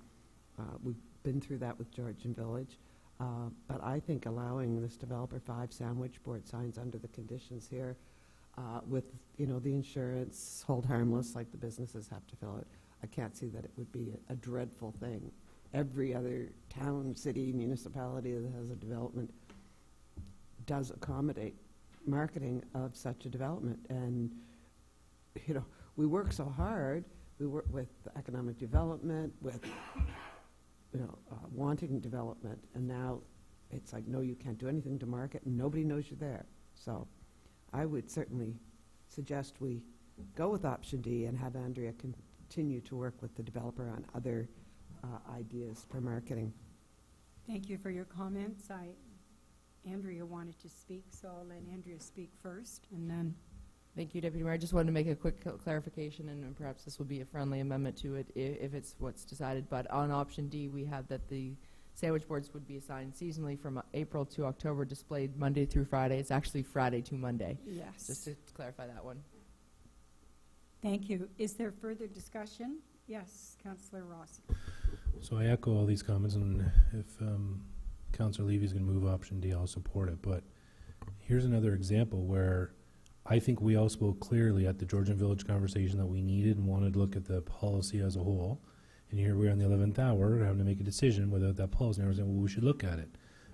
We've been through that with Georgian Village. But I think allowing this developer 5 sandwich board signs under the conditions here with, the insurance, hold harmless, like the businesses have to fill it, I can't see that it would be a dreadful thing. Every other town, city, municipality that has a development does accommodate marketing of such a development. And we work so hard. We work with economic development, with wanting development, and now it's like, no, you can't do anything to market, and nobody knows you're there. So I would certainly suggest we go with option D and have Andrea continue to work with the developer on other ideas for marketing. Thank you for your comments. Andrea wanted to speak, so I'll let Andrea speak first, and then... Thank you, Deputy Mayor. I just wanted to make a quick clarification, and perhaps this will be a friendly amendment to it if it's what's decided. But on option D, we have that the sandwich boards would be assigned seasonally from April to October, displayed Monday through Friday. It's actually Friday to Monday. Yes. Just to clarify that one. Thank you. Is there further discussion? Yes, Councillor Ross. So I echo all these comments, and if Councillor Levy's going to move option D, I'll support it. But here's another example where I think we all spoke clearly at the Georgian Village conversation that we needed and wanted to look at the policy as a whole. And here we are in the 11th hour having to make a decision without that policy. And I was saying, well, we should look at it.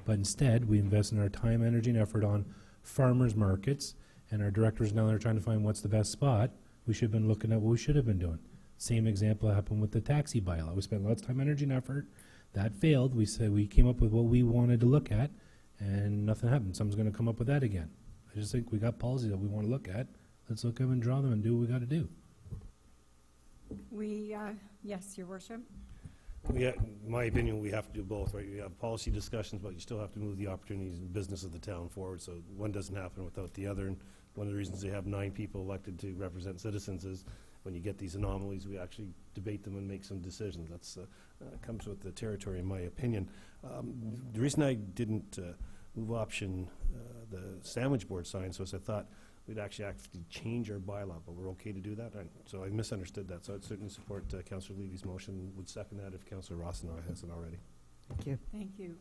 But instead, we invest in our time, energy, and effort on farmers markets, and our directors now are trying to find what's the best spot. We should have been looking at what we should have been doing. Same example happened with the taxi bylaw. We spent lots of time, energy, and effort. That failed. We said we came up with what we wanted to look at, and nothing happened. Someone's going to come up with that again. I just think we got policies that we want to look at. Let's look at them and draw them and do what we got to do. Yes, Your Worship. In my opinion, we have to do both, right? You have policy discussions, but you still have to move the opportunities and business of the town forward, so one doesn't happen without the other. And one of the reasons they have 9 people elected to represent citizens is when you get these anomalies, we actually debate them and make some decisions. That's comes with the territory, in my opinion. The reason I didn't move option the sandwich board sign, so as I thought we'd actually change our bylaw, but we're okay to do that. So I misunderstood that. So I'd certainly support Councillor Levy's motion. Would second that if Councillor Rawson hasn't already. Thank you. Thank you.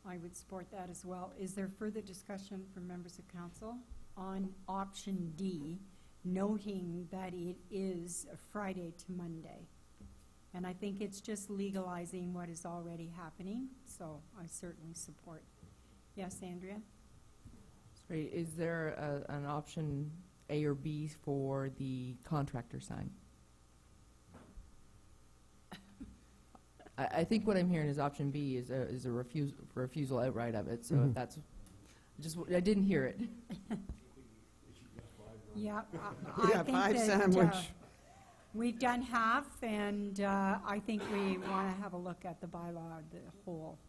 I would support that as well. Is there further discussion from members of council on option D, noting that it is a Friday to Monday? And I think it's just legalizing what is already happening, so I certainly support. Yes, Andrea? Sorry, is there an option A or B for the contractor sign? I think what I'm hearing is option B is a refusal outright of it. So if that's just I didn't hear it. Yeah, Yeah, I think 5 that, sandwich. we've done half, and I think we want to have a look at the bylaw, the whole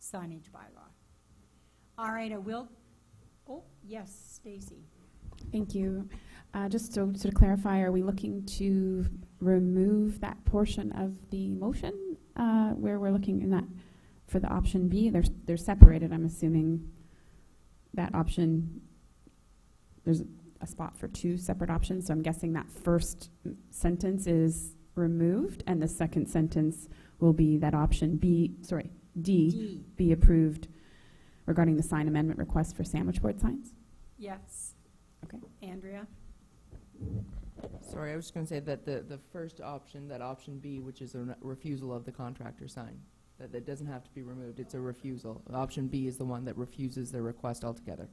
signage bylaw. All right, I will. Oh, yes, Stacy. Thank you. Just to clarify, are we looking to remove that portion of the motion where we're looking in that for the option B? They're separated. I'm assuming that option, there's a spot for two separate options. So I'm guessing that first sentence is removed and the second sentence will be that option D, be approved regarding the sign amendment request for sandwich board signs. Yes. Okay. Andrea? Sorry, I was just going to say that the first option, that option B, which is a refusal of the contractor sign, that doesn't have to be removed. It's a refusal. Option B is the one that refuses the request altogether.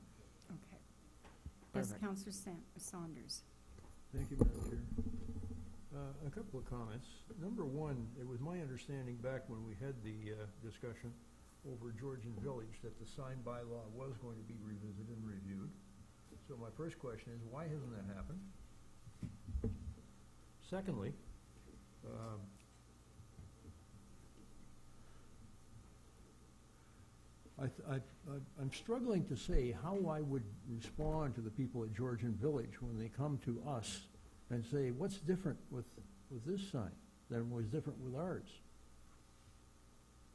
Okay. Yes, Perfect. Councillor Saunders. Thank you, Madam Chair. A couple of comments. Number one, it was my understanding back when we had the discussion over Georgian Village that the sign bylaw was going to be revisited and reviewed. So my first question is, why hasn't that happened? Secondly, I'm struggling to say how I would respond to the people at Georgian Village when they come to us and say, what's different with this sign than was different with ours?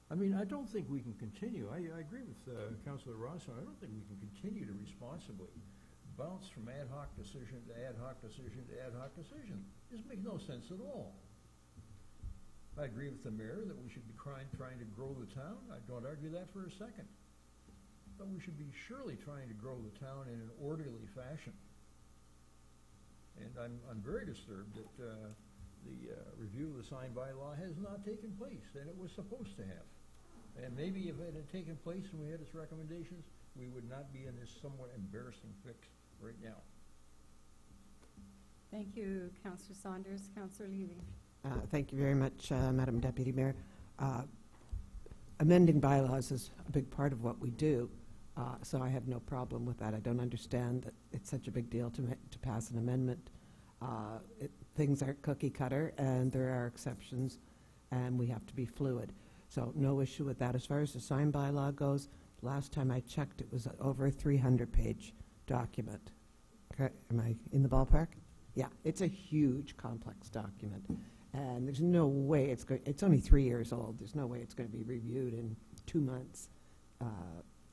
I mean, I don't think we can continue. I agree with Councillor Rosson. I don't think we can continue to responsibly bounce from ad hoc decision to ad hoc decision to ad hoc decision. This makes no sense at all. I agree with the mayor that we should be trying to grow the town. I don't argue that for a second. But we should be surely trying to grow the town in an orderly fashion. And I'm very disturbed that the review of the sign bylaw has not taken place, and it was supposed to have. And maybe if it had taken place and we had its recommendations, we would not be in this somewhat embarrassing fix right now. Thank you, Councillor Saunders. Councillor Levy. Thank you very much, Madam Deputy Mayor. Amending bylaws is a big part of what we do, so I have no problem with that. I don't understand that it's such a big deal to pass an amendment. Things aren't cookie cutter, and there are exceptions, and we have to be fluid. So no issue with that. As far as the sign bylaw goes, last time I checked, it was over a 300-page document. Okay, am I in the ballpark? Yeah, it's a huge, complex document, and there's no way it's only 3 years old. There's no way it's going to be reviewed in 2 months.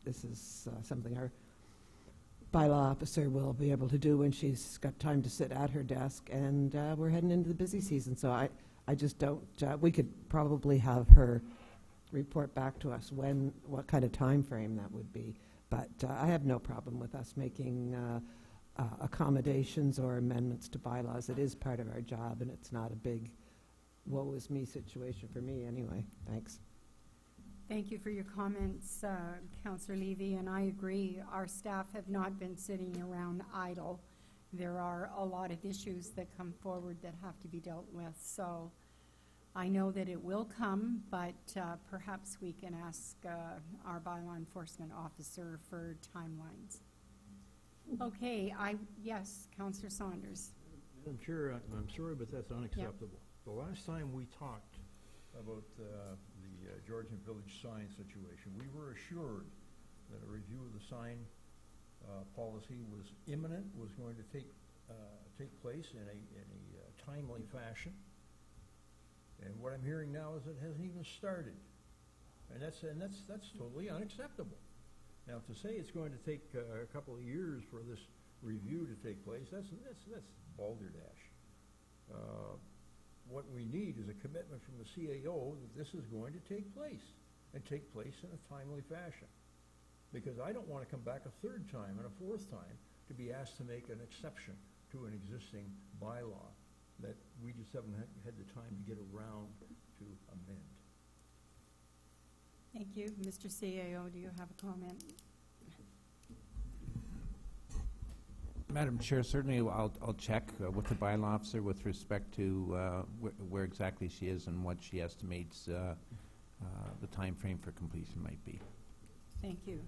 This is something our bylaw officer will be able to do when she's got time to sit at her desk, and we're heading into the busy season, so I just don't, we could probably have her report back to us what kind of time frame that would be, but I have no problem with us making accommodations or amendments to bylaws. It is part of our job, and it's not a big woe is me situation for me anyway. Thanks. Thank you for your comments, Councillor Levy, and I agree. Our staff have not been sitting around idle. There are a lot of issues that come forward that have to be dealt with. So I know that it will come, but perhaps we can ask our bylaw enforcement officer for timelines. Okay, yes, Councillor Saunders. Madam Chair, I'm sorry, but that's unacceptable. The last time we talked about the Georgian Village sign situation, we were assured that a review of the sign policy was imminent, was going to take place in a timely fashion. And what I'm hearing now is it hasn't even started, and that's totally unacceptable. Now, to say it's going to take a couple of years for this review to take place, that's balderdash. What we need is a commitment from the CAO that this is going to take place, and take place in a timely fashion. Because I don't want to come back a third time and a fourth time to be asked to make an exception to an existing bylaw that we just haven't had the time to get around to amend. Thank you. Mr. CAO, do you have a comment? Madam Chair, certainly I'll check with the bylaw officer with respect to where exactly she is and what she estimates the time frame for completion might be. Thank you.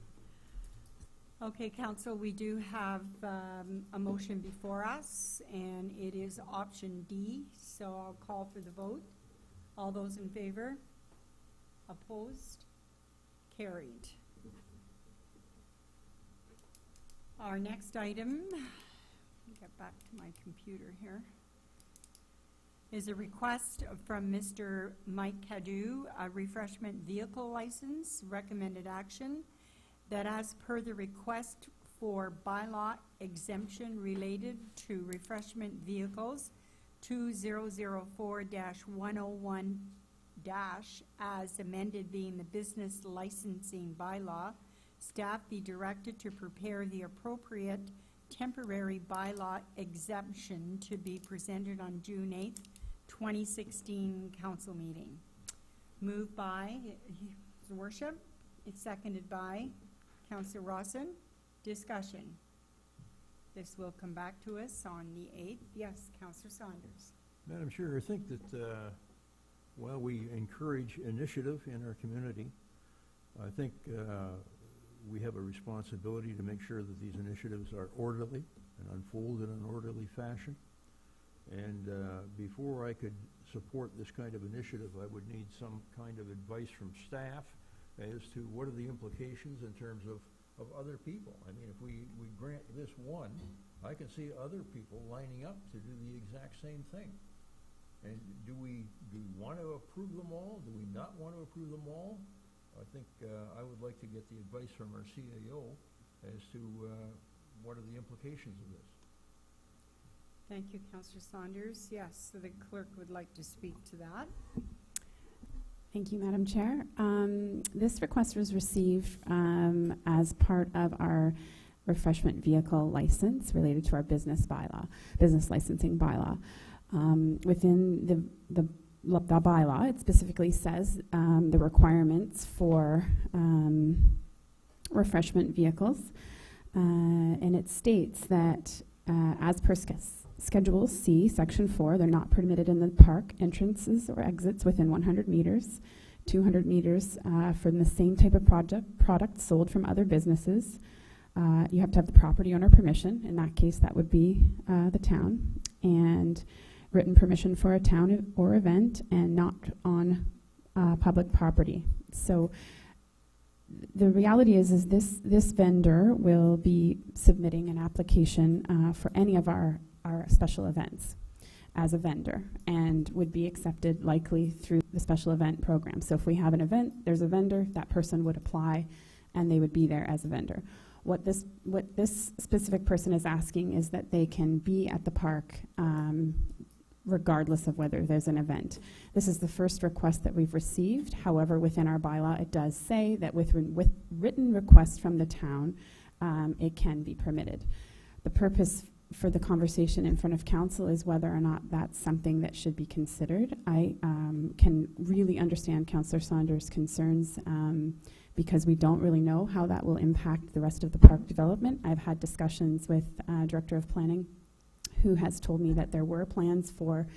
Okay, Council, we do have a motion before us, and it is option D, so I'll call for the vote. All those in favor? Opposed? Carried. Our next item get back to my computer here, is a request from Mr. Mike Cadu, a refreshment vehicle license, recommended action, that as per the request for bylaw exemption related to refreshment vehicles 2004-101- as amended being the business licensing bylaw, staff be directed to prepare the appropriate temporary bylaw exemption to be presented on June 8th, 2016 council meeting. Moved by His Worship. It's seconded by Councillor Rawson. Discussion. This will come back to us on the 8th. Yes, Councillor Saunders. Madam Chair, I think that while we encourage initiative in our community, I think we have a responsibility to make sure that these initiatives are orderly and unfold in an orderly fashion. And before I could support this kind of initiative, I would need some kind of advice from staff as to what are the implications in terms of other people. I mean, if we grant this one, I can see other people lining up to do the exact same thing. And do we want to approve them all? Do we not want to approve them all? I think I would like to get the advice from our CAO as to what are the implications of this. Thank you, Councillor Saunders. Yes, so the clerk would like to speak to that. Thank you, Madam Chair. This request was received as part of our refreshment vehicle license related to our business licensing bylaw. Within the bylaw, it specifically says the requirements for refreshment vehicles, and it states that as per Schedule C, Section 4, they're not permitted in the park entrances or exits within 100 meters, 200 meters from the same type of product sold from other businesses. You have to have the property owner permission. In that case, that would be the town, and written permission for a town or event, and not on public property. So the reality is this vendor will be submitting an application for any of our special events as a vendor, and would be accepted likely through the special event program. So if we have an event, there's a vendor, that person would apply, and they would be there as a vendor. What this specific person is asking is that they can be at the park regardless of whether there's an event. This is the first request that we've received. However, within our bylaw, it does say that with written requests from the town, it can be permitted. The purpose for the conversation in front of council is whether or not that's something that should be considered. I can really understand Councillor Saunders' concerns because we don't really know how that will impact the rest of the park development. I've had discussions with Director of Planning, who has told me that there were plans for,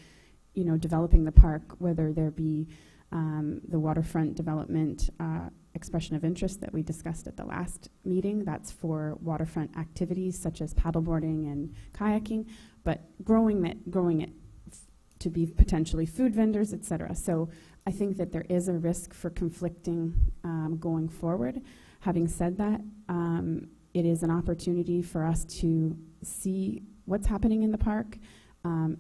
developing the park, whether there be the waterfront development expression of interest that we discussed at the last meeting. That's for waterfront activities such as paddleboarding and kayaking, but growing it to be potentially food vendors, etc. So I think that there is a risk for conflicting going forward. Having said that, it is an opportunity for us to see what's happening in the park.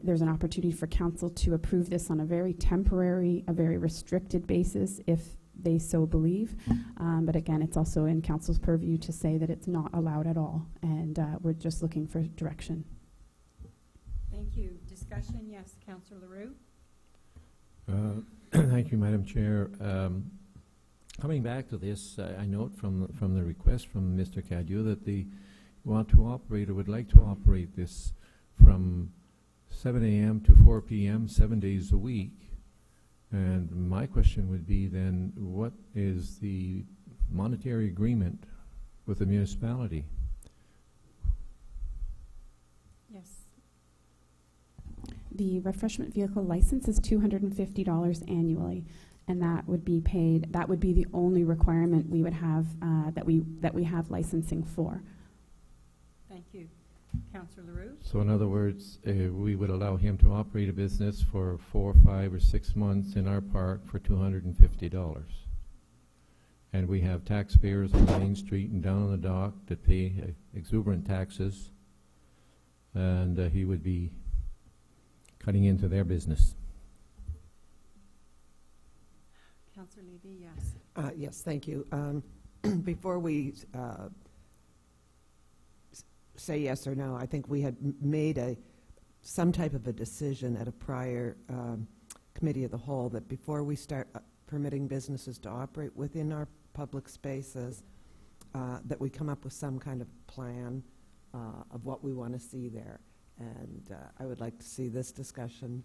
There's an opportunity for council to approve this on a very temporary, a very restricted basis if they so believe. But again, it's also in council's purview to say that it's not allowed at all. And we're just looking for direction. Thank you. Discussion? Yes, Councillor Leroux. Thank you, Madam Chair. Coming back to this, I note from the request from Mr. Cadieux that they want to operate or would like to operate this from 7 a.m. to 4 p.m. 7 days a week. And my question would be then, what is the monetary agreement with the municipality? Yes. The refreshment vehicle license is $250 annually, and that would be paid. That would be the only requirement we would have that we have licensing for. Thank you. Councillor Leroux. So in other words, we would allow him to operate a business for 4, 5, or 6 months in our park for $250. And we have taxpayers on Main Street and down on the dock that pay exuberant taxes. and he would be cutting into their business. Councillor Levy, yes. Yes, thank you. Before we say yes or no, I think we had made some type of a decision at a prior committee of the whole that before we start permitting businesses to operate within our public spaces, that we come up with some kind of plan of what we want to see there. And I would like to see this discussion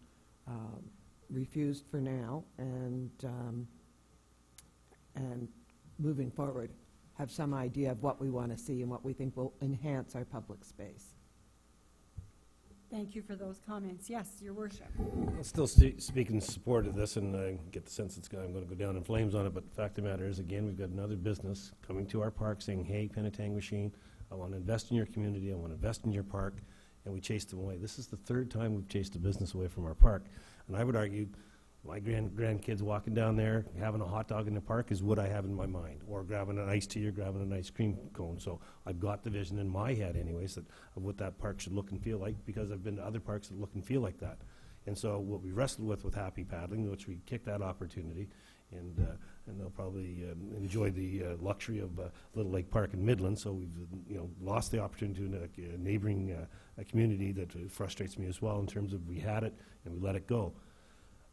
refused for now, and moving forward, have some idea of what we want to see and what we think will enhance our public space. Thank you for those comments. Yes, Your Worship. I'll still speak in support of this, and I get the sense I'm going to go down in flames on it, but the fact of the matter is, again, we've got another business coming to our park saying, hey, Penetanguishene, I want to invest in your community, I want to invest in your park, and we chased them away. This is the third time we've chased a business away from our park, and I would argue my grandkids walking down there, having a hot dog in the park is what I have in my mind, or grabbing an iced tea or grabbing an ice cream cone. So I've got the vision in my head anyways of what that park should look and feel like, because I've been to other parks that look and feel like that. And so what we wrestled with Happy Paddling, which we kicked that opportunity, and they'll probably enjoy the luxury of Little Lake Park in Midland. So we've lost the opportunity to a neighboring community that frustrates me as well in terms of we had it and we let it go.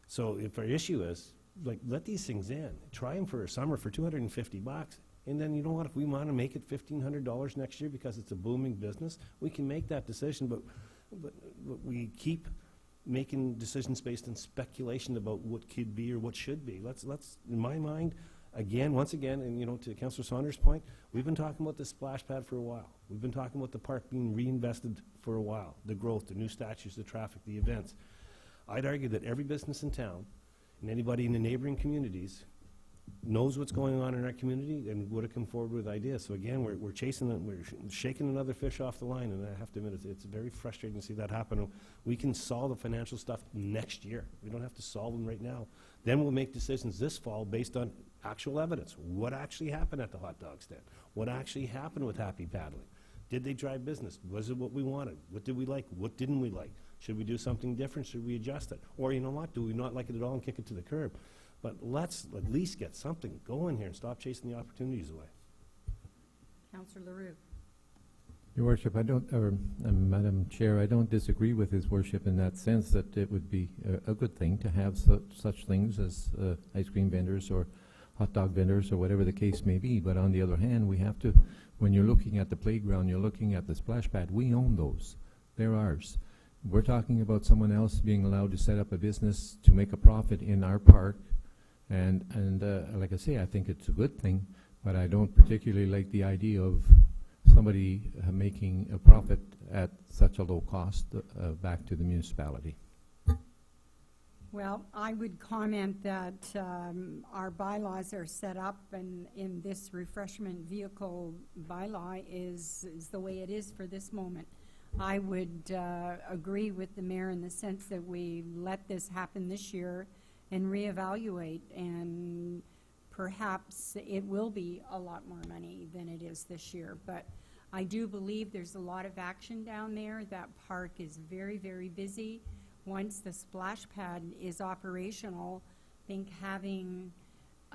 So if our issue is, like, let these things in, try them for a summer for $250, and then you know what, if we want to make it $1,500 next year because it's a booming business, we can make that decision, but we keep making decisions based on speculation about what could be or what should be. Let's in my mind, once again, and to Councillor Saunders' point, we've been talking about the splash pad for a while. We've been talking about the park being reinvested for a while, the growth, the new statues, the traffic, the events. I'd argue that every business in town and anybody in the neighboring communities knows what's going on in our community and would have come forward with ideas. So again, we're chasing it, we're shaking another fish off the line, and I have to admit, it's very frustrating to see that happen. We can solve the financial stuff next year. We don't have to solve them right now. Then we'll make decisions this fall based on actual evidence. What actually happened at the hot dog stand? What actually happened with Happy Paddling? Did they drive business? Was it what we wanted? What did we like? What didn't we like? Should we do something different? Should we adjust it? Or you know what? Do we not like it at all and kick it to the curb? But let's at least get something going here and stop chasing the opportunities away. Councillor LaRue. Your Worship, Madam Chair, I don't disagree with His Worship in that sense that it would be a good thing to have such things as ice cream vendors or hot dog vendors or whatever the case may be. But on the other hand, we have to, when you're looking at the playground, you're looking at the splash pad, we own those. They're ours. We're talking about someone else being allowed to set up a business to make a profit in our park. And like I say, I think it's a good thing, but I don't particularly like the idea of somebody making a profit at such a low cost back to the municipality. Well, I would comment that our bylaws are set up, and in this refreshment vehicle bylaw is the way it is for this moment. I would agree with the mayor in the sense that we let this happen this year and reevaluate, and perhaps it will be a lot more money than it is this year. But I do believe there's a lot of action down there. That park is very, very busy. Once the splash pad is operational, I think having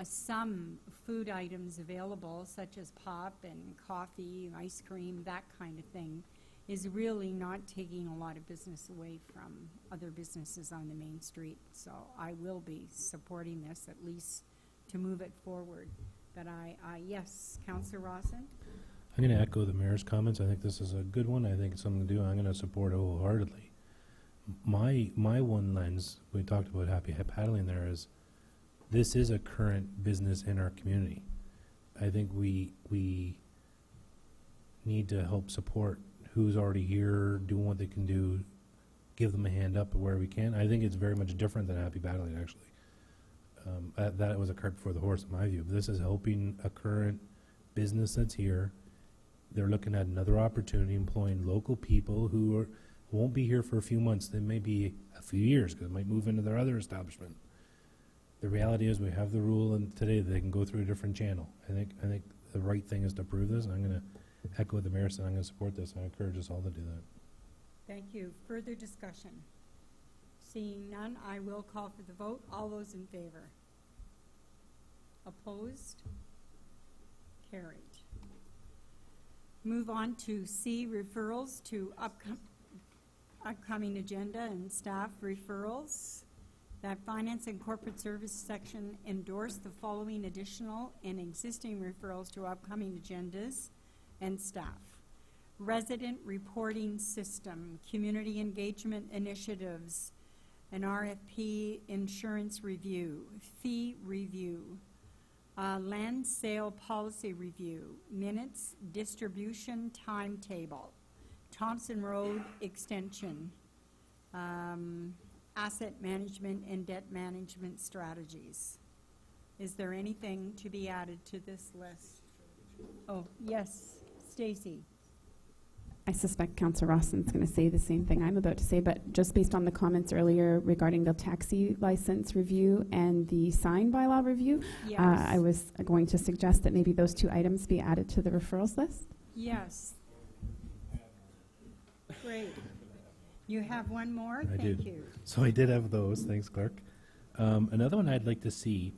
some food items available, such as pop and coffee, ice cream, that kind of thing, is really not taking a lot of business away from other businesses on the main street. So I will be supporting this, at least to move it forward. But yes, Councillor Rawson? I'm going to echo the mayor's comments. I think this is a good one. I think it's something to do. I'm going to support it wholeheartedly. My one lens, we talked about Happy Paddling there, is this is a current business in our community. I think we need to help support who's already here, doing what they can do, give them a hand up where we can. I think it's very much different than Happy Paddling, actually. That was a cart before the horse, in my view. This is helping a current business that's here. They're looking at another opportunity, employing local people who won't be here for a few months. They may be a few years, because they might move into their other establishment. The reality is we have the rule, and today they can go through a different channel. I think the right thing is to approve this. I'm going to echo what the mayor said. I'm going to support this. I encourage us all to do that. Thank you. Further discussion? Seeing none, I will call for the vote. All those in favor? Opposed? Carried. Move on to C, referrals to upcoming agenda and staff referrals. That Finance and Corporate Service section endorse the following additional and existing referrals to upcoming agendas and staff. Resident reporting system, community engagement initiatives, an RFP insurance review, fee review, land sale policy review, minutes distribution timetable, Thompson Road extension, asset management and debt management strategies. Is there anything to be added to this list? Oh, yes, Stacy. I suspect Councillor Rawson's going to say the same thing I'm about to say, but just based on the comments earlier regarding the taxi license review and the sign bylaw review, Yes. I was going to suggest that maybe those two items be added to the referrals list. Yes. Great. You have one more? I Thank did. you. So I did have those. Thanks, Clark. Another one I'd like to see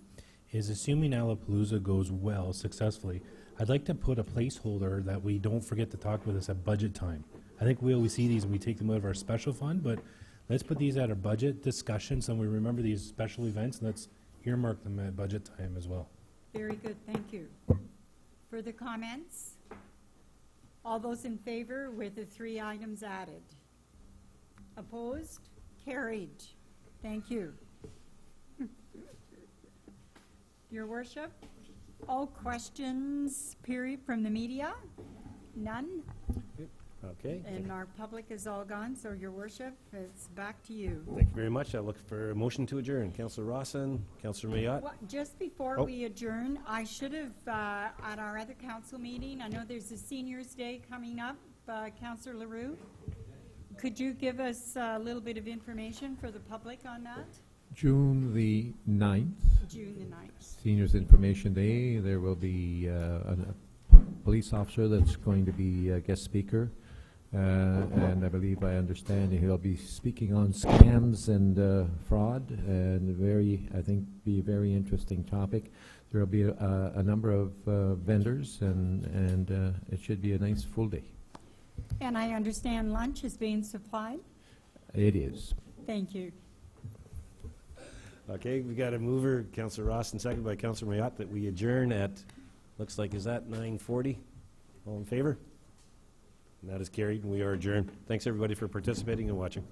is, assuming Aquapalooza goes well, successfully, I'd like to put a placeholder that we don't forget to talk with us at budget time. I think we always see these and we take them out of our special fund, but let's put these at our budget discussion so we remember these special events, and let's earmark them at budget time as well. Very good, thank you. Further comments? All those in favor with the 3 items added? Opposed? Carried. Thank you. Your Worship, all questions, period, from the media? None? Okay. And our public is all gone, so Your Worship, it's back to you. Thank you very much. I look for a motion to adjourn. Councillor Rawson, Councillor Mayotte. Well, just before Oh. we adjourn, I should have, at our other council meeting, I know there's a Seniors' Day coming up, Councillor LaRue. Could you give us a little bit of information for the public on that? June the 9th, June the 9th. Seniors Information Day. There will be a police officer that's going to be a guest speaker. And I believe I understand he'll be speaking on scams and fraud, and I think be a very interesting topic. There will be a number of vendors, and it should be a nice full day. And I understand lunch is being supplied? It is. Thank you. Okay, we got a mover, Councillor Rawson, second by Councillor Mayotte, that we adjourn at, looks like, is that 9:40? All in favor? And that is carried, and we are adjourned. Thanks, everybody, for participating and watching.